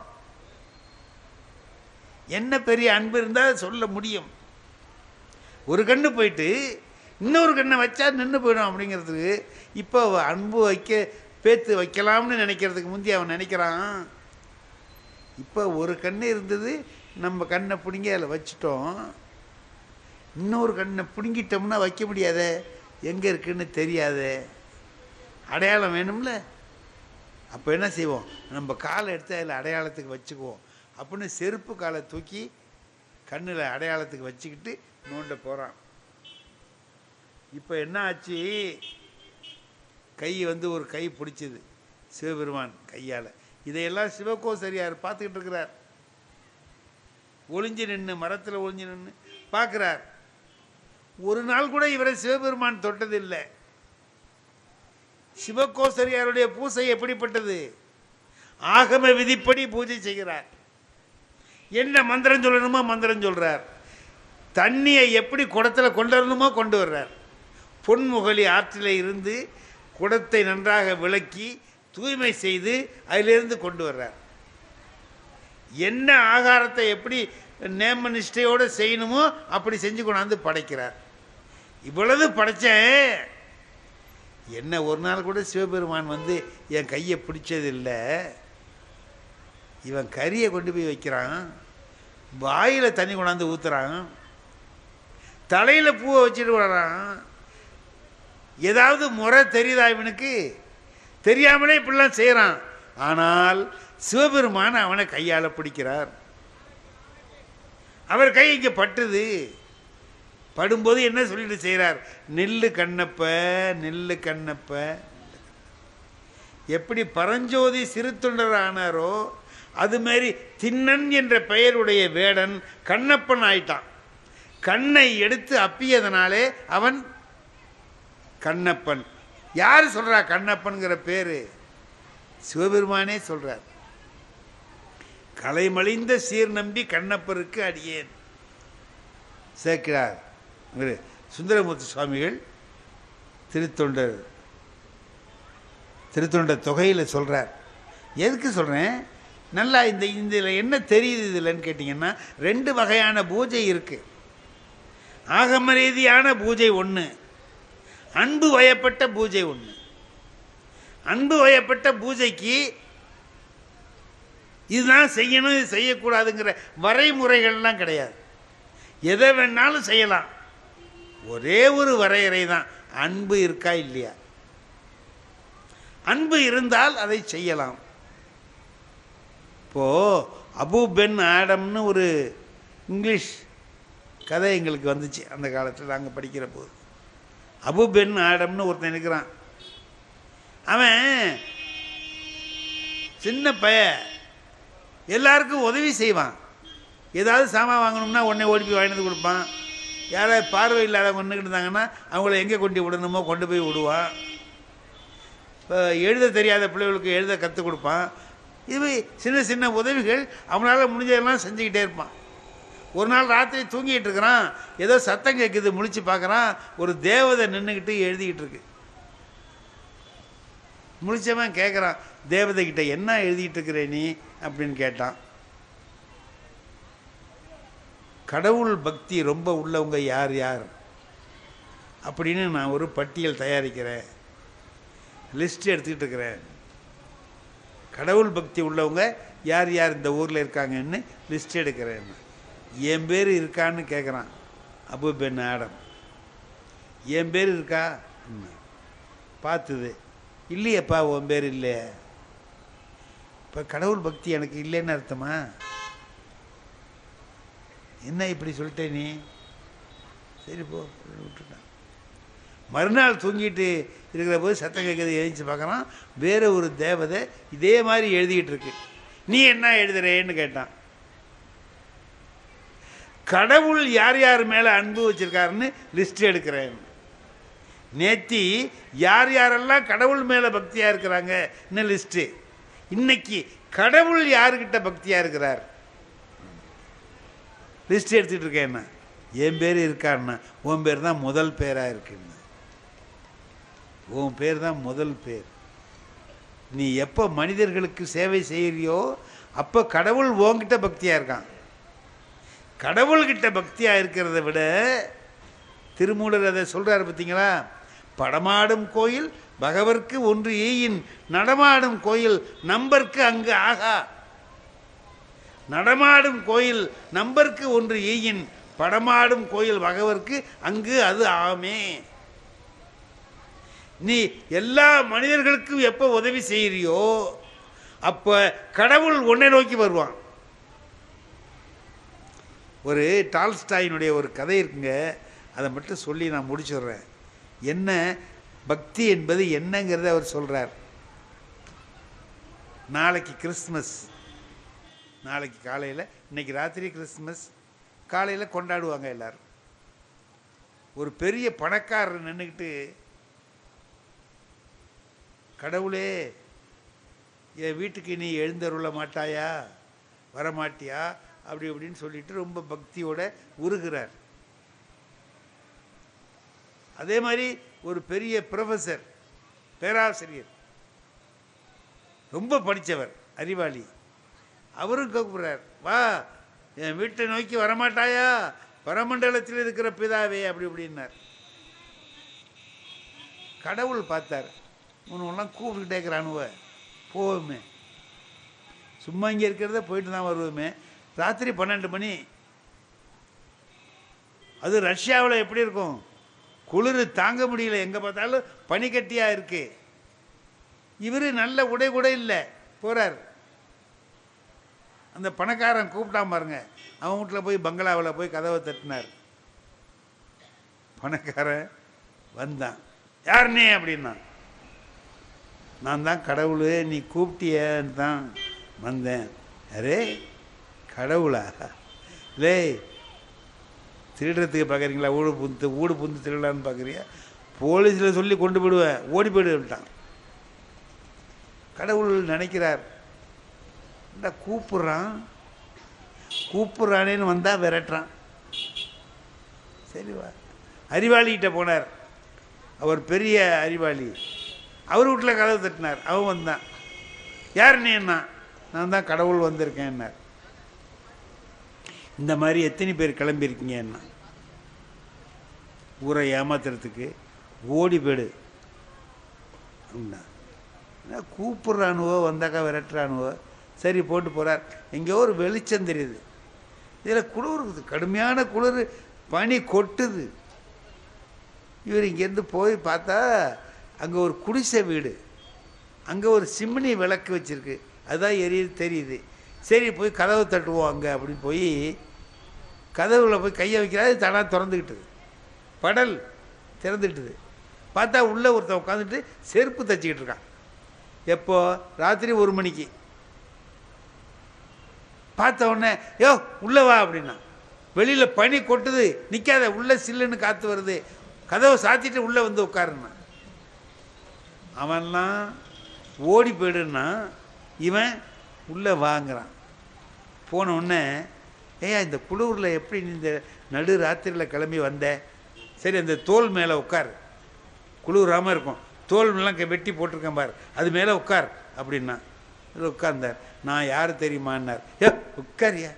என்ன பெரிய அன்பு இருந்தால் சொல்ல முடியும். ஒரு கண்ணு போயிட்டு இன்னொரு கண்ணை வச்சா நின்று போயிடும் அப்படிங்கிறதுக்கு இப்போ அன்பு பேத்து வைக்கலாம்னு நினைக்கிறதுக்கு முந்தி அவன் நினைக்கிறான். இப்போ ஒரு கண்ணு இருந்தது, நம்ம கண்ணை பிடுங்கி அதில் வச்சிட்டோம். இன்னொரு கண்ணை பிடுங்கிட்டோம்னா வைக்க முடியாதே, எங்கே இருக்குன்னு தெரியாது, அடையாளம் வேணும்ல. அப்போ என்ன செய்வோம்? நம்ம காலை எடுத்து அதில் அடையாளத்துக்கு வச்சுக்குவோம் அப்படின்னு செருப்பு காலை தூக்கி கண்ணில் அடையாளத்துக்கு வச்சுக்கிட்டு நோண்ட போகிறான். இப்போ என்ன ஆச்சு? கை வந்து ஒரு கை பிடிச்சிது சிவபெருமான் கையால். இதையெல்லாம் சிவகோசரியார் பார்த்துக்கிட்டு இருக்கிறார். ஒளிஞ்சு நின்று, மரத்தில் ஒளிஞ்சு நின்று பார்க்குறார். ஒரு நாள் கூட இவரை சிவபெருமான் தொட்டதில்லை. சிவகோசரியாருடைய பூசை எப்படிப்பட்டது? ஆகம விதிப்படி பூஜை செய்கிறார். என்ன மந்திரம் சொல்லணுமோ மந்திரம் சொல்றார். தண்ணியை எப்படி குடத்தில் கொண்டு வரணுமோ கொண்டு வர்றார். பொன்முகலி ஆற்றில் இருந்து குடத்தை நன்றாக விளக்கி தூய்மை செய்து அதிலிருந்து கொண்டு வர்றார். என்ன ஆகாரத்தை எப்படி நேம நிஷ்டையோடு செய்யணுமோ அப்படி செஞ்சு கொண்டாந்து படைக்கிறார். இவ்வளவு படைச்சேன், என்ன ஒரு நாள் கூட சிவபெருமான் வந்து என் கையை பிடிச்சதில்லை. இவன் கறியை கொண்டு போய் வைக்கிறான், வாயில் தண்ணி கொண்டாந்து ஊற்றுறான், தலையில் பூவை வச்சுட்டு வர்றான். ஏதாவது முறை தெரியுதா இவனுக்கு? தெரியாமலே இப்படிலாம் செய்கிறான். ஆனால் சிவபெருமான் அவனை கையால் பிடிக்கிறார். அவர் கை இங்கே பட்டுது. படும்போது என்ன சொல்லிட்டு செய்கிறார்? நெல்லு கண்ணப்ப, நெல்லு கண்ணப்ப. எப்படி பரஞ்சோதி சிறு தொண்டர் ஆனாரோ அது மாதிரி திண்ணன் என்ற பெயருடைய வேடன் கண்ணப்பன் ஆயிட்டான். கண்ணை எடுத்து அப்பியதனாலே அவன் கண்ணப்பன். யார் சொல்றா கண்ணப்பன்கிற பேரு? சிவபெருமானே சொல்றார். கலைமலிந்த சீர் நம்பி கண்ணப்பருக்கு அடியேன் சேர்க்கிறார் சுந்தரமூர்த்தி சுவாமிகள் திருத்தொண்டர் தொகையில் சொல்றார். எதுக்கு சொல்றேன்? நல்லா இதில் என்ன தெரியுது இதுலன்னு கேட்டிங்கன்னா, 2 வகையான பூஜை இருக்கு. ஆகம ரீதியான பூஜை ஒன்று, அன்பு வயப்பட்ட பூஜை ஒன்று. அன்பு வயப்பட்ட பூஜைக்கு இதுதான் செய்யணும், இது செய்யக்கூடாதுங்கிற வரைமுறைகள்லாம் கிடையாது. எதை வேணாலும் செய்யலாம். ஒரே ஒரு வரையறை தான், அன்பு இருக்கா இல்லையா. அன்பு இருந்தால் அதை செய்யலாம். இப்போது அபு பென் ஆடம்னு ஒரு இங்கிலீஷ் கதை எங்களுக்கு வந்துச்சு அந்த காலத்தில் நாங்கள் படிக்கிற போது. அபு பென் ஆடம்னு ஒருத்தன் இருக்கிறான். அவன் சின்ன பையன், எல்லாருக்கும் உதவி செய்வான். ஏதாவது சாமான் வாங்கணும்னா உடனே ஓடி போய் வாங்கிட்டு கொடுப்பான். யாராவது பார்வை இல்லாதவங்க நின்றுக்கிட்டு இருந்தாங்கன்னா அவங்கள எங்கே கொண்டு விடணுமோ கொண்டு போய் விடுவான். இப்போ எழுத தெரியாத பிள்ளைகளுக்கு எழுத கற்றுக் கொடுப்பான். இது சின்ன சின்ன உதவிகள் அவங்களால முடிஞ்சதெல்லாம் செஞ்சுக்கிட்டே இருப்பான். ஒரு நாள் ராத்திரி தூங்கிட்டு இருக்கிறான், ஏதோ சத்தம் கேட்குது, முழிச்சு பார்க்குறான், ஒரு தேவதை நின்றுக்கிட்டு எழுதிக்கிட்டு இருக்கு. முழிச்சவன் கேட்குறான் தேவதை கிட்ட, என்ன எழுதிட்டு இருக்கிற நீ அப்படின்னு கேட்டான். கடவுள் பக்தி ரொம்ப உள்ளவங்க யார் யார் அப்படின்னு நான் ஒரு பட்டியல் தயாரிக்கிறேன், லிஸ்ட் எடுத்துக்கிட்டு இருக்கிறேன். கடவுள் பக்தி உள்ளவங்க யார் யார் இந்த ஊரில் இருக்காங்கன்னு லிஸ்ட் எடுக்கிறேன். என் பேர் இருக்கான்னு கேட்குறான் அபு பென் ஆடம். என் பேர் இருக்கா பார்த்துது. இல்லையப்பா உன் பேர் இல்லை. இப்போ கடவுள் பக்தி எனக்கு இல்லைன்னு அர்த்தமா? என்ன இப்படி சொல்லிட்டே நீ? சரி போ விட்டுட்டான். மறுநாள் தூங்கிட்டு இருக்கிற போது சத்தம் கேட்குறது, எழுதிச்சு பார்க்குறான், வேற ஒரு தேவதை இதே மாதிரி எழுதிக்கிட்டு இருக்கு. நீ என்ன எழுதுறேன்னு கேட்டான். கடவுள் யார் யார் மேலே அன்பு வச்சிருக்காருன்னு லிஸ்ட் எடுக்கிறேன். நேத்தி யார் யாரெல்லாம் கடவுள் மேலே பக்தியாக இருக்கிறாங்க இன்னும் லிஸ்ட்டு. இன்னைக்கு கடவுள் யாருக்கிட்ட பக்தியாக இருக்கிறார் லிஸ்ட் எடுத்துகிட்டு இருக்கேன்னா. என் பேர் இருக்காருன்னா உன் பேர் தான் முதல் பேராக இருக்குன்னு. உன் பேர் தான் முதல் பேர். நீ எப்போ மனிதர்களுக்கு சேவை செய்கிறியோ அப்போ கடவுள் உன்கிட்ட பக்தியாக இருக்கான். கடவுள்கிட்ட பக்தியாக இருக்கிறத விட திருமூலர் அதை சொல்கிறார் பார்த்தீங்களா, படமாடும் கோயில் பகவர்க்கு ஒன்று ஈயின், நடமாடும் கோயில் நம்பர்க்கு அங்கு ஆகா. நடமாடும் கோயில் நம்பர்க்கு ஒன்று ஈயின், படமாடும் கோயில் பகவர்க்கு அங்கு அது ஆமே. நீ எல்லா மனிதர்களுக்கும் எப்போ உதவி செய்கிறியோ அப்போ கடவுள் உன்னை நோக்கி வருவான். ஒரு டால்ஸ்டாயினுடைய ஒரு கதை இருக்குங்க, அதை மட்டும் சொல்லி நான் முடிச்சுடுறேன். என்ன, பக்தி என்பது என்னங்கிறத அவர் சொல்கிறார். நாளைக்கு கிறிஸ்மஸ், நாளைக்கு காலையில், இன்னைக்கு ராத்திரி கிறிஸ்மஸ், காலையில் கொண்டாடுவாங்க எல்லாரும். ஒரு பெரிய பணக்காரர் நின்றுக்கிட்டு, கடவுளே என் வீட்டுக்கு நீ எழுந்தருள மாட்டாயா, வரமாட்டியா அப்படி இப்படின்னு சொல்லிட்டு ரொம்ப பக்தியோட உருகிறார். அதே மாதிரி ஒரு பெரிய ப்ரொஃபஸர், பேராசிரியர், ரொம்ப படித்தவர், அறிவாளி, அவரும் கூப்பிடுறார், வா என் வீட்டை நோக்கி வரமாட்டாயா, பரமண்டலத்தில் இருக்கிற பிதாவே அப்படி இப்படின்னார். கடவுள் பார்த்தார், உனவெல்லாம் கூப்பிட்டுக்கிட்டே இருக்கிறானுவ, போவோமே, சும்மா இங்கே இருக்கிறத போயிட்டு தான் வருவோமே. ராத்திரி 12 மணி, அது ரஷ்யாவில் எப்படி இருக்கும், குளிர் தாங்க முடியல, எங்கே பார்த்தாலும் பனிக்கட்டியாக இருக்கு. இவர் நல்ல உடை கூட இல்லை, போகிறார். அந்த பணக்காரன் கூப்பிட்டான் பாருங்க, அவன் வீட்டில் போய் பங்களாவில் போய் கதவை தட்டினார். பணக்காரன் வந்தான், யாருன்னே அப்படின்னா, நான் தான் கடவுள், நீ கூப்பிட்டியன்னு தான் வந்தேன். அரே கடவுளா, லே திருடுறதுக்கு பார்க்குறீங்களா, ஊடு புந்து திருடலான்னு பார்க்குறியா, போலீஸில் சொல்லி கொண்டு போயிடுவேன், ஓடி போயிடுவிட்டான். கடவுள் நினைக்கிறார், இந்த கூப்பிட்றானேன்னு வந்தால் விரட்டுறான். சரிவா, அறிவாளிகிட்ட போனார், அவர் பெரிய அறிவாளி, அவர் வீட்டில் கதவு தட்டினார். அவன் வந்தான், யார் நீ என்ன, நான் தான் கடவுள் வந்திருக்கேன்னார். இந்த மாதிரி எத்தனை பேர் கிளம்பியிருக்கீங்க என்ன, ஊரை ஏமாத்துறதுக்கு ஓடி போயிடு அப்படின்னா, கூப்பிட்றானுவோ வந்தாக்கா விரட்டுறானுவோ. சரி போட்டு போகிறார். எங்கேயோ ஒரு வெளிச்சம் தெரியுது, இதில் குளிர் இருக்குது, கடுமையான குளிர், பனி கொட்டுது. இவர் இங்கேருந்து போய் பார்த்தா அங்கே ஒரு குடிசை வீடு, அங்கே ஒரு சிம்னி விளக்கு வச்சுருக்கு, அதுதான் எரியுது தெரியுது. சரி போய் கதவை தட்டுவோம் அங்கே அப்படின்னு போய் கதவுல போய் கையை வைக்கிறாரு, தானாக திறந்துக்கிட்டுது, படல் திறந்துக்கிட்டுது. பார்த்தா உள்ளே ஒருத்தன் உட்காந்துட்டு செருப்பு தைச்சிக்கிட்டு இருக்கான். எப்போ, ராத்திரி 1 மணிக்கு. பார்த்த உடனே, யோ உள்ளே வா அப்படின்னா, வெளியில் பனி கொட்டுது, நிற்காத, உள்ளே சில்லுன்னு காற்று வருது, கதவை சாத்திட்டு உள்ளே வந்து உட்காருன்னா. அவன்லாம் ஓடி போயிடுன்னா, இவன் உள்ளே வாங்குறான். போன உடனே, ஏயா இந்த குளூரில் எப்படி நீ இந்த நடு ராத்திரியில் கிளம்பி வந்த, சரி அந்த தோல் மேலே உட்கார், குளிராமல் இருக்கும், தோல் எல்லாம் வெட்டி போட்டிருக்கேன் பார், அது மேலே உட்கார் அப்படின்னா. அதில் உட்கார்ந்தார். நான் யார் தெரியுமான்னார். ஏ உட்காரியா,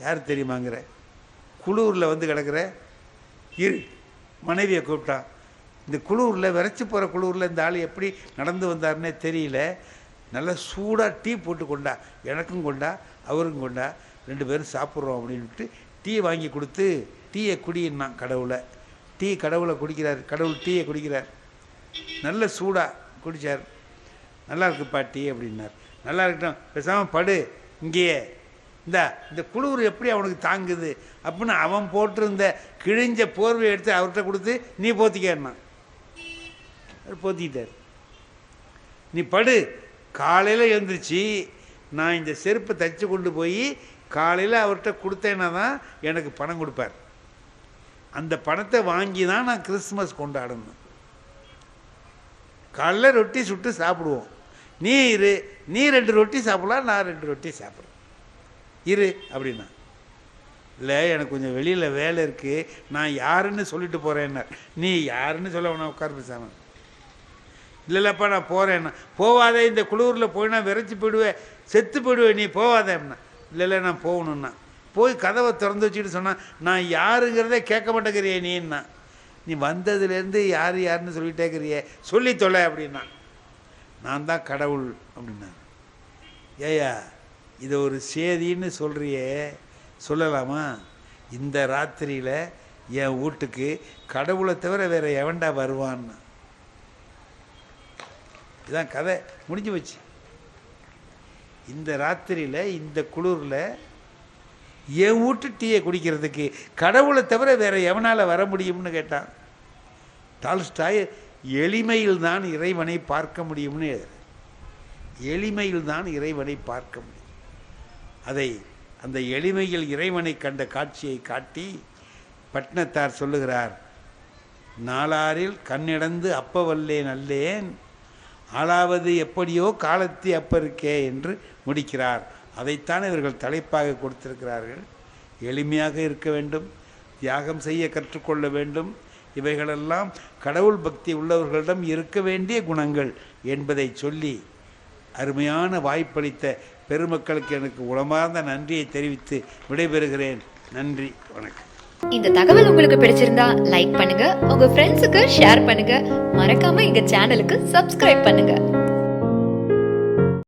யார் தெரியுமாங்கிற, குளூரில் வந்து கிடக்கிற இரு. மனைவியை கூப்பிட்டான். இந்த குளூரில், விரைச்சி போகிற குளூரில் இந்த ஆள் எப்படி நடந்து வந்தார்னே தெரியல, நல்லா சூடாக டீ போட்டு கொண்டா, எனக்கும் கொண்டா அவருக்கும் கொண்டா, 2 பேரும் சாப்பிட்றோம் அப்படின்ட்டு டீ வாங்கி கொடுத்து, டீயை குடின்னா கடவுளை. டீ கடவுளை குடிக்கிறார், கடவுள் டீயை குடிக்கிறார். நல்ல சூடாக குடித்தார். நல்லா இருக்குப்பா டீ அப்படின்னார். நல்லா இருக்கட்டும், பேசாமல் படு இங்கேயே, இந்த குளிர் எப்படி அவனுக்கு தாங்குது அப்படின்னு அவன் போட்டிருந்த கிழிஞ்ச போர்வையை எடுத்து அவர்கிட்ட கொடுத்து, நீ போத்திக்கன்னா. அவர் போத்திக்கிட்டார். நீ படு, காலையில் எழுந்திரிச்சு நான் இந்த செருப்பை தைச்சி கொண்டு போய் காலையில் அவர்கிட்ட கொடுத்தேன்னா தான் எனக்கு பணம் கொடுப்பார். அந்த பணத்தை வாங்கி தான் நான் கிறிஸ்மஸ் கொண்டாடணும். காலைல ரொட்டி சுட்டு சாப்பிடுவோம், நீ இரு, நீ 2 ரொட்டி சாப்பிடலாம், நான் 2 ரொட்டி சாப்பிட்றேன், இரு அப்படின்னா. இல்லை எனக்கு கொஞ்சம் வெளியில் வேலை இருக்குது, நான் யாருன்னு சொல்லிட்டு போகிறேன்னார். நீ யாருன்னு சொல்ல வேணா, உட்கார் பேசாமல். இல்லைல்லப்பா நான் போகிறேன்னா. போவாதே, இந்த குளூரில் போய் நான் விரைச்சி போயிடுவேன், செத்து போயிடுவேன், நீ போவாதே அப்படின்னா. இல்லை நான் போகணுன்னா. போய் கதவை திறந்து வச்சுக்கிட்டு சொன்னால், நான் யாருங்கிறதே கேட்க மாட்டேங்கிறியே நீன்னா. நீ வந்ததுலேருந்து யாருன்னு சொல்லிட்டே இருக்கிறியே, சொல்லி தொலை அப்படின்னா. நான் தான் கடவுள் அப்படின்னா. ஏயா இதை ஒரு சேதின்னு சொல்கிறியே, சொல்லலாமா? இந்த ராத்திரியில் என் வீட்டுக்கு கடவுளை தவிர வேறு எவன்டா வருவான்னு. இதான் கதை, முடிஞ்சு வச்சு. இந்த ராத்திரியில் இந்த குளிரில் என் வீட்டு டீயை குடிக்கிறதுக்கு கடவுளை தவிர வேறு எவனால் வர முடியும்னு கேட்டான். டால்ஸ்டாய் எளிமையில் தான் இறைவனை பார்க்க முடியும்னு எழுதுறார். எளிமையில் தான் இறைவனை பார்க்க முடியும். அதை அந்த எளிமையில் இறைவனை கண்ட காட்சியை காட்டி பட்டினத்தார் சொல்லுகிறார், நாளாரில் கண்ணிடந்து அப்பவல்லேன் அல்லேன், ஆளாவது எப்படியோ காலத்தி அப்பருக்கே என்று முடிக்கிறார். அதைத்தான் இவர்கள் தலைப்பாக கொடுத்திருக்கிறார்கள். எளிமையாக இருக்க வேண்டும், தியாகம் செய்ய கற்றுக்கொள்ள வேண்டும். இவைகளெல்லாம் கடவுள் பக்தி உள்ளவர்களிடம் இருக்க வேண்டிய குணங்கள் என்பதை சொல்லி அருமையான வாய்ப்பளித்த பெருமக்களுக்கு எனக்கு உளமார்ந்த நன்றியை தெரிவித்து விடைபெறுகிறேன். நன்றி, வணக்கம். இந்த தகவல் உங்களுக்கு பிடிச்சிருந்தா லைக் பண்ணுங்க, உங்க ஃப்ரெண்ட்ஸுக்கு ஷேர் பண்ணுங்க, மறக்காம எங்க சேனலுக்கு சப்ஸ்கிரைப் பண்ணுங்க.